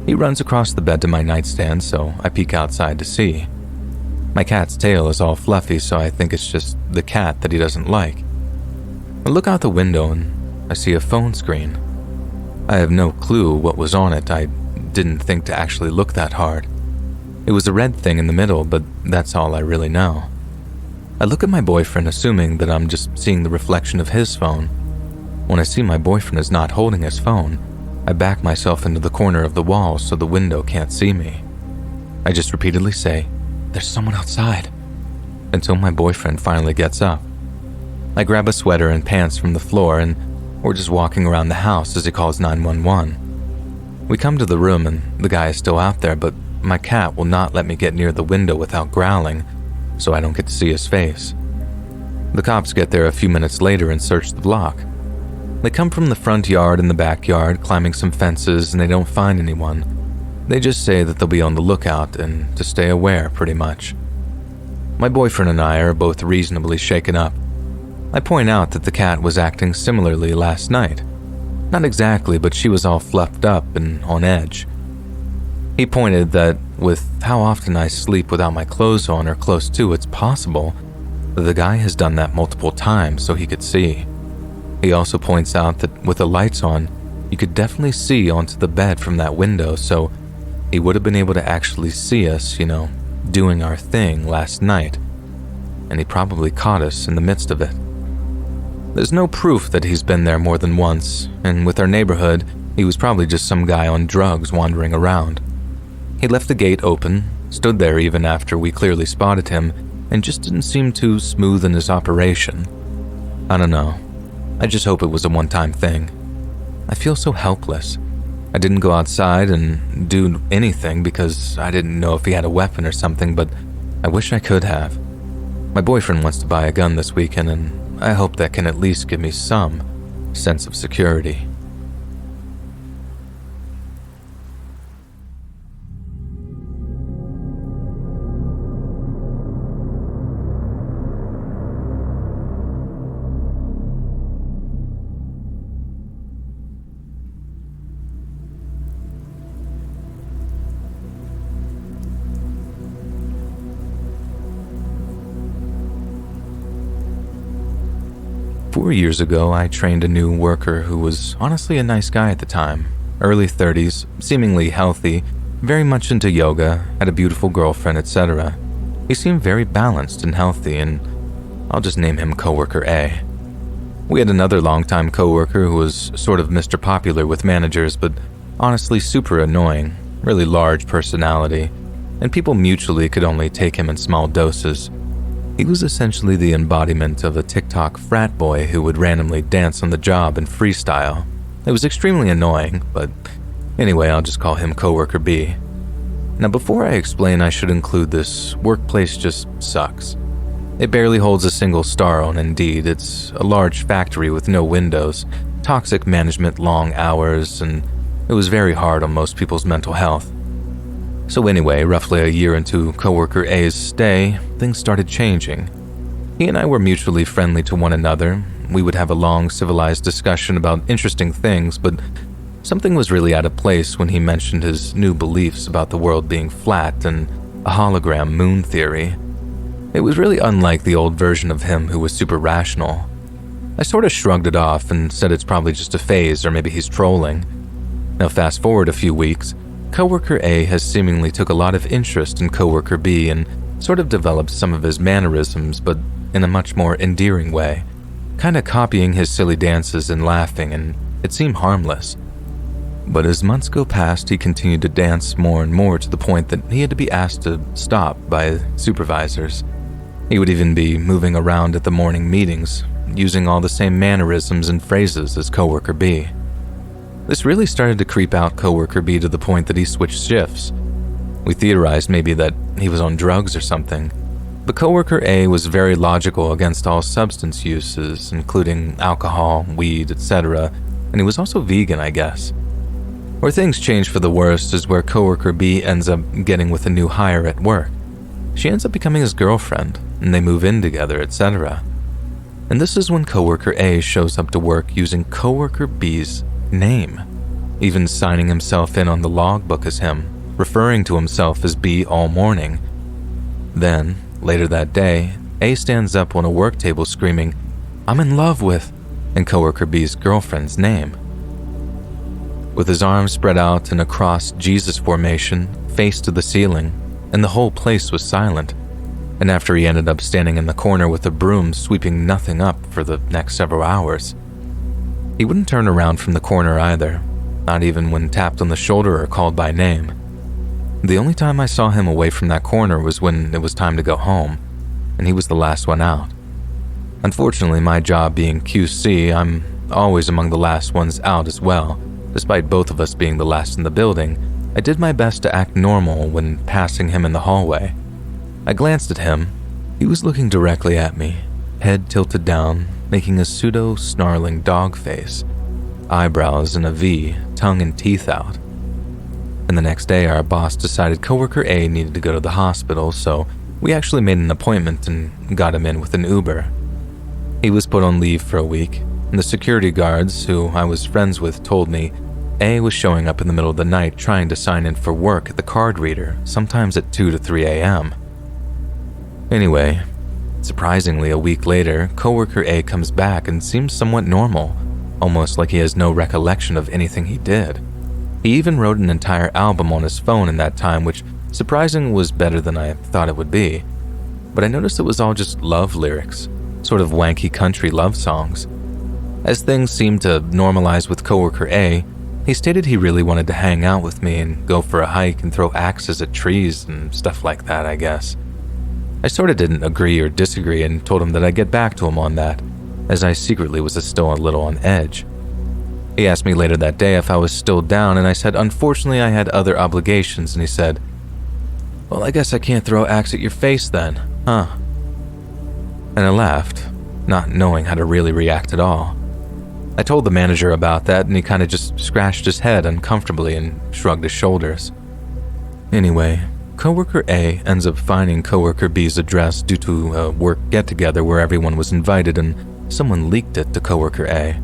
He runs across the bed to my nightstand, so I peek outside to see. My cat's tail is all fluffy, so I think it's just the cat that he doesn't like. I look out the window and I see a phone screen. I have no clue what was on it. I didn't think to actually look that hard. It was a red thing in the middle, but that's all I really know. I look at my boyfriend, assuming that I'm just seeing the reflection of his phone. When I see my boyfriend is not holding his phone, I back myself into the corner of the wall so the window can't see me. I just repeatedly say, "There's someone outside," until my boyfriend finally gets up. I grab a sweater and pants from the floor and we're just walking around the house as he calls 911. We come to the room and the guy is still out there, but my cat will not let me get near the window without growling, so I don't get to see his face. The cops get there a few minutes later and search the block. They come from the front yard and the backyard, climbing some fences, and they don't find anyone. They just say that they'll be on the lookout and to stay aware, pretty much. My boyfriend and I are both reasonably shaken up. I point out that the cat was acting similarly last night. Not exactly, but she was all fluffed up and on edge. He pointed that with how often I sleep without my clothes on or close to, it's possible that the guy has done that multiple times so he could see. He also points out that with the lights on, you could definitely see onto the bed from that window, so he would have been able to actually see us, doing our thing last night, and he probably caught us in the midst of it. There's no proof that he's been there more than once, and with our neighborhood, he was probably just some guy on drugs wandering around. He left the gate open, stood there even after we clearly spotted him, and just didn't seem too smooth in his operation. I don't know. I just hope it was a one-time thing. I feel so helpless. I didn't go outside and do anything because I didn't know if he had a weapon or something, but I wish I could have. My boyfriend wants to buy a gun this weekend, and I hope that can at least give me some sense of security. Four years ago, I trained a new worker who was honestly a nice guy at the time, early 30s, seemingly healthy, very much into yoga, had a beautiful girlfriend, etc. He seemed very balanced and healthy, and I'll just name him Coworker A. We had another longtime coworker who was sort of Mr. Popular with managers, but honestly super annoying, really large personality, and people mutually could only take him in small doses. He was essentially the embodiment of a TikTok frat boy who would randomly dance on the job and freestyle. It was extremely annoying, but anyway, I'll just call him Coworker B. Now, before I explain, I should include this workplace just sucks. It barely holds a single star on Indeed. It's a large factory with no windows, toxic management, long hours, and it was very hard on most people's mental health. So anyway, roughly a year into Coworker A's stay, things started changing. He and I were mutually friendly to one another. We would have a long, civilized discussion about interesting things, but something was really out of place when he mentioned his new beliefs about the world being flat and a hologram moon theory. It was really unlike the old version of him who was super rational. I sort of shrugged it off and said it's probably just a phase or maybe he's trolling. Now fast forward a few weeks, Coworker A has seemingly took a lot of interest in Coworker B and sort of developed some of his mannerisms, but in a much more endearing way, kind of copying his silly dances and laughing, and it seemed harmless. But as months go past, he continued to dance more and more to the point that he had to be asked to stop by supervisors. He would even be moving around at the morning meetings, using all the same mannerisms and phrases as Coworker B. This really started to creep out Coworker B to the point that he switched shifts. We theorized maybe that he was on drugs or something, but Coworker A was very logical against all substance uses, including alcohol, weed, etc., and he was also vegan, I guess. Where things change for the worst is where Coworker B ends up getting with a new hire at work. She ends up becoming his girlfriend, and they move in together, etc. And this is when Coworker A shows up to work using Coworker B's name, even signing himself in on the logbook as him, referring to himself as B all morning. Then, later that day, A stands up on a work table screaming, "I'm in love with," in Coworker B's girlfriend's name. With his arms spread out in a cross Jesus formation, face to the ceiling, and the whole place was silent. And after he ended up standing in the corner with a broom sweeping nothing up for the next several hours. He wouldn't turn around from the corner either, not even when tapped on the shoulder or called by name. The only time I saw him away from that corner was when it was time to go home, and he was the last one out. Unfortunately, my job being QC, I'm always among the last ones out as well. Despite both of us being the last in the building, I did my best to act normal when passing him in the hallway. I glanced at him. He was looking directly at me, head tilted down, making a pseudo-snarling dog face, eyebrows in a V, tongue and teeth out. And the next day, our boss decided Coworker A needed to go to the hospital, so we actually made an appointment and got him in with an Uber. He was put on leave for a week, and the security guards, who I was friends with, told me A was showing up in the middle of the night trying to sign in for work at the card reader, sometimes at 2 to 3 a.m. Anyway, surprisingly, a week later, Coworker A comes back and seems somewhat normal, almost like he has no recollection of anything he did. He even wrote an entire album on his phone in that time, which surprisingly was better than I thought it would be. But I noticed it was all just love lyrics, sort of wanky country love songs. As things seemed to normalize with Coworker A, he stated he really wanted to hang out with me and go for a hike and throw axes at trees and stuff like that, I guess. I sort of didn't agree or disagree and told him that I'd get back to him on that, as I secretly was still a little on edge. He asked me later that day if I was still down, and I said unfortunately I had other obligations, and he said, "Well, I guess I can't throw axe at your face then, huh?" And I laughed, not knowing how to really react at all. I told the manager about that, and he kind of just scratched his head uncomfortably and shrugged his shoulders. Anyway, coworker A ends up finding coworker B's address due to a work get-together where everyone was invited and someone leaked it to coworker A.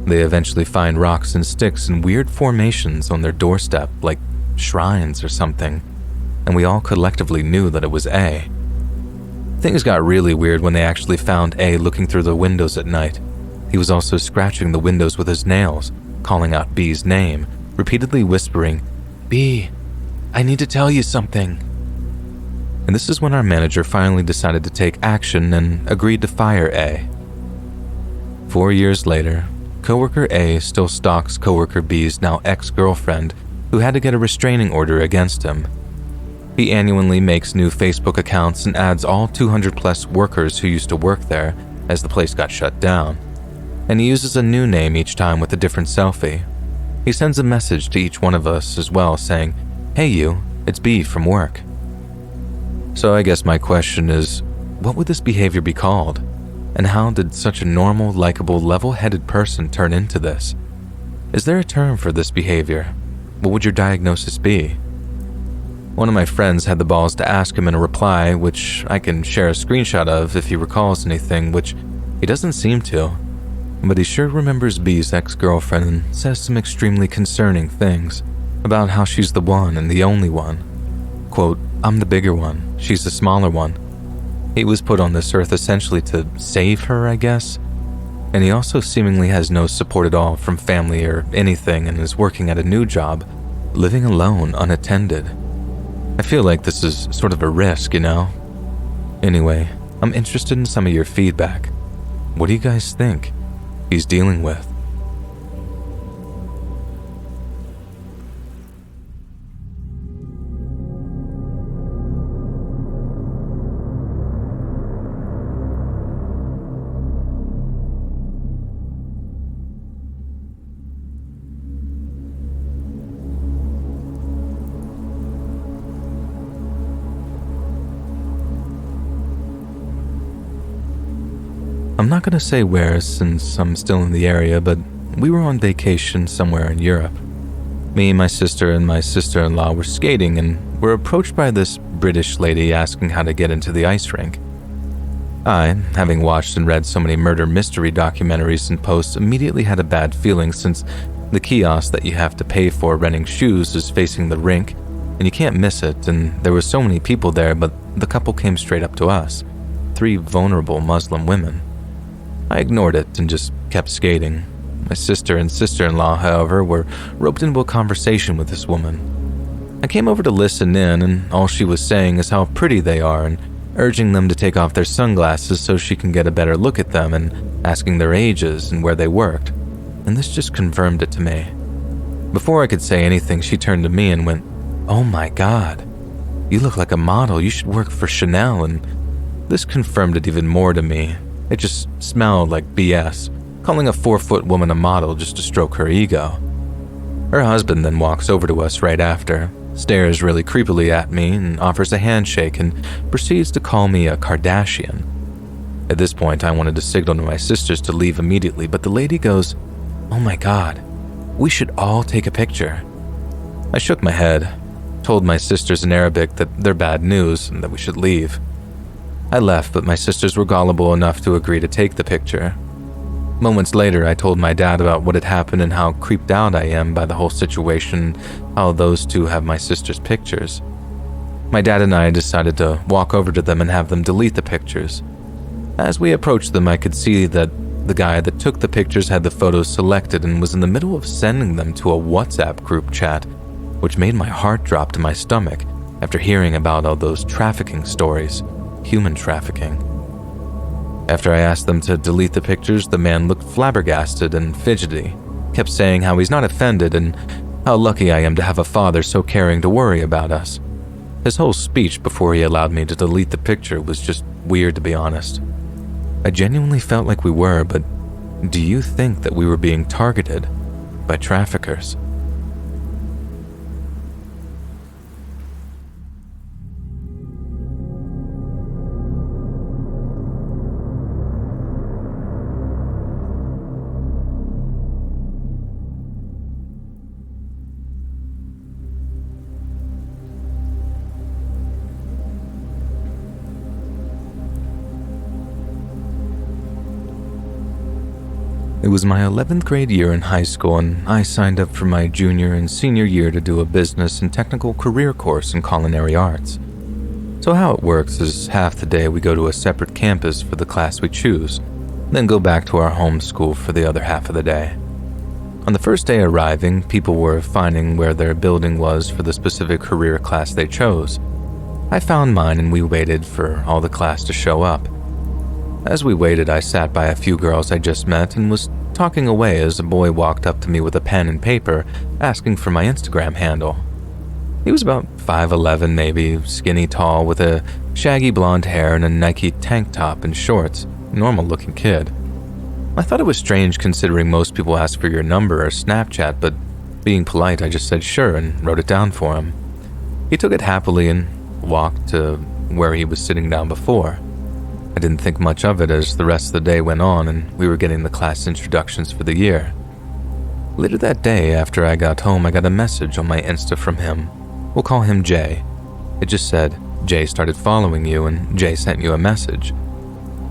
They eventually find rocks and sticks in weird formations on their doorstep, like shrines or something, and we all collectively knew that it was A. Things got really weird when they actually found A looking through the windows at night. He was also scratching the windows with his nails, calling out B's name, repeatedly whispering, "B, I need to tell you something." And this is when our manager finally decided to take action and agreed to fire A. 4 years later, coworker A still stalks coworker B's now ex-girlfriend, who had to get a restraining order against him. He annually makes new Facebook accounts and adds all 200+ workers who used to work there, as the place got shut down. And he uses a new name each time with a different selfie. He sends a message to each one of us as well saying, "Hey you, it's B from work." So I guess my question is, what would this behavior be called? And how did such a normal, likable, level-headed person turn into this? Is there a term for this behavior? What would your diagnosis be? One of my friends had the balls to ask him in a reply, which I can share a screenshot of if he recalls anything, which he doesn't seem to. But he sure remembers B's ex-girlfriend and says some extremely concerning things about how she's the one and the only one. Quote, "I'm the bigger one, she's the smaller one." He was put on this earth essentially to save her, I guess. And he also seemingly has no support at all from family or anything and is working at a new job, living alone, unattended. I feel like this is sort of a risk, you know? Anyway, I'm interested in some of your feedback. What do you guys think he's dealing with? I'm not gonna say where since I'm still in the area, but we were on vacation somewhere in Europe. Me, my sister, and my sister-in-law were skating and were approached by this British lady asking how to get into the ice rink. I, having watched and read so many murder mystery documentaries and posts, immediately had a bad feeling since the kiosk that you have to pay for renting shoes is facing the rink and you can't miss it, and there were so many people there, but the couple came straight up to us, 3 vulnerable Muslim women. I ignored it and just kept skating. My sister and sister-in-law, however, were roped into a conversation with this woman. I came over to listen in, and all she was saying is how pretty they are and urging them to take off their sunglasses so she can get a better look at them and asking their ages and where they worked. And this just confirmed it to me. Before I could say anything, she turned to me and went, "Oh my God, you look like a model. You should work for Chanel." And this confirmed it even more to me. It just smelled like BS, calling a 4-foot woman a model just to stroke her ego. Her husband then walks over to us right after, stares really creepily at me and offers a handshake and proceeds to call me a Kardashian. At this point, I wanted to signal to my sisters to leave immediately, but the lady goes, "Oh my God, we should all take a picture." I shook my head, told my sisters in Arabic that they're bad news and that we should leave. I left, but my sisters were gullible enough to agree to take the picture. Moments later, I told my dad about what had happened and how creeped out I am by the whole situation, how those two have my sister's pictures. My dad and I decided to walk over to them and have them delete the pictures. As we approached them, I could see that the guy that took the pictures had the photos selected and was in the middle of sending them to a WhatsApp group chat, which made my heart drop to my stomach after hearing about all those trafficking stories, human trafficking. After I asked them to delete the pictures, the man looked flabbergasted and fidgety, kept saying how he's not offended and how lucky I am to have a father so caring to worry about us. His whole speech before he allowed me to delete the picture was just weird, to be honest. I genuinely felt like we were, but do you think that we were being targeted? by traffickers. It was my 11th grade year in high school, and I signed up for my junior and senior year to do a business and technical career course in culinary arts. So how it works is half the day we go to a separate campus for the class we choose, then go back to our home school for the other half of the day. On the first day arriving, people were finding where their building was for the specific career class they chose. I found mine and we waited for all the class to show up. As we waited, I sat by a few girls I just met and was talking away as a boy walked up to me with a pen and paper, asking for my Instagram handle. He was about 5'11", maybe, skinny tall, with a shaggy blonde hair and a Nike tank top and shorts, normal-looking kid. I thought it was strange considering most people ask for your number or Snapchat, but being polite, I just said sure and wrote it down for him. He took it happily and walked to where he was sitting down before. I didn't think much of it as the rest of the day went on and we were getting the class introductions for the year. Later that day, after I got home, I got a message on my Insta from him. We'll call him Jay. It just said, Jay started following you and Jay sent you a message.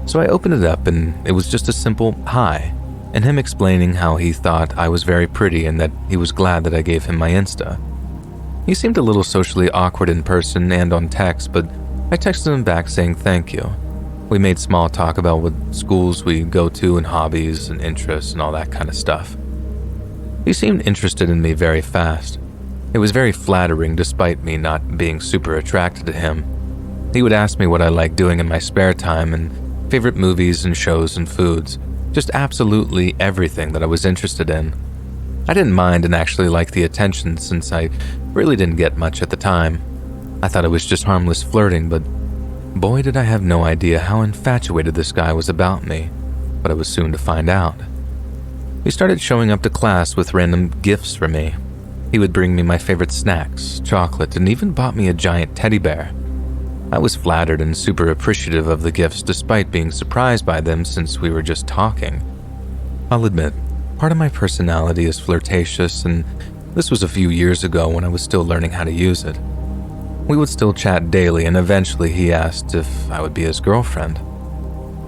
So I opened it up and it was just a simple hi, and him explaining how he thought I was very pretty and that he was glad that I gave him my Insta. He seemed a little socially awkward in person and on text, but I texted him back saying thank you. We made small talk about what schools we go to and hobbies and interests and all that kind of stuff. He seemed interested in me very fast. It was very flattering despite me not being super attracted to him. He would ask me what I liked doing in my spare time and favorite movies and shows and foods, just absolutely everything that I was interested in. I didn't mind and actually liked the attention since I really didn't get much at the time. I thought it was just harmless flirting, but boy, did I have no idea how infatuated this guy was about me, but I was soon to find out. He started showing up to class with random gifts for me. He would bring me my favorite snacks, chocolate, and even bought me a giant teddy bear. I was flattered and super appreciative of the gifts despite being surprised by them since we were just talking. I'll admit, part of my personality is flirtatious, and this was a few years ago when I was still learning how to use it. We would still chat daily, and eventually he asked if I would be his girlfriend.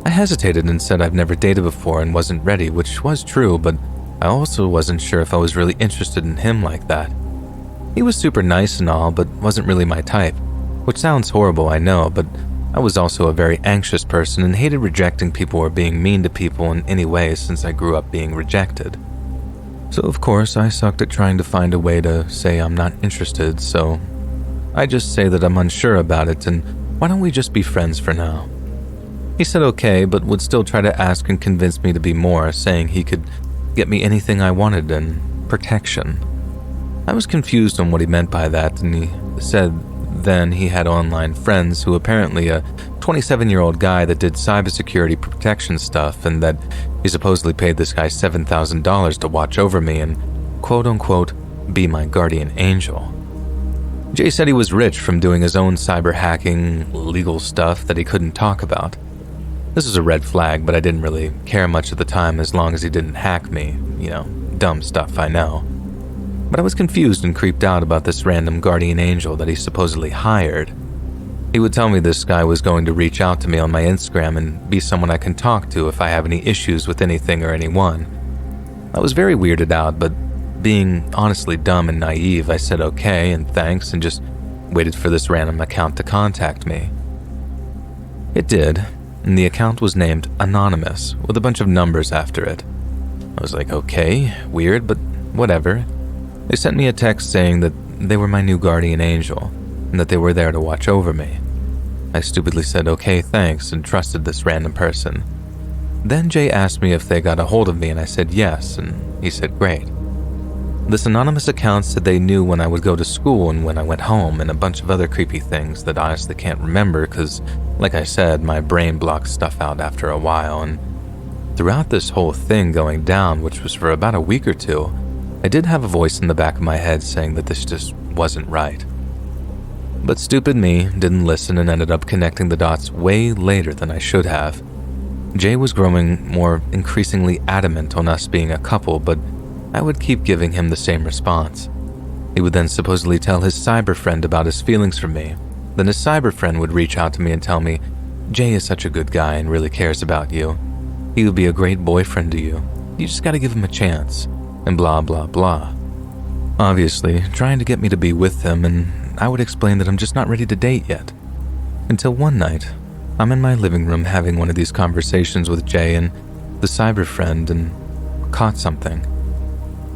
I hesitated and said I've never dated before and wasn't ready, which was true, but I also wasn't sure if I was really interested in him like that. He was super nice and all, but wasn't really my type, which sounds horrible, I know, but I was also a very anxious person and hated rejecting people or being mean to people in any way since I grew up being rejected. So of course, I sucked at trying to find a way to say I'm not interested, so I just say that I'm unsure about it and why don't we just be friends for now? He said okay, but would still try to ask and convince me to be more, saying he could get me anything I wanted and protection. I was confused on what he meant by that, and he said then he had online friends who apparently a 27-year-old guy that did cybersecurity protection stuff and that he supposedly paid this guy $7,000 to watch over me and quote-unquote be my guardian angel. Jay said he was rich from doing his own cyber hacking, legal stuff that he couldn't talk about. This was a red flag, but I didn't really care much at the time as long as he didn't hack me, dumb stuff I know. But I was confused and creeped out about this random guardian angel that he supposedly hired. He would tell me this guy was going to reach out to me on my Instagram and be someone I can talk to if I have any issues with anything or anyone. I was very weirded out, but being honestly dumb and naive, I said okay and thanks and just waited for this random account to contact me. It did, and the account was named Anonymous with a bunch of numbers after it. I was like, okay, weird, but whatever. They sent me a text saying that they were my new guardian angel and that they were there to watch over me. I stupidly said okay, thanks, and trusted this random person. Then Jay asked me if they got a hold of me and I said yes, and he said great. This anonymous account said they knew when I would go to school and when I went home and a bunch of other creepy things that I honestly can't remember because, like I said, my brain blocks stuff out after a while, and throughout this whole thing going down, which was for about a week or two, I did have a voice in the back of my head saying that this just wasn't right. But stupid me didn't listen and ended up connecting the dots way later than I should have. Jay was growing more increasingly adamant on us being a couple, but I would keep giving him the same response. He would then supposedly tell his cyber friend about his feelings for me. Then his cyber friend would reach out to me and tell me, Jay is such a good guy and really cares about you. He would be a great boyfriend to you. You just gotta give him a chance. And blah, blah, blah. Obviously, trying to get me to be with him, and I would explain that I'm just not ready to date yet. Until one night, I'm in my living room having one of these conversations with Jay and the cyber friend and caught something.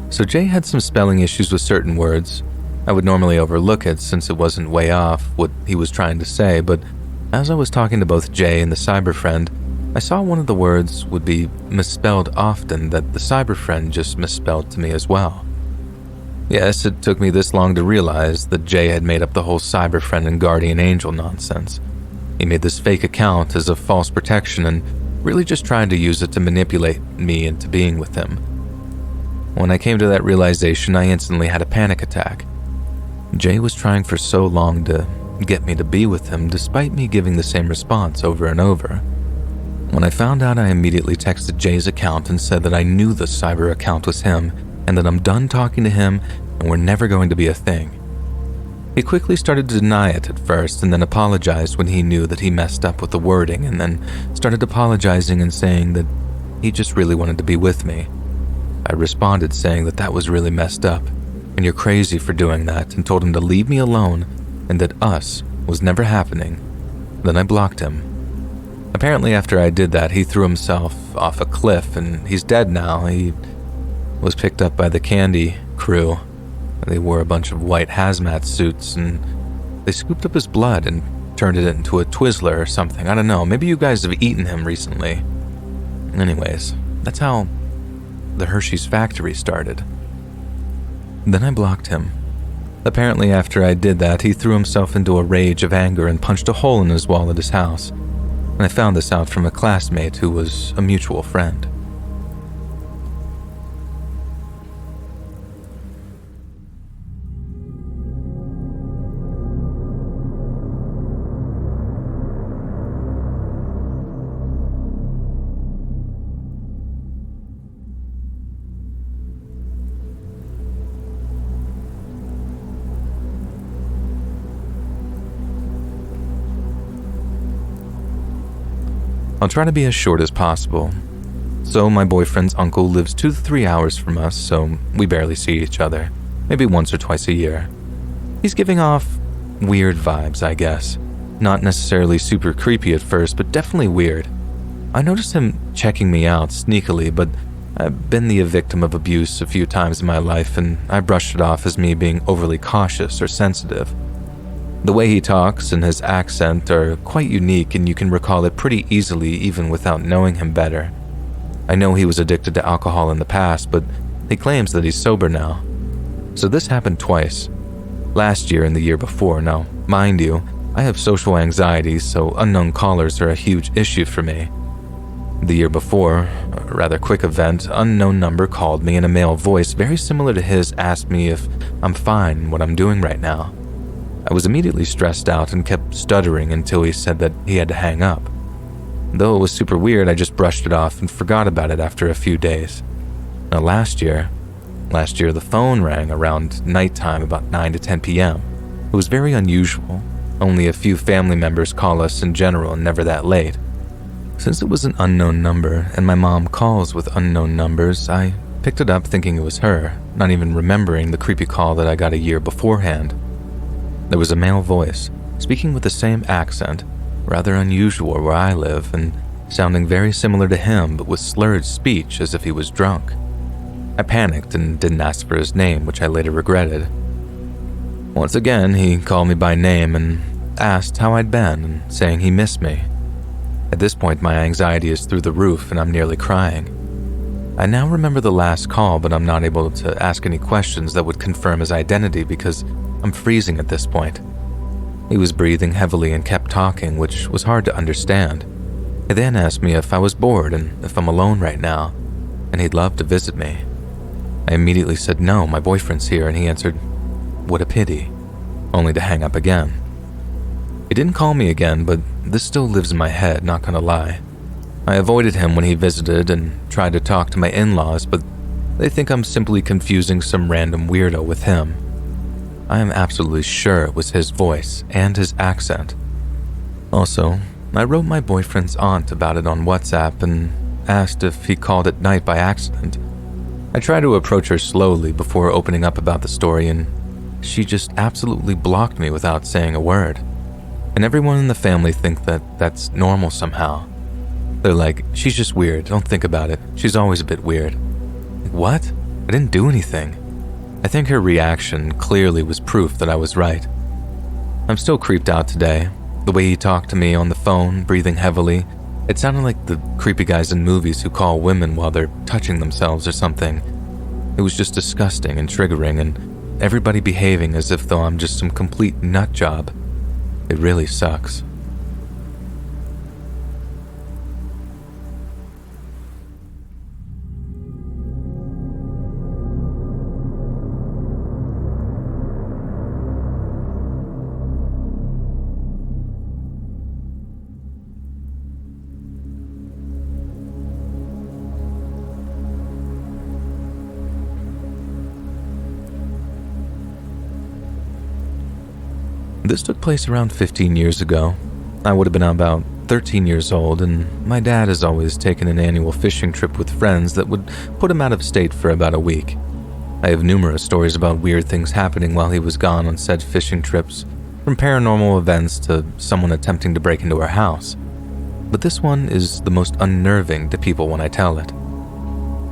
So Jay had some spelling issues with certain words. I would normally overlook it since it wasn't way off what he was trying to say, but as I was talking to both Jay and the cyber friend, I saw one of the words would be misspelled often that the cyber friend just misspelled to me as well. Yes, it took me this long to realize that Jay had made up the whole cyber friend and guardian angel nonsense. He made this fake account as a false protection and really just tried to use it to manipulate me into being with him. When I came to that realization, I instantly had a panic attack. Jay was trying for so long to get me to be with him despite me giving the same response over and over. When I found out, I immediately texted Jay's account and said that I knew the cyber account was him and that I'm done talking to him and we're never going to be a thing. He quickly started to deny it at first and then apologized when he knew that he messed up with the wording and then started apologizing and saying that he just really wanted to be with me. I responded saying that that was really messed up and you're crazy for doing that and told him to leave me alone and that us was never happening. Then I blocked him. Apparently after I did that, he threw himself off a cliff and he's dead now. He was picked up by the candy crew. They wore a bunch of white hazmat suits and they scooped up his blood and turned it into a Twizzler or something. I don't know, maybe you guys have eaten him recently. Anyways, that's how the Hershey's factory started. Then I blocked him. Apparently after I did that, he threw himself into a rage of anger and punched a hole in his wall at his house. And I found this out from a classmate who was a mutual friend. I'll try to be as short as possible. So my boyfriend's uncle lives 2 to 3 hours from us, so we barely see each other, maybe once or twice a year. He's giving off weird vibes, I guess. Not necessarily super creepy at first, but definitely weird. I noticed him checking me out sneakily, but I've been the victim of abuse a few times in my life, and I brushed it off as me being overly cautious or sensitive. The way he talks and his accent are quite unique, and you can recall it pretty easily even without knowing him better. I know he was addicted to alcohol in the past, but he claims that he's sober now. So this happened twice. Last year and the year before. Now, mind you, I have social anxiety, so unknown callers are a huge issue for me. The year before, a rather quick event, unknown number called me and a male voice very similar to his asked me if I'm fine, what I'm doing right now. I was immediately stressed out and kept stuttering until he said that he had to hang up. Though it was super weird, I just brushed it off and forgot about it after a few days. Now last year the phone rang around nighttime about 9 to 10 p.m. It was very unusual. Only a few family members call us in general and never that late. Since it was an unknown number and my mom calls with unknown numbers, I picked it up thinking it was her, not even remembering the creepy call that I got a year beforehand. There was a male voice, speaking with the same accent, rather unusual where I live, and sounding very similar to him but with slurred speech as if he was drunk. I panicked and didn't ask for his name, which I later regretted. Once again, he called me by name and asked how I'd been, and saying he missed me. At this point, my anxiety is through the roof and I'm nearly crying. I now remember the last call, but I'm not able to ask any questions that would confirm his identity because I'm freezing at this point. He was breathing heavily and kept talking, which was hard to understand. He then asked me if I was bored and if I'm alone right now, and he'd love to visit me. I immediately said, "No, my boyfriend's here," and he answered, "What a pity," only to hang up again. He didn't call me again, but this still lives in my head, not gonna lie. I avoided him when he visited and tried to talk to my in-laws, but they think I'm simply confusing some random weirdo with him. I am absolutely sure it was his voice and his accent. Also, I wrote my boyfriend's aunt about it on WhatsApp and asked if he called at night by accident. I tried to approach her slowly before opening up about the story, and she just absolutely blocked me without saying a word. And everyone in the family think that that's normal somehow. They're like, "She's just weird, don't think about it. She's always a bit weird." Like, what? I didn't do anything. I think her reaction clearly was proof that I was right. I'm still creeped out today. The way he talked to me on the phone, breathing heavily, it sounded like the creepy guys in movies who call women while they're touching themselves or something. It was just disgusting and triggering, and everybody behaving as if though I'm just some complete nut job. It really sucks. This took place around 15 years ago. I would have been about 13 years old, and my dad has always taken an annual fishing trip with friends that would put him out of state for about a week. I have numerous stories about weird things happening while he was gone on said fishing trips, from paranormal events to someone attempting to break into our house. But this one is the most unnerving to people when I tell it.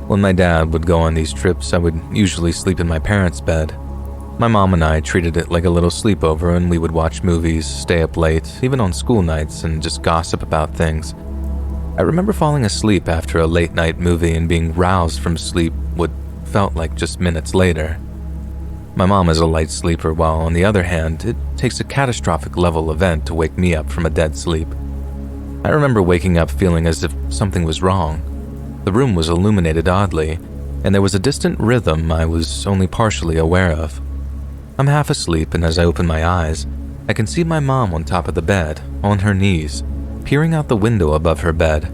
When my dad would go on these trips, I would usually sleep in my parents' bed. My mom and I treated it like a little sleepover, and we would watch movies, stay up late, even on school nights, and just gossip about things. I remember falling asleep after a late-night movie and being roused from sleep what felt like just minutes later. My mom is a light sleeper, while on the other hand, it takes a catastrophic level event to wake me up from a dead sleep. I remember waking up feeling as if something was wrong. The room was illuminated oddly, and there was a distant rhythm I was only partially aware of. I'm half asleep, and as I open my eyes, I can see my mom on top of the bed, on her knees, peering out the window above her bed.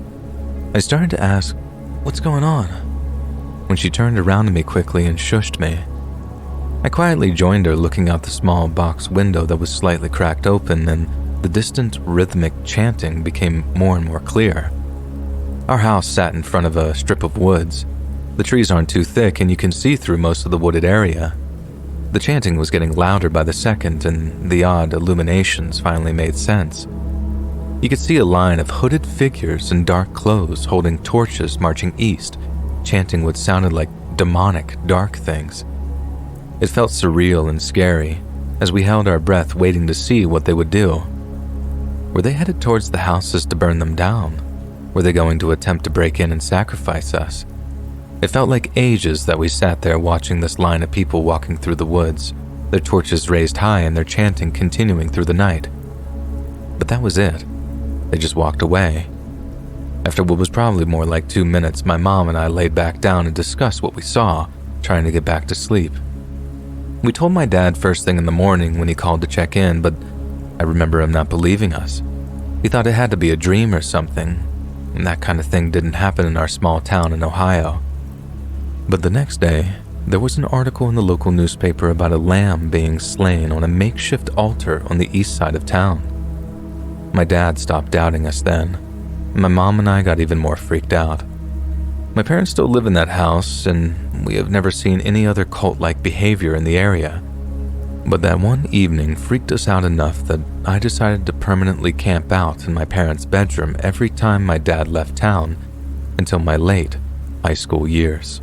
I started to ask, "What's going on?" when she turned around to me quickly and shushed me. I quietly joined her, looking out the small box window that was slightly cracked open, and the distant rhythmic chanting became more and more clear. Our house sat in front of a strip of woods. The trees aren't too thick, and you can see through most of the wooded area. The chanting was getting louder by the second, and the odd illuminations finally made sense. You could see a line of hooded figures in dark clothes holding torches marching east, chanting what sounded like demonic, dark things. It felt surreal and scary as we held our breath waiting to see what they would do. Were they headed towards the houses to burn them down? Were they going to attempt to break in and sacrifice us? It felt like ages that we sat there watching this line of people walking through the woods, their torches raised high and their chanting continuing through the night. But that was it. They just walked away. After what was probably more like 2 minutes, my mom and I laid back down and discussed what we saw, trying to get back to sleep. We told my dad first thing in the morning when he called to check in, but I remember him not believing us. He thought it had to be a dream or something, and that kind of thing didn't happen in our small town in Ohio. But the next day, there was an article in the local newspaper about a lamb being slain on a makeshift altar on the east side of town. My dad stopped doubting us then, and my mom and I got even more freaked out. My parents still live in that house, and we have never seen any other cult-like behavior in the area. But that one evening freaked us out enough that I decided to permanently camp out in my parents' bedroom every time my dad left town until my late high school years.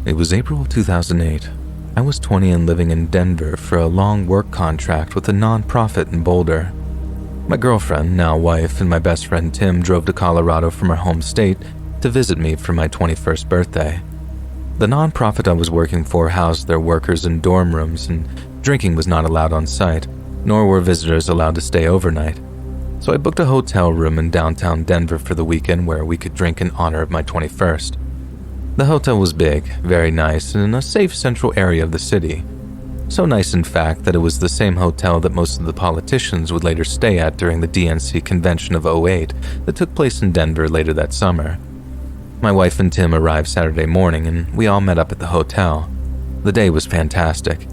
It was April of 2008. I was 20 and living in Denver for a long work contract with a non-profit in Boulder. My girlfriend, now wife, and my best friend Tim drove to Colorado from our home state to visit me for my 21st birthday. The non-profit I was working for housed their workers in dorm rooms, and drinking was not allowed on site, nor were visitors allowed to stay overnight. So I booked a hotel room in downtown Denver for the weekend where we could drink in honor of my 21st. The hotel was big, very nice, and in a safe central area of the city. So nice, in fact, that it was the same hotel that most of the politicians would later stay at during the DNC convention of '08 that took place in Denver later that summer. My wife and Tim arrived Saturday morning, and we all met up at the hotel. The day was fantastic.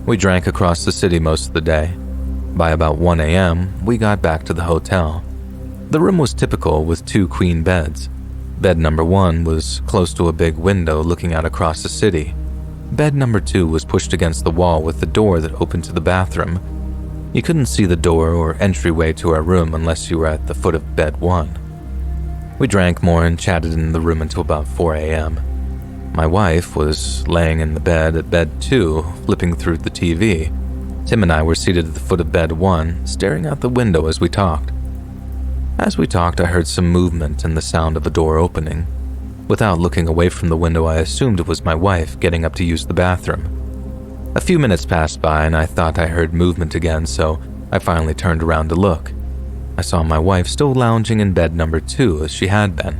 We drank across the city most of the day. By about 1 a.m., we got back to the hotel. The room was typical with 2 queen beds. Bed number 1 was close to a big window looking out across the city. Bed number 2 was pushed against the wall with the door that opened to the bathroom. You couldn't see the door or entryway to our room unless you were at the foot of bed 1. We drank more and chatted in the room until about 4 a.m. My wife was laying in the bed at bed 2, flipping through the TV. Tim and I were seated at the foot of bed 1, staring out the window as we talked. As we talked, I heard some movement and the sound of a door opening. Without looking away from the window, I assumed it was my wife getting up to use the bathroom. A few minutes passed by and I thought I heard movement again, so I finally turned around to look. I saw my wife still lounging in bed number 2 as she had been.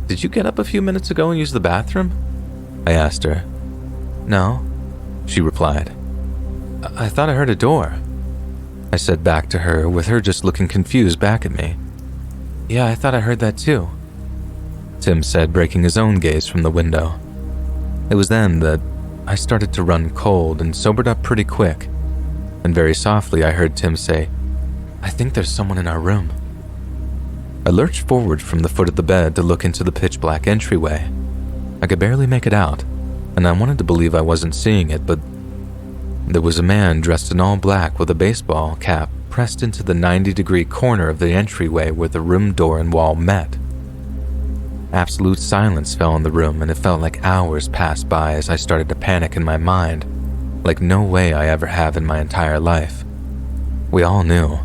"Did you get up a few minutes ago and use the bathroom?" I asked her. "No," she replied. I thought I heard a door," I said back to her, with her just looking confused back at me. "Yeah, I thought I heard that too," Tim said, breaking his own gaze from the window. It was then that I started to run cold and sobered up pretty quick, and very softly I heard Tim say, "I think there's someone in our room." I lurched forward from the foot of the bed to look into the pitch-black entryway. I could barely make it out, and I wanted to believe I wasn't seeing it, but there was a man dressed in all black with a baseball cap pressed into the 90-degree corner of the entryway where the room door and wall met. Absolute silence fell in the room, and it felt like hours passed by as I started to panic in my mind, like no way I ever have in my entire life. We all knew.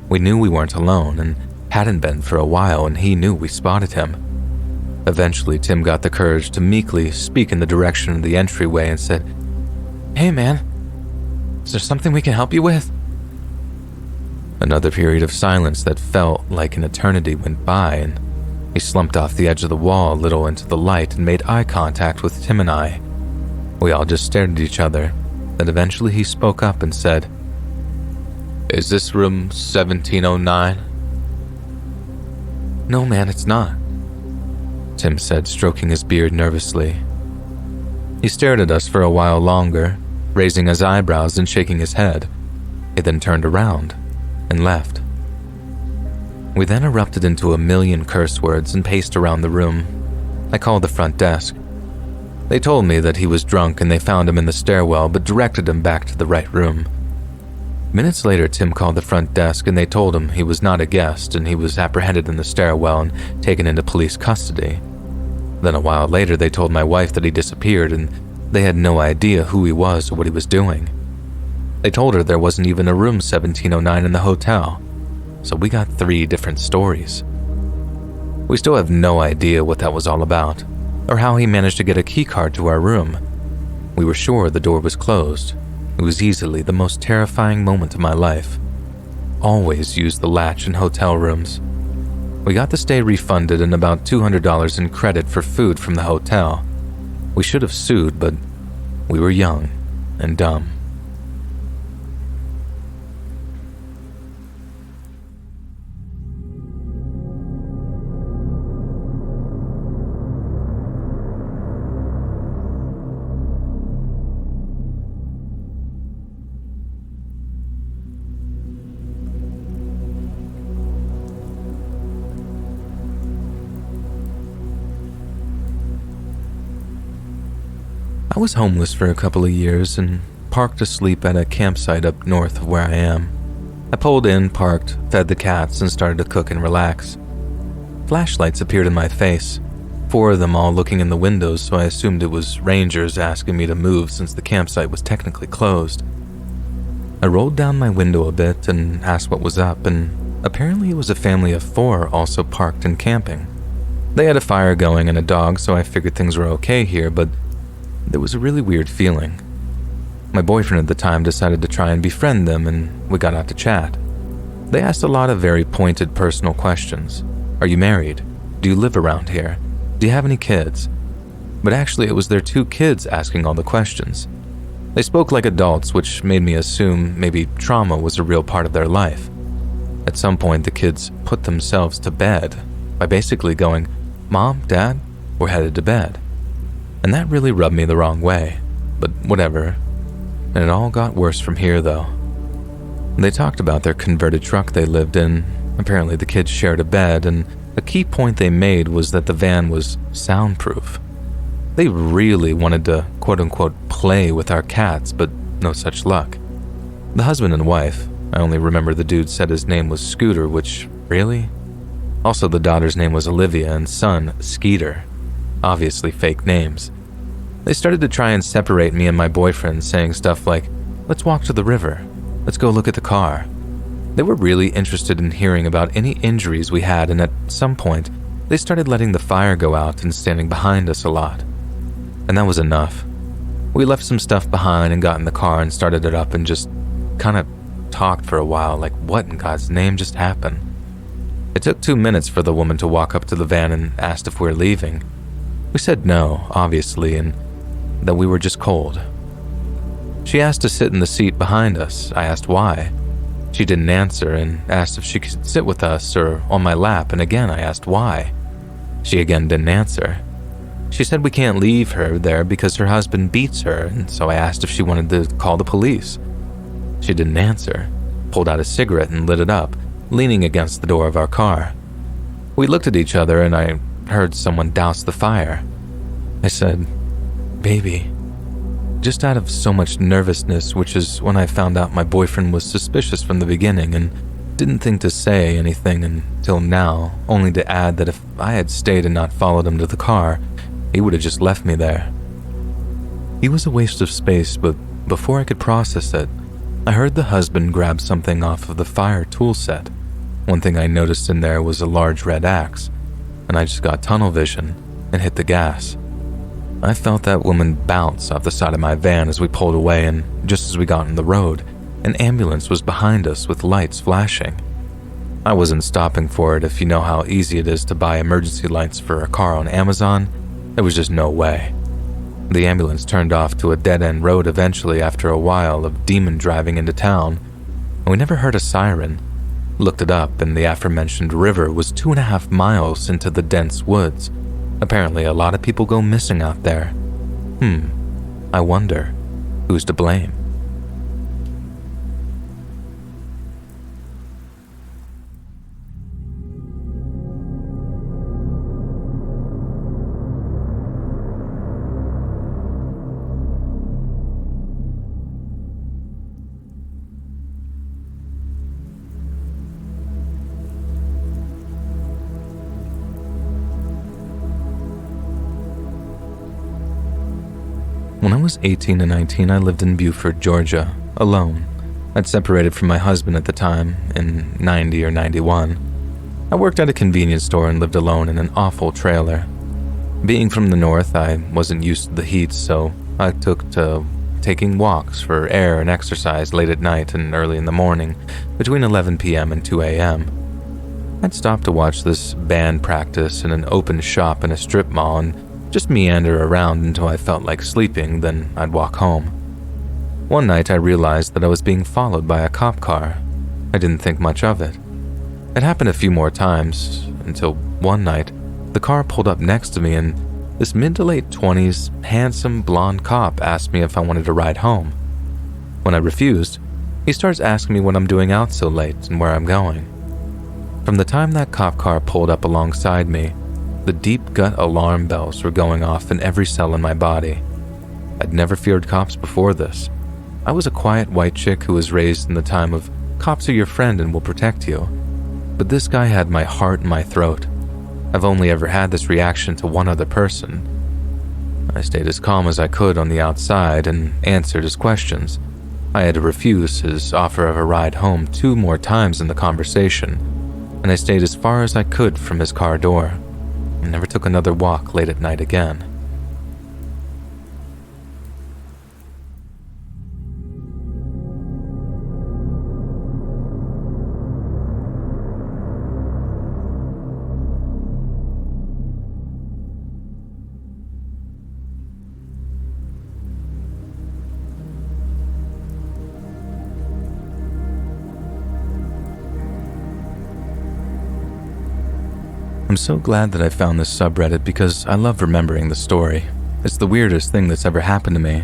We knew we weren't alone, and hadn't been for a while, and he knew we spotted him. Eventually, Tim got the courage to meekly speak in the direction of the entryway and said, "Hey man, is there something we can help you with?" Another period of silence that felt like an eternity went by, and he slumped off the edge of the wall a little into the light and made eye contact with Tim and I. We all just stared at each other. Then eventually he spoke up and said, "Is this room 1709? "No, man, it's not," Tim said, stroking his beard nervously. He stared at us for a while longer, raising his eyebrows and shaking his head. He then turned around and left. We then erupted into a million curse words and paced around the room. I called the front desk. They told me that he was drunk and they found him in the stairwell but directed him back to the right room. Minutes later, Tim called the front desk and they told him he was not a guest and he was apprehended in the stairwell and taken into police custody. Then a while later, they told my wife that he disappeared and they had no idea who he was or what he was doing. They told her there wasn't even a room 1709 in the hotel, so we got 3 different stories. We still have no idea what that was all about, or how he managed to get a key card to our room. We were sure the door was closed. It was easily the most terrifying moment of my life. Always use the latch in hotel rooms. We got the stay refunded and about $200 in credit for food from the hotel. We should have sued, but we were young and dumb. I was homeless for a couple of years and parked to sleep at a campsite up north of where I am. I pulled in, parked, fed the cats, and started to cook and relax. Flashlights appeared in my face. 4 of them all looking in the windows, so I assumed it was rangers asking me to move since the campsite was technically closed. I rolled down my window a bit and asked what was up, and apparently it was a family of 4 also parked and camping. They had a fire going and a dog, so I figured things were okay here, but there was a really weird feeling. My boyfriend at the time decided to try and befriend them, and we got out to chat. They asked a lot of very pointed personal questions. Are you married? Do you live around here? Do you have any kids? But actually it was their 2 kids asking all the questions. They spoke like adults, which made me assume maybe trauma was a real part of their life. At some point the kids put themselves to bed by basically going, "Mom, Dad, we're headed to bed." And that really rubbed me the wrong way, but whatever. And it all got worse from here though. They talked about their converted truck they lived in. Apparently the kids shared a bed, and a key point they made was that the van was soundproof. They really wanted to quote-unquote play with our cats, but no such luck. The husband and wife, I only remember the dude said his name was Scooter, which, really? Also the daughter's name was Olivia and son, Skeeter. Obviously fake names. They started to try and separate me and my boyfriend, saying stuff like, "Let's walk to the river. Let's go look at the car." They were really interested in hearing about any injuries we had, and at some point, they started letting the fire go out and standing behind us a lot. And that was enough. We left some stuff behind and got in the car and started it up and just kind of talked for a while, like what in God's name just happened? It took 2 minutes for the woman to walk up to the van and asked if we were leaving. We said no, obviously, and that we were just cold. She asked to sit in the seat behind us. I asked why. She didn't answer and asked if she could sit with us or on my lap, and again I asked why. She again didn't answer. She said we can't leave her there because her husband beats her, and so I asked if she wanted to call the police. She didn't answer, pulled out a cigarette and lit it up, leaning against the door of our car. We looked at each other and I heard someone douse the fire. I said, "Baby," just out of so much nervousness, which is when I found out my boyfriend was suspicious from the beginning and didn't think to say anything until now, only to add that if I had stayed and not followed him to the car, he would have just left me there. He was a waste of space, but before I could process it, I heard the husband grab something off of the fire tool set. One thing I noticed in there was a large red axe, and I just got tunnel vision and hit the gas. I felt that woman bounce off the side of my van as we pulled away, and just as we got on the road, an ambulance was behind us with lights flashing. I wasn't stopping for it. If you know how easy it is to buy emergency lights for a car on Amazon, there was just no way. The ambulance turned off to a dead-end road eventually after a while of demon driving into town, and we never heard a siren. Looked it up, and the aforementioned river was 2.5 miles into the dense woods. Apparently a lot of people go missing out there. I wonder, who's to blame? When I was 18 and 19, I lived in Beaufort, Georgia, alone. I'd separated from my husband at the time, in 90 or 91. I worked at a convenience store and lived alone in an awful trailer. Being from the north, I wasn't used to the heat, so I took to taking walks for air and exercise late at night and early in the morning, between 11 p.m. and 2 a.m. I'd stop to watch this band practice in an open shop in a strip mall and just meander around until I felt like sleeping, then I'd walk home. One night I realized that I was being followed by a cop car. I didn't think much of it. It happened a few more times, until one night, the car pulled up next to me and this mid to late 20s, handsome blonde cop asked me if I wanted to ride home. When I refused, he starts asking me what I'm doing out so late and where I'm going. From the time that cop car pulled up alongside me, the deep gut alarm bells were going off in every cell in my body. I'd never feared cops before this. I was a quiet white chick who was raised in the time of cops are your friend and will protect you. But this guy had my heart in my throat. I've only ever had this reaction to one other person. I stayed as calm as I could on the outside and answered his questions. I had to refuse his offer of a ride home 2 more times in the conversation, and I stayed as far as I could from his car door and never took another walk late at night again. I'm so glad that I found this subreddit because I love remembering the story. It's the weirdest thing that's ever happened to me.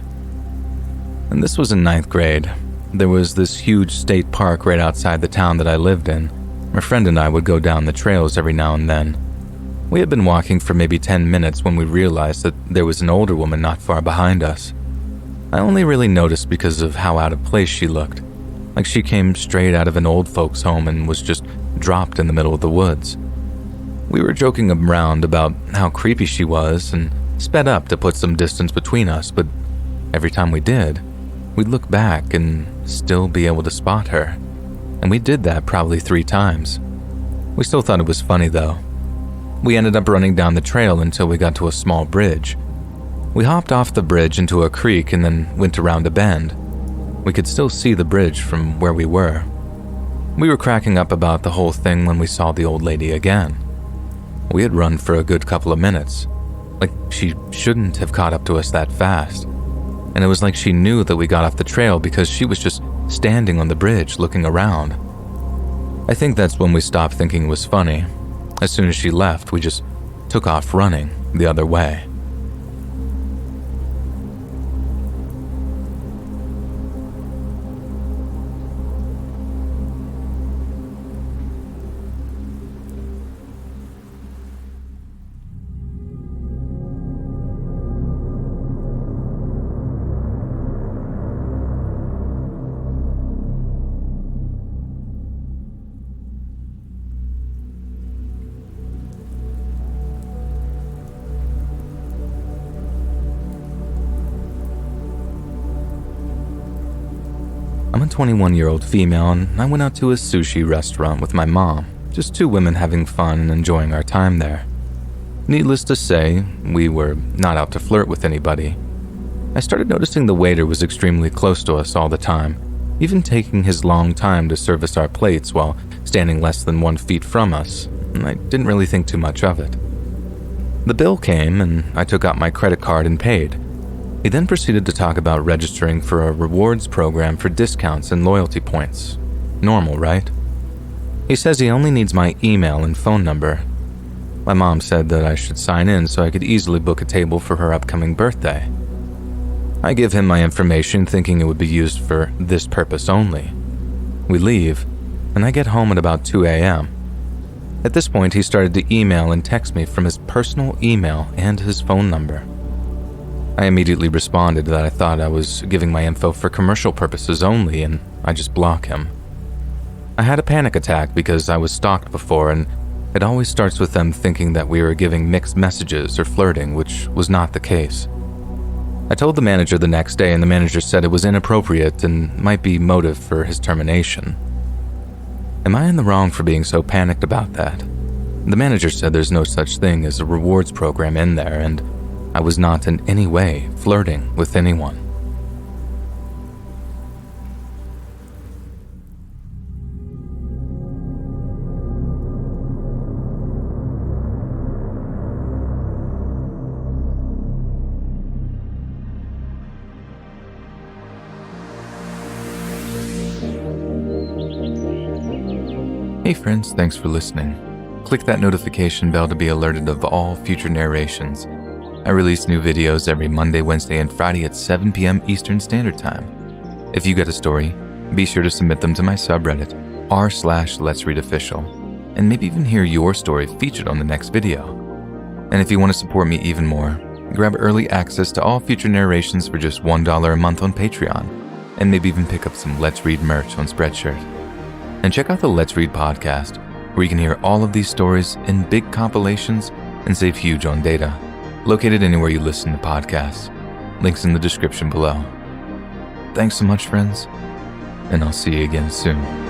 And this was in 9th grade. There was this huge state park right outside the town that I lived in. My friend and I would go down the trails every now and then. We had been walking for maybe 10 minutes when we realized that there was an older woman not far behind us. I only really noticed because of how out of place she looked, like she came straight out of an old folks' home and was just dropped in the middle of the woods. We were joking around about how creepy she was and sped up to put some distance between us, but every time we did, we'd look back and still be able to spot her. And we did that probably 3 times. We still thought it was funny though. We ended up running down the trail until we got to a small bridge. We hopped off the bridge into a creek and then went around a bend. We could still see the bridge from where we were. We were cracking up about the whole thing when we saw the old lady again. We had run for a good couple of minutes. Like she shouldn't have caught up to us that fast. And it was like she knew that we got off the trail because she was just standing on the bridge looking around. I think that's when we stopped thinking it was funny. As soon as she left, we just took off running the other way. I'm a 21-year-old female and I went out to a sushi restaurant with my mom, just 2 women having fun and enjoying our time there. Needless to say, we were not out to flirt with anybody. I started noticing the waiter was extremely close to us all the time, even taking his long time to service our plates while standing less than 1 feet from us, and I didn't really think too much of it. The bill came and I took out my credit card and paid. He then proceeded to talk about registering for a rewards program for discounts and loyalty points. Normal, right? He says he only needs my email and phone number. My mom said that I should sign in so I could easily book a table for her upcoming birthday. I give him my information thinking it would be used for this purpose only. We leave, and I get home at about 2 a.m. At this point, he started to email and text me from his personal email and his phone number. I immediately responded that I thought I was giving my info for commercial purposes only, and I just block him. I had a panic attack because I was stalked before, and it always starts with them thinking that we were giving mixed messages or flirting, which was not the case. I told the manager the next day, and the manager said it was inappropriate and might be motive for his termination. Am I in the wrong for being so panicked about that? The manager said there's no such thing as a rewards program in there, and I was not in any way flirting with anyone. Hey friends, thanks for listening. Click that notification bell to be alerted of all future narrations. I release new videos every Monday, Wednesday, and Friday at 7 p.m. Eastern Standard Time. If you get a story, be sure to submit them to my subreddit, r/letsreadofficial, and maybe even hear your story featured on the next video. And if you want to support me even more, grab early access to all future narrations for just $1 a month on Patreon, and maybe even pick up some Let's Read merch on Spreadshirt. And check out the Let's Read podcast. where you can hear all of these stories in big compilations and save huge on data. Located anywhere you listen to podcasts. Links in the description below. Thanks so much, friends, and I'll see you again soon.